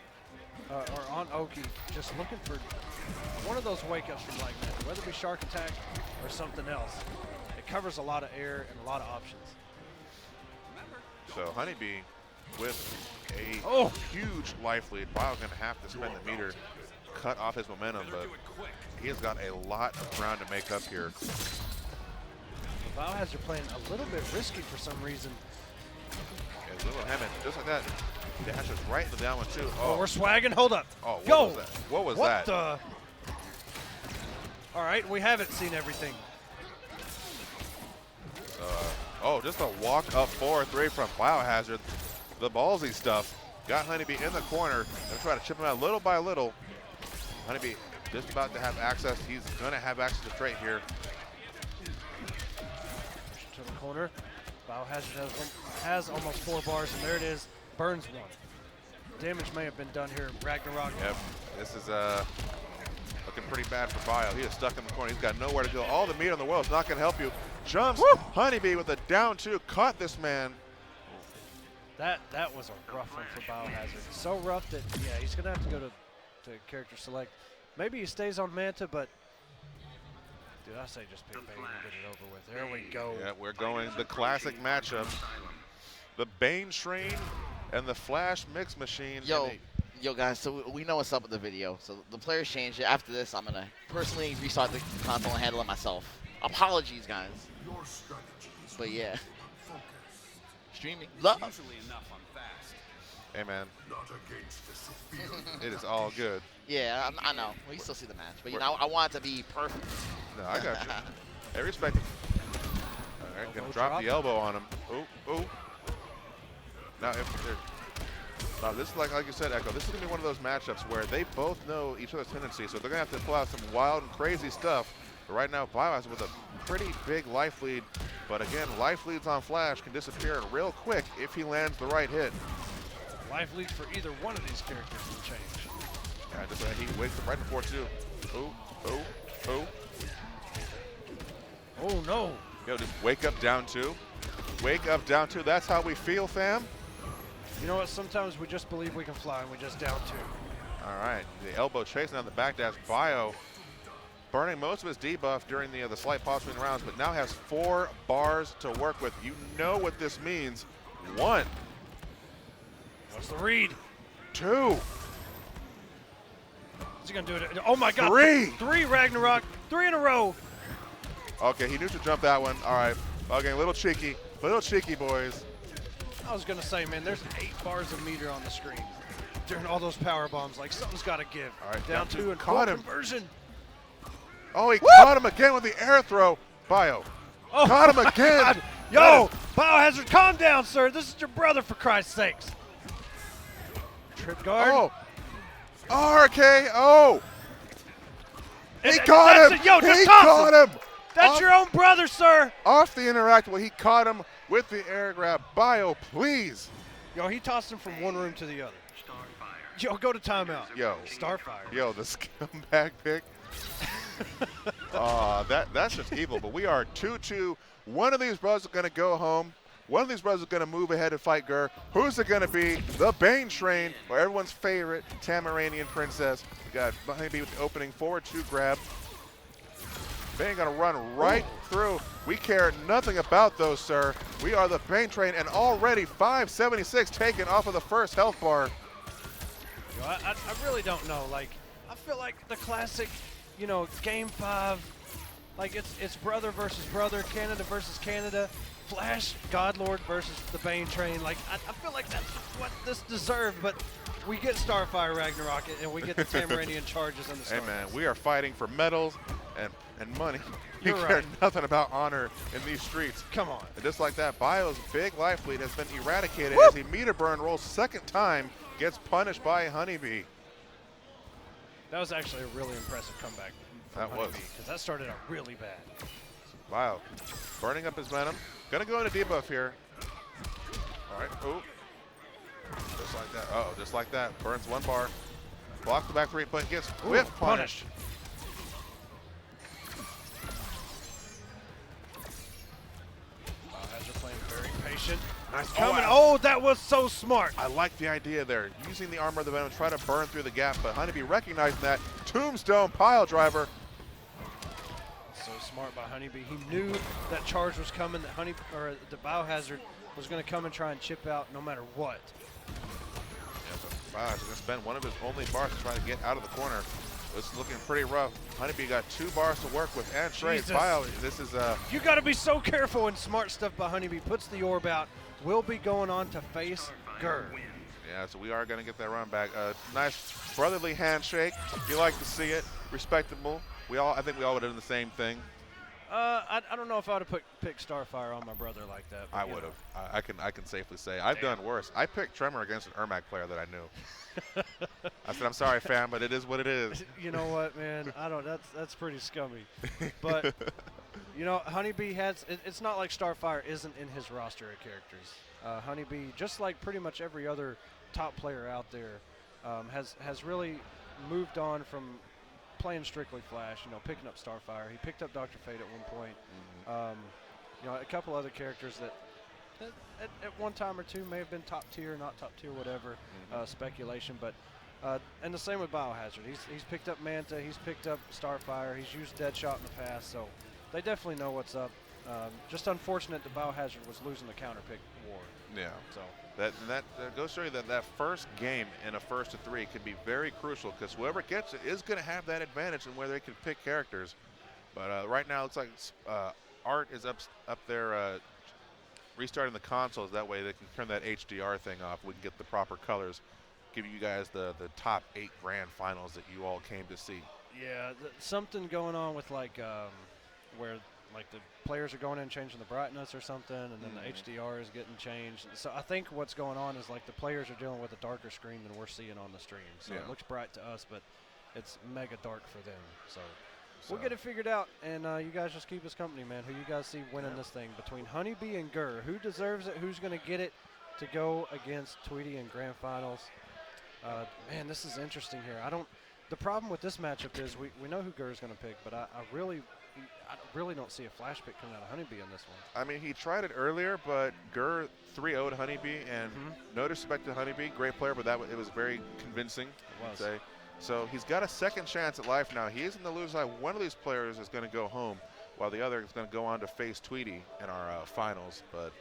Speaker 1: or on Oki, just looking for one of those wake-ups from Black Manta, whether it be Shark Attack or something else. It covers a lot of air and a lot of options.
Speaker 3: So Honeybee with a huge life lead. Bio's going to have to spend the meter, cut off his momentum, but he has got a lot of ground to make up here.
Speaker 1: Biohazard playing a little bit risky for some reason.
Speaker 3: Yeah, little Hammond, just like that, dashes right into that one too.
Speaker 1: Oh, we're swagging. Hold up.
Speaker 3: Oh, what
Speaker 1: Go.
Speaker 3: was that? What was
Speaker 1: What
Speaker 3: that?
Speaker 1: the? All right, we haven't seen everything.
Speaker 3: Oh, just a walk up 4-3 from Biohazard. The ballsy stuff. Got Honeybee in the corner. Gonna try to chip him out little by little. Honeybee just about to have access. He's gonna have access to trait here.
Speaker 1: Push it to the corner. Biohazard has almost 4 bars, and there it is. Burns 1. Damage may have been done here. Ragnarok.
Speaker 3: Yep, this is looking pretty bad for Bio. He is stuck in the corner. He's got nowhere to go. All the meat in the world is not gonna help you. Jumps. Honeybee with a down 2. Caught this man.
Speaker 1: That was a rough one for Biohazard. So rough that, yeah, he's going to have to go to character select. Maybe he stays on Manta, but, dude, I say just pick Bane and get it over with. There we go.
Speaker 3: Yeah, we're going the classic matchup. The Bane Train and the Flash Mix Machine.
Speaker 2: Yo, guys, so we know what's up with the video. So the players changed it. After this, I'm going to personally restart the console and handle it myself. Apologies, guys. But, yeah. Streaming love.
Speaker 7: Usually enough on fast.
Speaker 3: Hey, man. It is all good.
Speaker 2: Yeah, I know. We still see the match. But, you know, I want it to be perfect.
Speaker 3: No, I got you. Hey, respect it. All right, gonna drop the elbow on him. Ooh. Now, now this is like you said, Echo. This is gonna be one of those matchups where they both know each other's tendencies, so they're gonna have to pull out some wild and crazy stuff. But right now, Biohazard with a pretty big life lead. But again, life leads on Flash can disappear real quick if he lands the right hit.
Speaker 1: Life leads for either one of these characters will change.
Speaker 3: Yeah, just he wakes up right before two. Ooh.
Speaker 1: Oh no.
Speaker 3: Yo, just wake up down two. Wake up down two. That's how we feel, fam.
Speaker 1: You know what? Sometimes we just believe we can fly and we just down two.
Speaker 3: All right, the elbow chasing down the back dash. Bio burning most of his debuff during the slight pause between rounds, but now has 4 bars to work with. You know what this means. 1.
Speaker 1: What's the read?
Speaker 3: 2.
Speaker 1: Is he gonna do it? Oh my God!
Speaker 3: 3.
Speaker 1: 3 Ragnarok. 3 in a row.
Speaker 3: Okay, he knew to jump that one. All right, okay, little cheeky, boys.
Speaker 1: I was gonna say, man, there's 8 bars of meter on the screen during all those power bombs. Like something's got to give.
Speaker 3: All right,
Speaker 1: down 2 and
Speaker 3: caught
Speaker 1: full
Speaker 3: him.
Speaker 1: conversion.
Speaker 3: Oh, he caught him again with the air throw. Bio caught him again.
Speaker 1: God. Yo, Biohazard, calm down, sir. This is your brother, for Christ's sakes. Trip guard.
Speaker 3: Oh, RKO. He
Speaker 1: And
Speaker 3: caught him.
Speaker 1: it. Yo, just
Speaker 3: he
Speaker 1: toss
Speaker 3: caught him.
Speaker 1: That's your own brother, sir.
Speaker 3: Off the interactable, he caught him with the air grab. Bio, please.
Speaker 1: Yo, he tossed him from one room to the other. Yo, go to timeout.
Speaker 3: Yo.
Speaker 1: Starfire.
Speaker 3: Yo, the scumbag pick. That's just evil. But we are 2-2. One of these brothers is going to go home. One of these brothers is going to move ahead and fight Gur. Who's it going to be? The Bane Train, or everyone's favorite Tamaranian princess. We got Honeybee with the opening forward 2 grab. Bane going to run right through. We care nothing about those, sir. We are the Bane Train, and already 576 taken off of the first health bar.
Speaker 1: Yo, I really don't know. Like, I feel like the classic, you know, Game 5, like it's brother versus brother, Canada versus Canada, Flash, Godlord versus the Bane Train. Like, I feel like that's what this deserved, but we get Starfire Ragnarok, and we get the Tamaranian charges and the Star.
Speaker 3: Hey, man, we are fighting for medals and money. We
Speaker 1: You're
Speaker 3: care
Speaker 1: right.
Speaker 3: nothing about honor in these streets.
Speaker 1: Come on.
Speaker 3: And just like that, Bio's big life lead has been eradicated as he meter burn rolls second time, gets punished by Honeybee.
Speaker 1: That was actually a really impressive comeback.
Speaker 3: That was.
Speaker 1: Because that started out really bad.
Speaker 3: Bio burning up his venom. Gonna go into debuff here. All right, ooh. Just like that. Uh-oh, just like that. Burns 1 bar. Blocks the back 3, but gets whiff punished.
Speaker 1: Biohazard playing very patient. Nice coming. Oh, that was so smart.
Speaker 3: I like the idea there. Using the armor of the venom to try to burn through the gap, but Honeybee recognizing that. Tombstone pile driver.
Speaker 1: So smart by Honeybee. He knew that charge was coming, that the Biohazard was going to come and try and chip out no matter what.
Speaker 3: Yeah, so Biohazard going to spend one of his only bars to try to get out of the corner. This is looking pretty rough. Honeybee got 2 bars to work with and trade. Bio, this is
Speaker 1: You got to be so careful, and smart stuff by Honeybee. Puts the orb out. Will be going on to face Gur.
Speaker 3: Yeah, so we are going to get that run back. Nice brotherly handshake. You like to see it. Respectable. I think we all would have done the same thing.
Speaker 1: I don't know if I would have picked Starfire on my brother like that.
Speaker 3: I would have. I can safely say I've done worse. I picked Tremor against an Ermac player that I knew. I said, I'm sorry, fam, but it is what it is.
Speaker 1: You know what, man? That's pretty scummy. But you know, Honeybee has. It's not like Starfire isn't in his roster of characters. Honeybee, just like pretty much every other top player out there, has really moved on from playing strictly Flash. You know, picking up Starfire. He picked up Dr. Fate at one point. You know, a couple other characters that At one time or two may have been top tier, not top tier, whatever, speculation. But and the same with Biohazard. He's picked up Manta, he's picked up Starfire, he's used Deadshot in the past, so they definitely know what's up. Just unfortunate that Biohazard was losing the counter pick war.
Speaker 3: Yeah.
Speaker 1: So
Speaker 3: that goes to show you that first game in a 1st to 3 can be very crucial because whoever gets it is going to have that advantage in where they can pick characters. But right now it looks like Art is up there restarting the consoles. That way they can turn that HDR thing off. We can get the proper colors, give you guys the top 8 grand finals that you all came to see.
Speaker 1: Yeah, something going on with like where like the players are going in and changing the brightness or something, and then the HDR is getting changed. So I think what's going on is like the players are dealing with a darker screen than we're seeing on the stream. So it looks bright to us, but it's mega dark for them. So we'll get it figured out, and you guys just keep us company, man. Who you guys see winning this thing between Honeybee and Gur? Who deserves it? Who's going to get it to go against Tweety in grand finals? Man, this is interesting here. The problem with this matchup is we know who Gur is going to pick, but I really don't see a flash pick coming out of Honeybee in this one.
Speaker 3: I mean, he tried it earlier, but Gur 3-0'd Honeybee, and no disrespect to Honeybee, great player, but it was very convincing.
Speaker 1: It was.
Speaker 3: I'd say. So he's got a second chance at life now. He is in the lose side. One of these players is going to go home, while the other is going to go on to face Tweety in our finals. But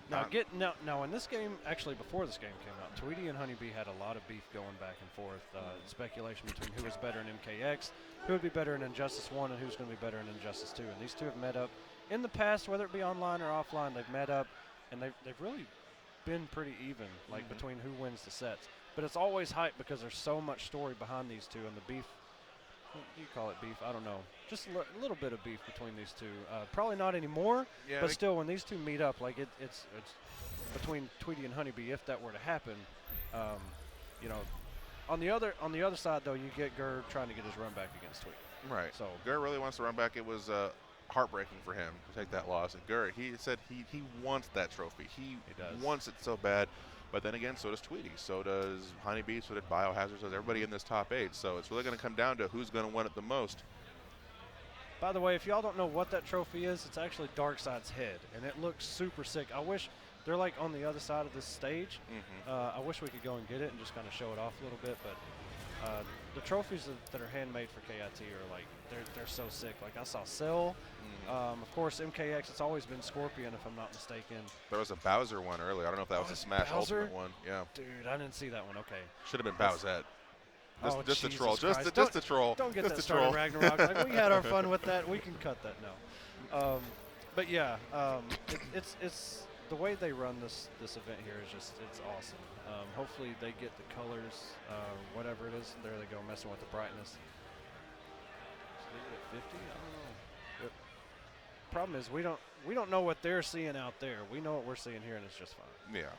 Speaker 1: now in this game, actually before this game came out, Tweety and Honeybee had a lot of beef going back and forth. Speculation between who was better in MKX, who would be better in Injustice 1, and who's going to be better in Injustice 2. And these two have met up in the past, whether it be online or offline. They've met up, and they've really been pretty even, like between who wins the sets. But it's always hype because there's so much story behind these two, and the beef. You call it beef? I don't know. Just a little bit of beef between these two. Probably not anymore, but still, when these two meet up, like it's between Tweety and Honeybee. If that were to happen, you know, on the other side though, you get Gur trying to get his run back against Tweety.
Speaker 3: Right.
Speaker 1: So
Speaker 3: Gur really wants to run back. It was heartbreaking for him to take that loss. And Gur, he said he wants that trophy. He wants it so bad. But then again, so does Tweety, so does Honeybee, so did Biohazard, so does everybody in this top 8. So it's really going to come down to who's going to win it the most.
Speaker 1: By the way, if y'all don't know what that trophy is, it's actually Darkseid's head, and it looks super sick. I wish they're like on the other side of this stage. I wish we could go and get it and just kind of show it off a little bit. But the trophies that are handmade for KIT are like they're so sick. Like I saw Cell. Of course, MKX, it's always been Scorpion, if I'm not mistaken.
Speaker 3: There was a Bowser one earlier. I don't know if that was a Smash
Speaker 1: Bowser?
Speaker 3: Ultimate one. Yeah.
Speaker 1: Dude, I didn't see that one. Okay.
Speaker 3: Should have been Bowsette. Just a
Speaker 1: Jesus
Speaker 3: troll.
Speaker 1: Christ.
Speaker 3: Just a troll.
Speaker 1: Don't get
Speaker 3: just
Speaker 1: that
Speaker 3: a
Speaker 1: started,
Speaker 3: troll.
Speaker 1: Ragnarok. Like, we had our fun with that. We can cut that now. But yeah, it's the way they run this event here is just it's awesome. Hopefully they get the colors, whatever it is. There they go, messing with the brightness. So they get 50. I don't know. But problem is we don't know what they're seeing out there. We know what we're seeing here, and it's just fine.
Speaker 3: Yeah.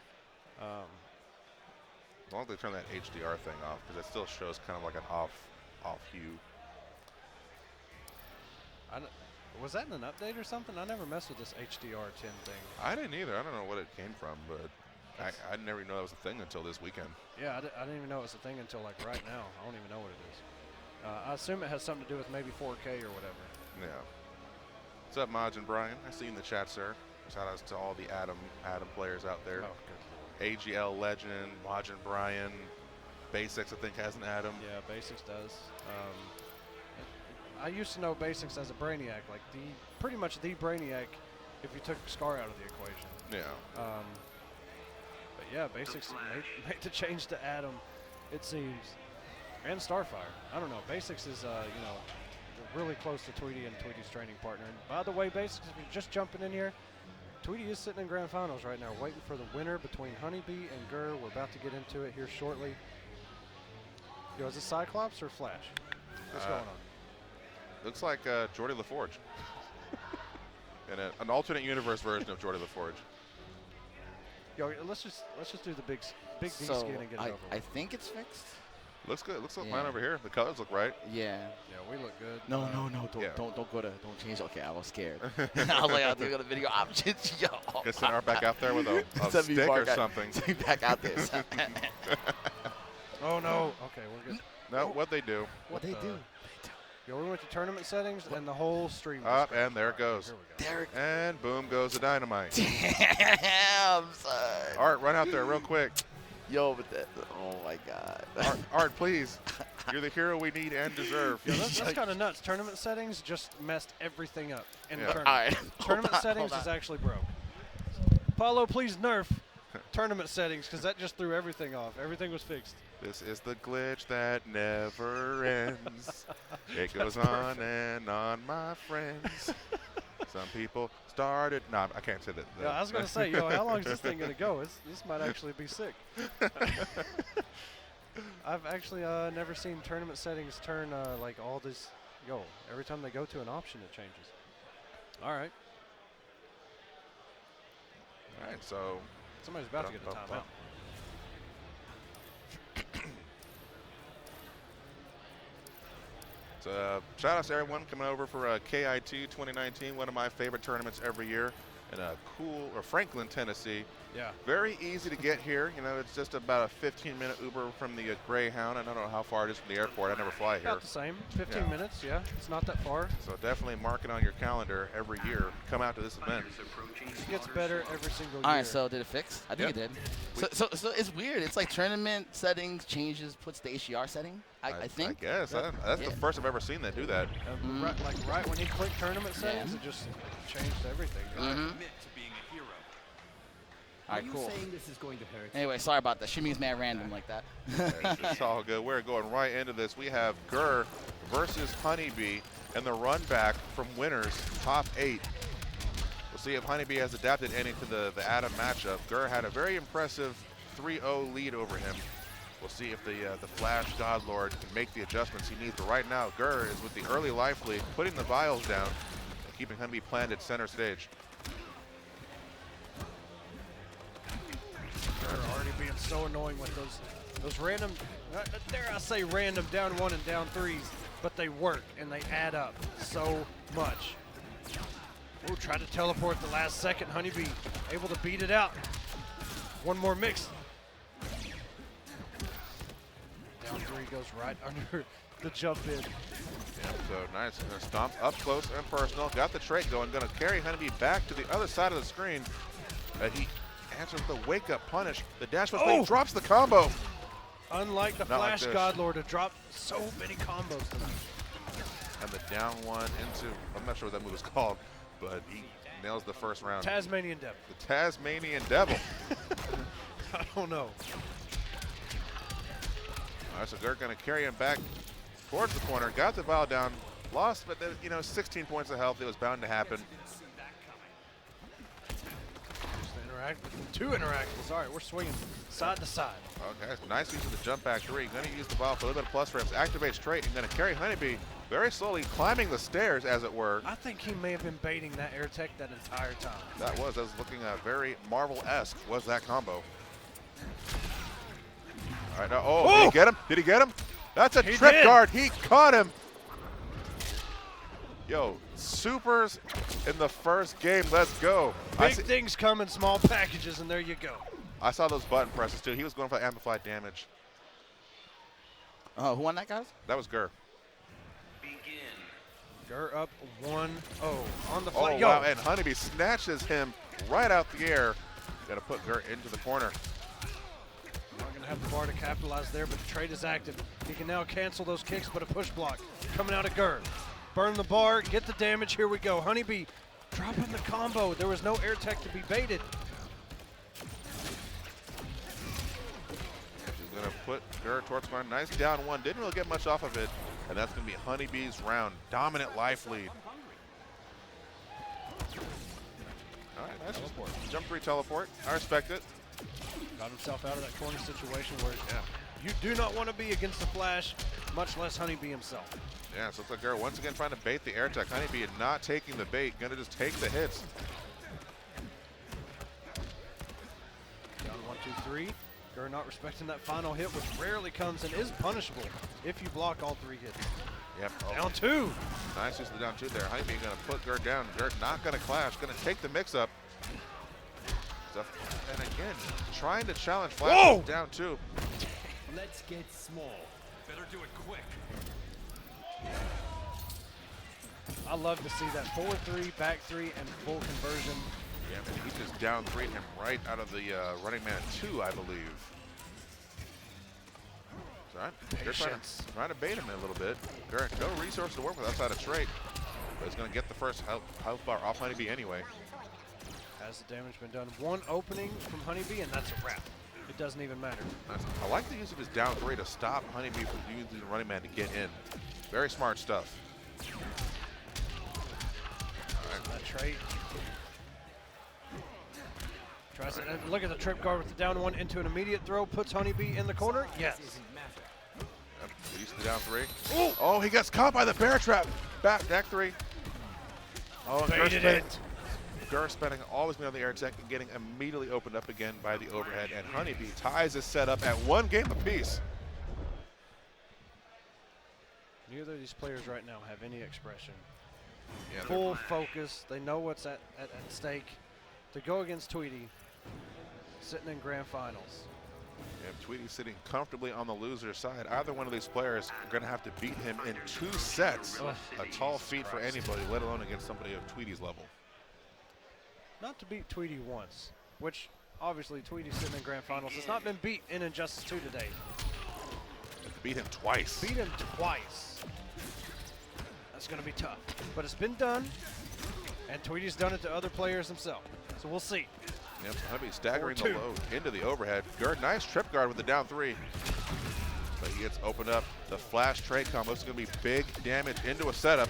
Speaker 3: As long as they turn that HDR thing off, because it still shows kind of like an off hue.
Speaker 1: Was that in an update or something? I never messed with this HDR 10 thing.
Speaker 3: I didn't either. I don't know what it came from, but I never even know that was a thing until this weekend.
Speaker 1: Yeah, I didn't even know it was a thing until like right now. I don't even know what it is. I assume it has something to do with maybe 4K or whatever.
Speaker 3: Yeah. What's up, Maj and Brian? I see you in the chat, sir. Shout outs to all the Adam players out there.
Speaker 1: Oh, good.
Speaker 3: AGL Legend, Maj and Brian, Basics I think has an Adam.
Speaker 1: Yeah, Basics does. I used to know Basics as a Brainiac, like pretty much the Brainiac if you took Scar out of the equation.
Speaker 3: Yeah.
Speaker 1: But yeah, Basics made the change to Adam, it seems, and Starfire. I don't know. Basics is really close to Tweety and Tweety's training partner. And by the way, Basics, if you're just jumping in here, Tweety is sitting in grand finals right now, waiting for the winner between Honeybee and Gur. We're about to get into it here shortly. Yo, is it Cyclops or Flash? What's going on?
Speaker 3: Looks like Jordy LaForge. And an alternate universe version of Jordy LaForge.
Speaker 1: Yo, let's just do the big D skin and get it over with.
Speaker 2: I think it's fixed.
Speaker 3: Looks good. Looks like fine over here. The colors look right.
Speaker 2: Yeah.
Speaker 1: Yeah, we look good.
Speaker 2: No, don't change. Okay, I was scared. I was like, I'll do the video options. Yo.
Speaker 3: Guess send our back out there with a stick or something.
Speaker 2: Send me back out there.
Speaker 1: Oh no. Okay, we're good.
Speaker 3: No, what they do.
Speaker 2: What they do?
Speaker 1: Yo, we went to tournament settings, and the whole stream was
Speaker 3: Up,
Speaker 1: crashed.
Speaker 3: and there it
Speaker 1: All right,
Speaker 3: goes.
Speaker 1: here we go.
Speaker 3: And boom goes the dynamite.
Speaker 2: Damn, son.
Speaker 3: Art, run out there real quick.
Speaker 2: Yo, but that. Oh my God.
Speaker 3: Art, please. You're the hero we need and deserve.
Speaker 1: Yeah, that's kind of nuts. Tournament settings just messed everything up in the
Speaker 3: Yeah.
Speaker 1: tournament.
Speaker 2: All right.
Speaker 1: Tournament
Speaker 2: Hold on,
Speaker 1: settings
Speaker 2: hold
Speaker 1: is
Speaker 2: on.
Speaker 1: actually broke. Paulo, please nerf tournament settings because that just threw everything off. Everything was fixed.
Speaker 3: This is the glitch that never ends. It goes on and on, my friends. Some people started. No, I can't say that.
Speaker 1: Yeah, I was gonna say, yo, how long is this thing gonna go? This might actually be sick. I've actually never seen tournament settings turn like all this. Yo, every time they go to an option, it changes. All right,
Speaker 3: All right, so
Speaker 1: somebody's about to get a timeout.
Speaker 3: So shout out to everyone coming over for KIT 2019, one of my favorite tournaments every year in Franklin, Tennessee.
Speaker 1: Yeah.
Speaker 3: Very easy to get here. You know, it's just about a 15-minute Uber from the Greyhound. I don't know how far it is from the airport. I never fly here.
Speaker 1: About the same. 15
Speaker 3: Yeah.
Speaker 1: minutes. Yeah, it's not that far.
Speaker 3: So definitely mark it on your calendar every year. Come out to this event.
Speaker 5: Fighters approaching
Speaker 1: It gets
Speaker 5: slaughter
Speaker 1: better
Speaker 5: zone.
Speaker 1: every single
Speaker 2: All
Speaker 1: year.
Speaker 2: right, so did it fix? I think
Speaker 3: Yeah.
Speaker 2: it did. So it's weird. It's like tournament settings changes, puts the HDR setting. I think.
Speaker 3: I guess. That's
Speaker 2: Yeah.
Speaker 3: the first I've ever seen that do that.
Speaker 1: Right when he clicked tournament settings, it just changed everything.
Speaker 2: Mhm.
Speaker 5: Commit to being a hero.
Speaker 2: All right, cool.
Speaker 7: saying this is going to hurt?
Speaker 2: Anyway, sorry about that. Shimmy's mad random like that.
Speaker 3: It's all good. We're going right into this. We have Gur versus Honeybee and the run back from winners, top 8. We'll see if Honeybee has adapted any to the Adam matchup. Gur had a very impressive 3-0 lead over him. We'll see if the Flash Godlord can make the adjustments he needs. But right now, Gur is with the early life lead, putting the vials down and keeping Honeybee planted center stage.
Speaker 1: They're already being so annoying with those random, dare I say random down 1 and down 3s, but they work and they add up so much. Oh, tried to teleport the last second. Honeybee able to beat it out. One more mix. Down 3 goes right under the jump in.
Speaker 3: Yeah, so nice. Gonna stomp up close and personal. Got the trait going. Gonna carry Honeybee back to the other side of the screen. And he answers with a wake-up punish. The dash was
Speaker 1: Oh!
Speaker 3: drops the combo.
Speaker 1: Unlike the
Speaker 3: Not like
Speaker 1: Flash
Speaker 3: this.
Speaker 1: Godlord to drop so many combos tonight.
Speaker 3: And the down one into, I'm not sure what that move is called, but he nails the first round.
Speaker 1: Tasmanian Devil.
Speaker 3: The Tasmanian Devil.
Speaker 1: I don't know.
Speaker 3: All right, so they're going to carry him back towards the corner. Got the vial down. Lost, but then, 16 points of health. It was bound to happen.
Speaker 1: Two interactables. All right, we're swinging side to side.
Speaker 3: Okay, nice use of the jump back 3. Going to use the vial for a little bit of plus frames. Activates trait and going to carry Honeybee very slowly, climbing the stairs, as it were.
Speaker 1: I think he may have been baiting that air tech that entire time.
Speaker 3: That was looking very Marvel-esque, was that combo. All right, now, did he get him? Did he get him? That's a
Speaker 1: He
Speaker 3: trip
Speaker 1: did.
Speaker 3: guard. He caught him. Yo, supers in the first game. Let's go.
Speaker 1: Big things come in small packages, and there you go.
Speaker 3: I saw those button presses, too. He was going for amplified damage.
Speaker 2: Who won that, guys?
Speaker 3: That was Gur.
Speaker 5: Begin.
Speaker 1: Gur up 1-0 on the
Speaker 3: Oh,
Speaker 1: fly. Yo,
Speaker 3: wow, and Honeybee snatches him right out the air. Got to put Gur into the corner.
Speaker 1: not going to have the bar to capitalize there, but the trade is active. He can now cancel those kicks, but a push block coming out of Gur. Burn the bar, get the damage. Here we go. Honeybee dropping the combo. There was no air tech to be baited.
Speaker 3: She's going to put Gur towards corner. Nice down 1. Didn't really get much off of it. And that's going to be Honeybee's round. Dominant life lead. All right, nice. Jump 3 teleport. I respect it.
Speaker 1: Got himself out of that corner situation where you do not want to be against the Flash, much less Honeybee himself.
Speaker 3: Yeah, so looks like Gur once again trying to bait the air tech. Honeybee not taking the bait. Going to just take the hits.
Speaker 1: Down 1, 2, 3. Gur not respecting that final hit, which rarely comes and is punishable if you block all 3 hits.
Speaker 3: Yep.
Speaker 1: Down 2.
Speaker 3: Nice use of the down 2 there. Honeybee going to put Gur down. Gur not going to clash. Going to take the mix-up. And again, trying to challenge Flash.
Speaker 1: Whoa!
Speaker 3: Down 2.
Speaker 7: Let's get small.
Speaker 5: Better do it quick.
Speaker 1: I love to see that 4-3, back 3, and full conversion.
Speaker 3: Yeah, man, he just down 3'd him right out of the running man 2, I believe. So they're trying to bait him a little bit. No resource to work with outside of trait, but he's going to get the first health bar off Honeybee anyway.
Speaker 1: Has the damage been done? One opening from Honeybee, and that's a wrap. It doesn't even matter.
Speaker 3: I like the use of his down 3 to stop Honeybee from using the running man to get in. Very smart stuff.
Speaker 1: That trait. Tries it. And look at the trip guard with the down 1 into an immediate throw. Puts Honeybee in the corner. Yes.
Speaker 3: Yep, he's the down 3. Ooh. Oh, he gets caught by the bear trap. Back 3. Oh, Gur spending always been on the air attack and getting immediately opened up again by the overhead. And Honeybee ties his setup at 1 game apiece.
Speaker 1: Neither of these players right now have any expression.
Speaker 3: Yeah,
Speaker 1: full focus. They know what's at stake. To go against Tweety, sitting in grand finals.
Speaker 3: Yeah, Tweety's sitting comfortably on the loser's side. Either one of these players are going to have to beat him in 2 sets. A tall feat for anybody, let alone against somebody of Tweety's level.
Speaker 1: Not to beat Tweety once, which obviously Tweety's sitting in grand finals. Has not been beat in Injustice 2 today.
Speaker 3: Beat him twice.
Speaker 1: Beat him twice. That's going to be tough. But it's been done, and Tweety's done it to other players himself. So we'll see.
Speaker 3: Yep, Honeybee staggering the load into the overhead. Gur, nice trip guard with the down 3. But he gets opened up. The flash trade combo is going to be big damage into a setup.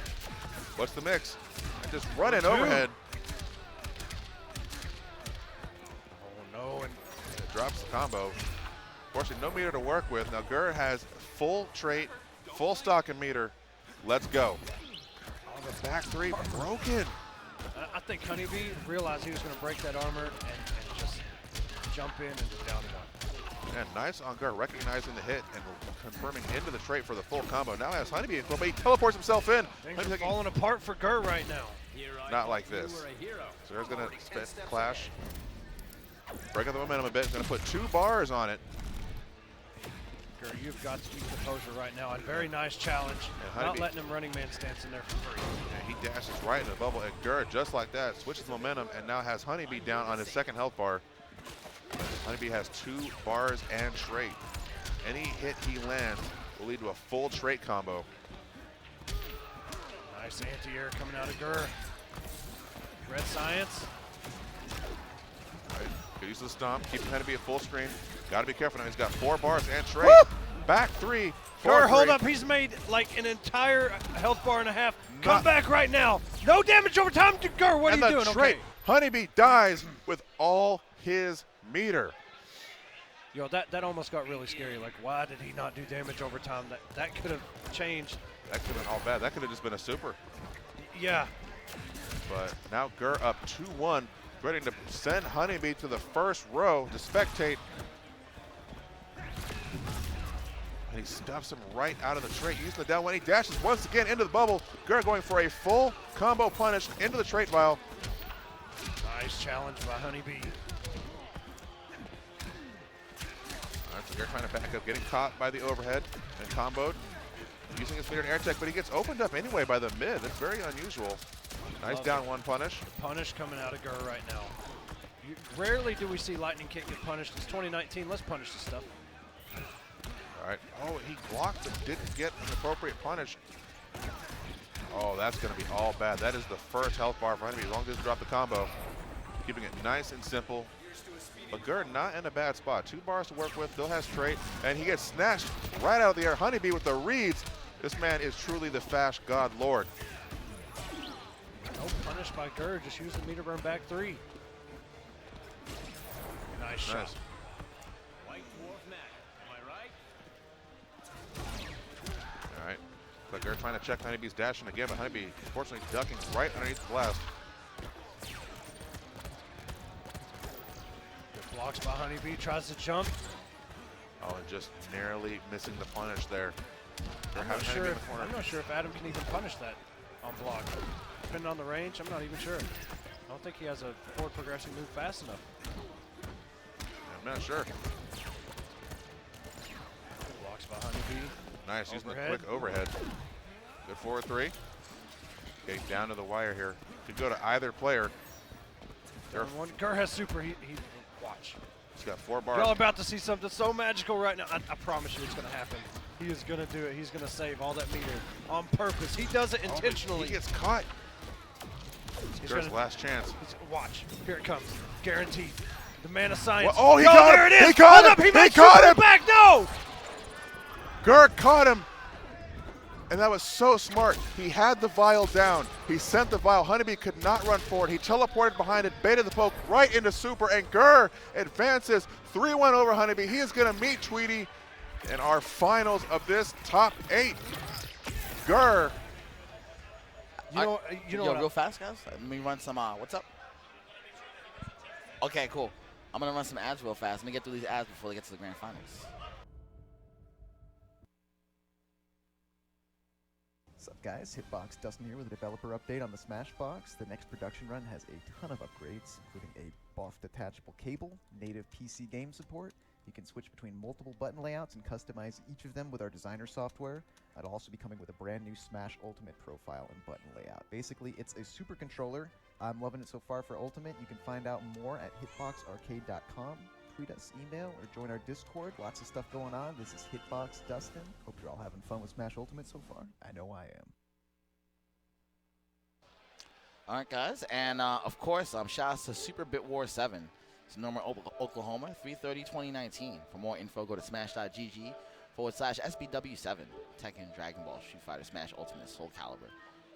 Speaker 3: What's the mix? And just run in overhead.
Speaker 1: Oh no, and
Speaker 3: it drops the combo. Fortunately, no meter to work with. Now Gur has full trait, full stock and meter. Let's go. Oh, the back 3 broken.
Speaker 1: I think Honeybee realized he was going to break that armor and just jump in and just down 1.
Speaker 3: And nice on Gur, recognizing the hit and confirming into the trait for the full combo. Now has Honeybee in but he teleports himself in.
Speaker 1: Things are falling apart for Gur right now.
Speaker 3: Not like this. So Gur's going to spit clash. Break up the momentum a bit. Going to put 2 bars on it.
Speaker 1: Gur, you've got to keep composure right now. A very nice challenge. Not letting him running man stance in there for free.
Speaker 3: Yeah, he dashes right in the bubble, and Gur, just like that, switches momentum and now has Honeybee down on his 2nd health bar. Honeybee has 2 bars and trait. Any hit he lands will lead to a full trait combo.
Speaker 1: Nice anti-air coming out of Gur. Red Science.
Speaker 3: All right, good use of the stomp, keeping Honeybee at full screen. Got to be careful now. He's got 4 bars and trait. Back 3.
Speaker 1: Gur, hold up. He's made like an entire health bar and a half. Come back right now. No damage over time to Gur. What are you doing?
Speaker 3: Okay. Honeybee dies with all his meter.
Speaker 1: Yo, that almost got really scary. Like, why did he not do damage over time? That could have changed.
Speaker 3: That could have been all bad. That could have just been a super.
Speaker 1: Yeah.
Speaker 3: But now Gur up 2-1, ready to send Honeybee to the first row to spectate. And he stuffs him right out of the trait, using the down 1. He dashes once again into the bubble. Gur going for a full combo punish into the trait vial.
Speaker 1: Nice challenge by Honeybee.
Speaker 3: Gur trying to back up, getting caught by the overhead and comboed. Using his meter and air tech, but he gets opened up anyway by the mid. That's very unusual. Nice down 1 punish.
Speaker 1: The punish coming out of Gur right now. Rarely do we see Lightning Kick get punished. It's 2019. Let's punish this stuff.
Speaker 3: All right. Oh, he blocked but didn't get an appropriate punish. Oh, that's going to be all bad. That is the first health bar for Honeybee. As long as he doesn't drop the combo. Keeping it nice and simple. But Gur not in a bad spot. 2 bars to work with. Still has trait. And he gets snatched right out of the air. Honeybee with the reads. This man is truly the fast god lord.
Speaker 1: No punish by Gur. Just use the meter burn back 3. Nice shot.
Speaker 7: White Dwarf Mac, am I right?
Speaker 3: All right. But Gur trying to check Honeybee's dashing again, but Honeybee unfortunately ducking right underneath the blast.
Speaker 1: Good blocks by Honeybee. Tries to jump.
Speaker 3: Oh, and just narrowly missing the punish there.
Speaker 1: I'm not sure if Adam can even punish that on block. Depending on the range, I'm not even sure. I don't think he has a forward progressing move fast enough.
Speaker 3: I'm not sure.
Speaker 1: Blocks by Honeybee.
Speaker 3: Nice, using the quick overhead. Good forward 3. Getting down to the wire here. Could go to either player.
Speaker 1: Gur has super. He watch.
Speaker 3: He's got 4 bars.
Speaker 1: Y'all about to see something so magical right now. I promise you it's going to happen. He is going to do it. He's going to save all that meter on purpose. He does it intentionally.
Speaker 3: He gets caught.
Speaker 1: He's
Speaker 3: Gur's last chance.
Speaker 1: Watch. Here it comes. Guaranteed. The man of science.
Speaker 3: Well, oh, he got
Speaker 1: there
Speaker 3: him.
Speaker 1: it is.
Speaker 3: He caught him.
Speaker 1: He
Speaker 3: caught him.
Speaker 1: Back. No.
Speaker 3: Gur caught him. And that was so smart. He had the vial down. He sent the vial. Honeybee could not run forward. He teleported behind it, baited the poke right into super, and Gur advances 3-1 over Honeybee. He is going to meet Tweety in our finals of this top 8. Gur.
Speaker 2: Yo, real fast, guys. Let me run some. What's up? Okay, cool. I'm gonna run some ads real fast. Let me get through these ads before they get to the grand finals.
Speaker 6: What's up, guys? Hitbox Dustin here with a developer update on the Smashbox. The next production run has a ton of upgrades, including a BOF detachable cable, native PC game support. You can switch between multiple button layouts and customize each of them with our designer software. It'll also be coming with a brand new Smash Ultimate profile and button layout. Basically, it's a super controller. I'm loving it so far for Ultimate. You can find out more at hitboxarcade.com. Tweet us, email, or join our Discord. Lots of stuff going on. This is Hitbox Dustin. Hope you're all having fun with Smash Ultimate so far. I know I am.
Speaker 2: All right, guys, and of course, shout out to Super Bit War 7. It's Norman, Oklahoma, 3/30/2019. For more info, go to smash.gg/SBW7. Tekken, Dragon Ball, Street Fighter, Smash Ultimate, Soul Calibur.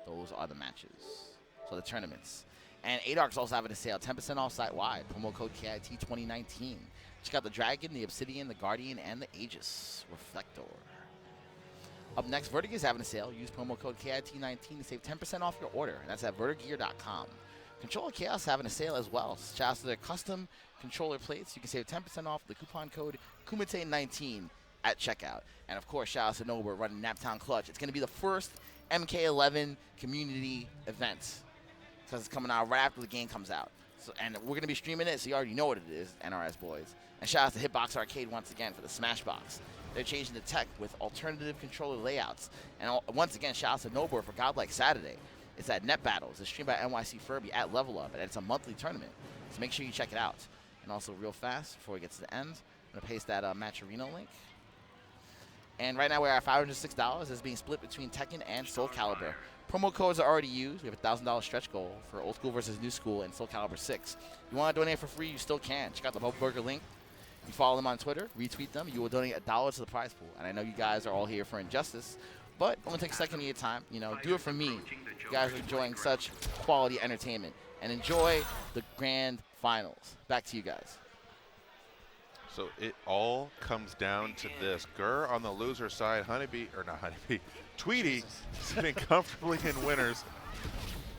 Speaker 2: Those are the matches. So the tournaments. And ADARC's also having a sale, 10% off site-wide. Promo code KIT2019. Check out the Dragon, the Obsidian, the Guardian, and the Aegis Reflector. Up next, Vertigear is having a sale. Use promo code KIT19 to save 10% off your order. And that's at vertigear.com. Controller Chaos is having a sale as well. Shout out to their custom controller plates. You can save 10% off the coupon code Kumite19 at checkout. And of course, shout out to Norbert running Naptown Clutch. It's going to be the first MK11 community event because it's coming out right after the game comes out. So, and we're going to be streaming it, so you already know what it is, NRS boys. And shout out to Hitbox Arcade once again for the Smashbox. They're changing the tech with alternative controller layouts. And once again, shout out to Norbert for Godlike Saturday. It's at Net Battles. It's streamed by NYC Furby at Level Up, and it's a monthly tournament. So make sure you check it out. And also, real fast, before we get to the end, I'm going to paste that Match Arena link. And right now, we're at $506. It's being split between Tekken and Soul Calibur. Promo codes are already used. We have a $1,000 stretch goal for Old School versus New School and Soul Calibur 6. If you want to donate for free, you still can. Check out the Bubble Burger link. You follow them on Twitter, retweet them. You will donate $1 to the prize pool. And I know you guys are all here for Injustice, but only take a second of your time. You know, do it for me. You guys are enjoying such quality entertainment. And enjoy the grand finals. Back to you guys.
Speaker 3: So it all comes down to this. Gur on the loser side, Tweety sitting comfortably in winners.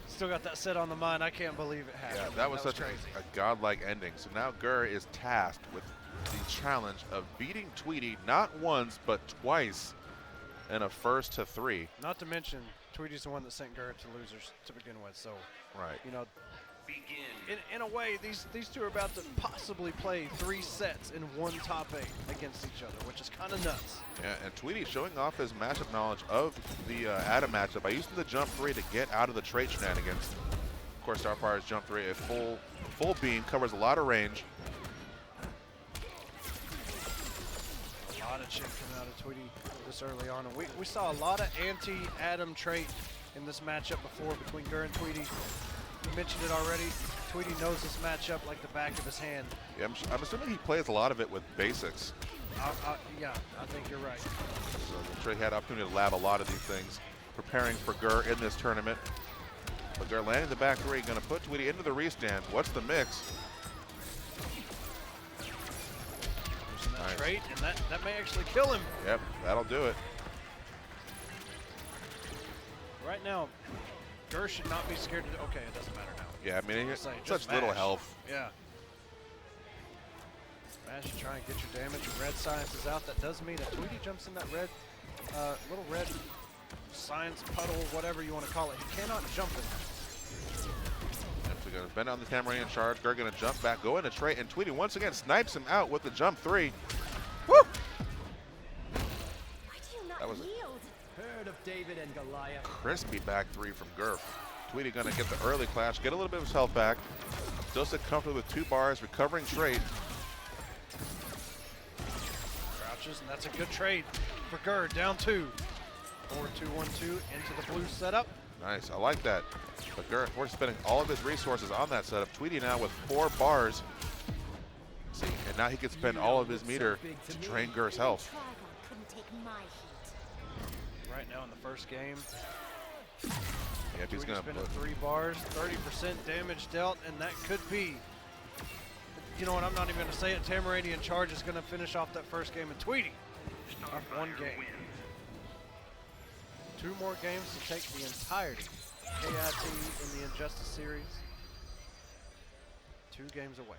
Speaker 1: Still got that set on the mind. I can't believe it happened.
Speaker 3: Yeah, that was such a godlike ending. So now Gur is tasked with the challenge of beating Tweety not once but twice in a first to 3.
Speaker 1: Not to mention, Tweety's the one that sent Gur to losers to begin with. So,
Speaker 3: right,
Speaker 1: you know, in a way, these two are about to possibly play 3 sets in one top 8 against each other, which is kind of nuts.
Speaker 3: Yeah, and Tweety showing off his matchup knowledge of the Adam matchup by using the jump 3 to get out of the trait shenanigans. Of course, Starfire's jump 3, a full beam, covers a lot of range.
Speaker 1: A lot of chip coming out of Tweety this early on, and we saw a lot of anti-Adam trait in this matchup before between Gur and Tweety. You mentioned it already. Tweety knows this matchup like the back of his hand.
Speaker 3: Yeah, I'm assuming he plays a lot of it with basics.
Speaker 1: Yeah, I think you're right.
Speaker 3: So I'm sure he had opportunity to lab a lot of these things, preparing for Gur in this tournament. But Gur landing the back 3, going to put Tweety into the restand. What's the mix?
Speaker 1: Nice. Trait, and that may actually kill him.
Speaker 3: Yep, that'll do it.
Speaker 1: Right now, Gur should not be scared to. Okay, it doesn't matter now.
Speaker 3: Yeah, I mean, it's such
Speaker 1: smash.
Speaker 3: little health.
Speaker 1: Yeah. Smash and try and get your damage. Your red science is out. That does mean if Tweety jumps in that red, little red science puddle, whatever you want to call it, he cannot jump in.
Speaker 3: Yep, so going to bend on the Tamarian charge. Gur going to jump back, go into trait, and Tweety once again snipes him out with the jump 3. Woo!
Speaker 8: Why do you not
Speaker 3: That was
Speaker 8: yield?
Speaker 7: heard of David and Goliath?
Speaker 3: Crispy back three from Gurf. Tweety gonna get the early clash, get a little bit of his health back. Still sit comfortably with 2 bars, recovering trade.
Speaker 1: Crouches, and that's a good trade for Gur. Down 2. 4-2-1-2 into the blue setup.
Speaker 3: Nice, I like that. But Gur, of course, spending all of his resources on that setup. Tweety now with 4 bars. See, and now he can spend all of his meter to drain Gur's health.
Speaker 8: Couldn't take my heat.
Speaker 1: Right now in the first game,
Speaker 3: Yeah, if he's
Speaker 1: Tweety's
Speaker 3: gonna
Speaker 1: been at
Speaker 3: put,
Speaker 1: 3 bars, 30% damage dealt, and that could be, you know what, I'm not even going to say it, Tamaranian Charge is going to finish off that first game, and Tweety up 1 game. 2 more games to take the entirety KIT in the Injustice series. 2 games away.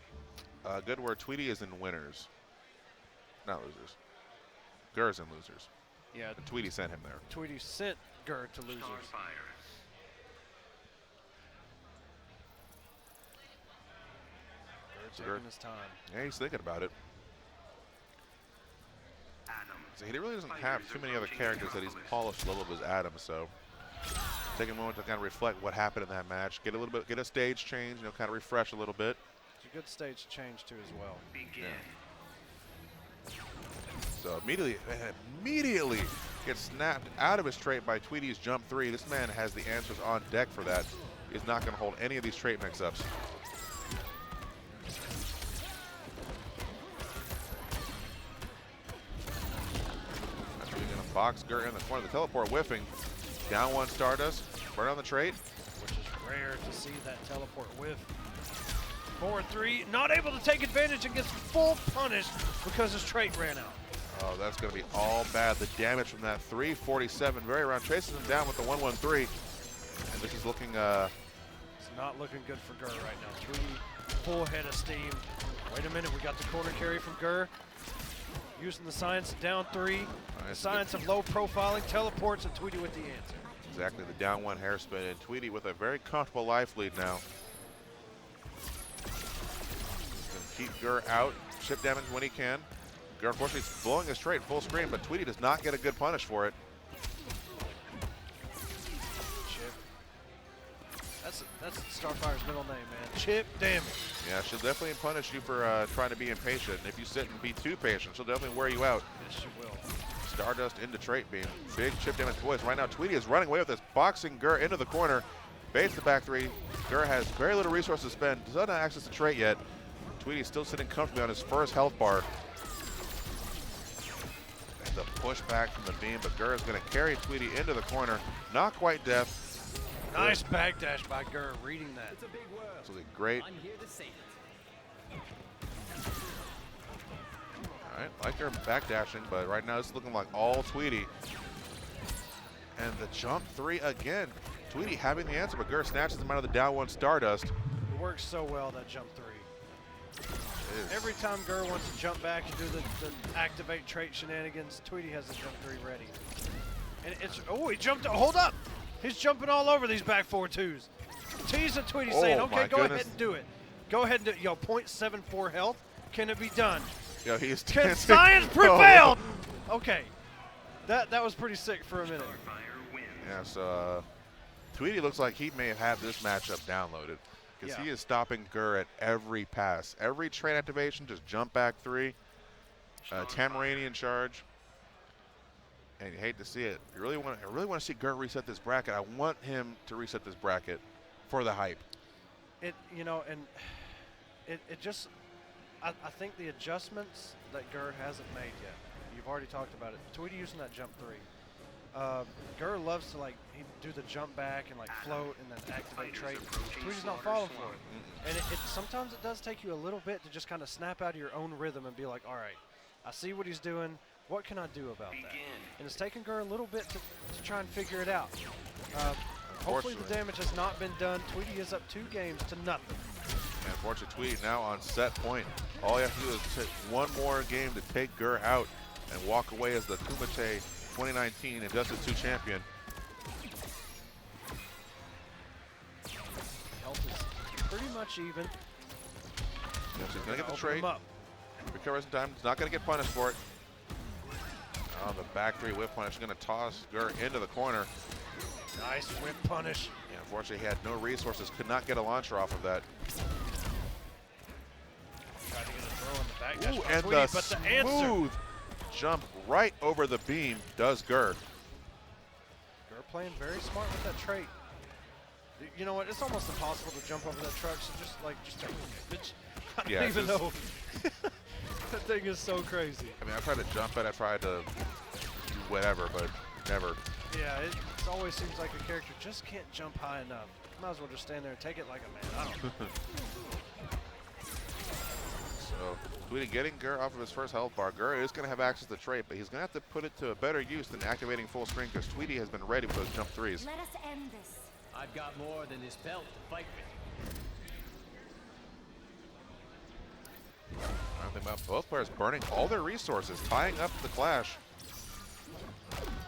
Speaker 3: good word, Tweety is in winners, not losers. Gur's in losers.
Speaker 1: Yeah,
Speaker 3: And Tweety sent him there.
Speaker 1: Tweety sent Gur to losers. Gur taking his time.
Speaker 3: Yeah, he's thinking about it. So he really doesn't have too many other characters that he's polished a little of his Adam, so take a moment to kind of reflect what happened in that match. Get a little bit, get a stage change, you know, kind of refresh a little bit.
Speaker 1: It's a good stage change too as well.
Speaker 3: Yeah. So immediately gets snapped out of his trait by Tweety's jump 3. This man has the answers on deck for that. He's not going to hold any of these trait mix-ups. That's really going to box Gur in the corner. The teleport whiffing. Down 1 Stardust. Burn on the trait.
Speaker 1: Which is rare to see that teleport whiff. 4-3, not able to take advantage and gets full punished because his trait ran out.
Speaker 3: Oh, that's going to be all bad. The damage from that 347 very round chases him down with the 113. And this is looking,
Speaker 1: It's not looking good for Gur right now. Tweety, full head of steam. Wait a minute, we got the corner carry from Gur. Using the science down 3. The science of low profiling, teleports, and Tweety with the answer.
Speaker 3: exactly the down 1 hairspin. And Tweety with a very comfortable life lead now. Keep Gur out, chip damage when he can. Gur, unfortunately, is blowing his trait full screen, but Tweety does not get a good punish for it.
Speaker 1: Chip. That's Starfire's middle name, man. Chip damage.
Speaker 3: Yeah, she'll definitely punish you for trying to be impatient. If you sit and be too patient, she'll definitely wear you out.
Speaker 1: Yes, she will.
Speaker 3: Stardust into trait beam. Big chip damage boys. Right now, Tweety is running away with this, boxing Gur into the corner. Baits the back 3. Gur has very little resources to spend, doesn't have access to trait yet. Tweety still sitting comfortably on his first health bar. And the push back from the beam, but Gur is going to carry Tweety into the corner. Not quite deaf.
Speaker 1: Nice backdash by Gur, reading that.
Speaker 7: It's a big world.
Speaker 3: Absolutely great.
Speaker 7: I'm here to save it.
Speaker 3: All right, like Gur backdashing, but right now it's looking like all Tweety. And the jump 3 again. Tweety having the answer, but Gur snatches him out of the down 1 Stardust.
Speaker 1: It works so well, that jump 3. Every time Gur wants to jump back and do the activate trait shenanigans, Tweety has the jump 3 ready. And it's, oh, he jumped, hold up! He's jumping all over these back 4-2s. Teasing Tweety saying, okay, go ahead and do it. Go ahead and do it. Yo, 0.74 health, can it be done?
Speaker 3: Yo, he's
Speaker 1: Can
Speaker 3: dancing.
Speaker 1: science prevail? Okay, that was pretty sick for a minute.
Speaker 3: Yeah, so Tweety looks like he may have had this matchup downloaded. Because he is stopping Gur at every pass. Every trait activation, just jump back 3. Tamaranian charge. And you hate to see it. I really want to see Gur reset this bracket. I want him to reset this bracket for the hype.
Speaker 1: You know, and it just, I think the adjustments that Gur hasn't made yet. You've already talked about it. Tweety using that jump 3. Gur loves to like do the jump back and like float and then activate trait. Tweety's not falling for it. And sometimes it does take you a little bit to just kind of snap out of your own rhythm and be like, all right, I see what he's doing. What can I do about that? And it's taken Gur a little bit to try and figure it out. Hopefully the damage has not been done. Tweety is up 2 games to nothing.
Speaker 3: And unfortunately, Tweety now on set point. All you have to do is take one more game to take Gur out and walk away as the Kumite 2019 Injustice 2 champion.
Speaker 1: Health is pretty much even.
Speaker 3: Yeah, so he's going to get the trade.
Speaker 1: Up.
Speaker 3: Recovers in time. He's not going to get punished for it. Oh, the back three whip punish. Going to toss Gur into the corner.
Speaker 1: Nice whip punish.
Speaker 3: Yeah, unfortunately, he had no resources. Could not get a launcher off of that.
Speaker 1: Tried to get a throw in the back.
Speaker 3: Ooh,
Speaker 1: That's
Speaker 3: and
Speaker 1: Tweety,
Speaker 3: the
Speaker 1: but the answer.
Speaker 3: smooth jump right over the beam does Gur.
Speaker 1: Gur playing very smart with that trait. You know what? It's almost impossible to jump over that truck. So just take it, bitch. I don't even know. That thing is so crazy.
Speaker 3: I mean, I tried to jump it. I tried to do whatever, but never.
Speaker 1: Yeah, it always seems like a character just can't jump high enough. Might as well just stand there and take it like a man. I don't know.
Speaker 3: So, Tweety getting Gur off of his first health bar. Gur is going to have access to the trait, but he's going to have to put it to a better use than activating full screen because Tweety has been ready with those jump threes.
Speaker 8: Let us end this.
Speaker 7: I've got more than this belt to fight with.
Speaker 3: I think about both players burning all their resources, tying up the clash.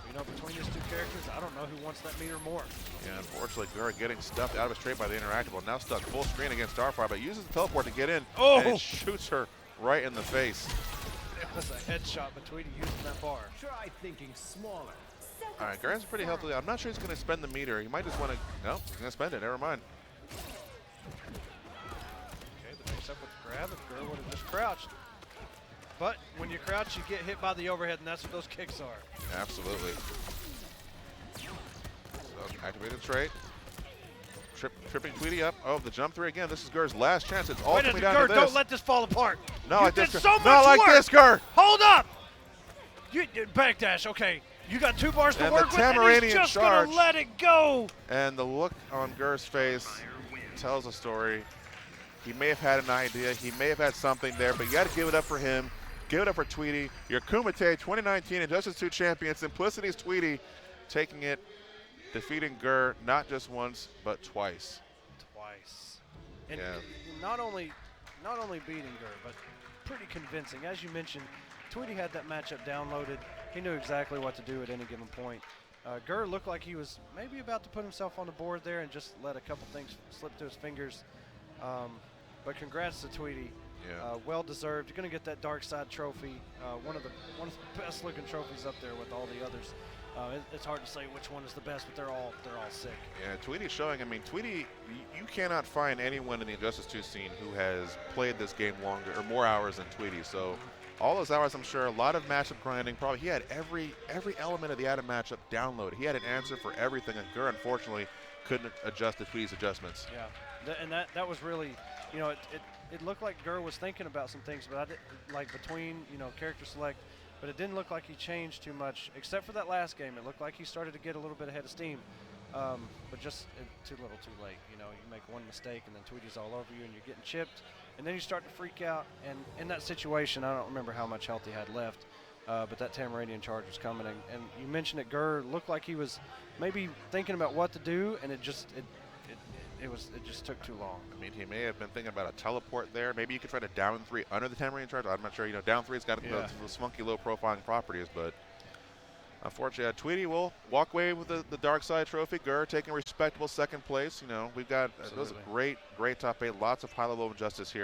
Speaker 1: You know, between these two characters, I don't know who wants that meter more.
Speaker 3: Yeah, unfortunately, Gur getting stuffed out of his trait by the interactable. Now stuck full screen against Starfire, but uses the teleport to get in.
Speaker 1: Oh!
Speaker 3: And it shoots her right in the face.
Speaker 1: It was a headshot between using that bar.
Speaker 7: Try thinking smaller.
Speaker 3: All right, Gur's pretty healthy. I'm not sure he's going to spend the meter. He might just want to. No, he's going to spend it. Never mind.
Speaker 1: Okay, the mix up with the grab. If Gur would have just crouched. But when you crouch, you get hit by the overhead, and that's what those kicks are.
Speaker 3: Absolutely. So, activated trait. Tripping Tweety up. Oh, the jump three again. This is Gur's last chance. It's all coming down
Speaker 1: Gur,
Speaker 3: to this.
Speaker 1: don't let this fall apart.
Speaker 3: No,
Speaker 1: you
Speaker 3: like
Speaker 1: did
Speaker 3: this,
Speaker 1: so
Speaker 3: Gur.
Speaker 1: much
Speaker 3: Not like
Speaker 1: work.
Speaker 3: this, Gur.
Speaker 1: Hold up. You backdash. Okay, you got 2 bars to
Speaker 3: And
Speaker 1: work
Speaker 3: the
Speaker 1: with, and
Speaker 3: Tamaranian
Speaker 1: he's just
Speaker 3: charge.
Speaker 1: gonna let it go.
Speaker 3: And the look on Gur's face tells a story. He may have had an idea. He may have had something there, but you got to give it up for him. Give it up for Tweety. Your Kumite 2019 Injustice 2 champion, Simplicity's Tweety, taking it, defeating Gur not just once, but twice.
Speaker 1: Twice. And
Speaker 3: Yeah.
Speaker 1: not only beating Gur, but pretty convincing. As you mentioned, Tweety had that matchup downloaded. He knew exactly what to do at any given point. Gur looked like he was maybe about to put himself on the board there and just let a couple things slip through his fingers. But congrats to Tweety.
Speaker 3: Yeah.
Speaker 1: Well deserved. You're going to get that Dark Side trophy. One of the best looking trophies up there with all the others. It's hard to say which one is the best, but they're all sick.
Speaker 3: Yeah, Tweety's showing. I mean, Tweety, you cannot find anyone in the Injustice 2 scene who has played this game longer or more hours than Tweety. So all those hours, I'm sure, a lot of matchup grinding. Probably he had every element of the Adam matchup downloaded. He had an answer for everything, and Gur unfortunately couldn't adjust to Tweety's adjustments.
Speaker 1: Yeah, and that was really, you know, it looked like Gur was thinking about some things, but I did, like between, you know, character select, but it didn't look like he changed too much, except for that last game. It looked like he started to get a little bit ahead of steam, but just too little too late. You know, you make one mistake and then Tweety's all over you and you're getting chipped, and then you start to freak out. And in that situation, I don't remember how much health he had left, but that Tamaranian charge was coming. And you mentioned it, Gur looked like he was maybe thinking about what to do, and it just took too long.
Speaker 3: I mean, he may have been thinking about a teleport there. Maybe you could try to down 3 under the Tamaranian charge. I'm not sure. You know, down 3's got those funky low profiling properties, but unfortunately, Tweety will walk away with the Dark Side trophy. Gur taking a respectable second place. You know, we've got those great top 8, lots of high level injustice here.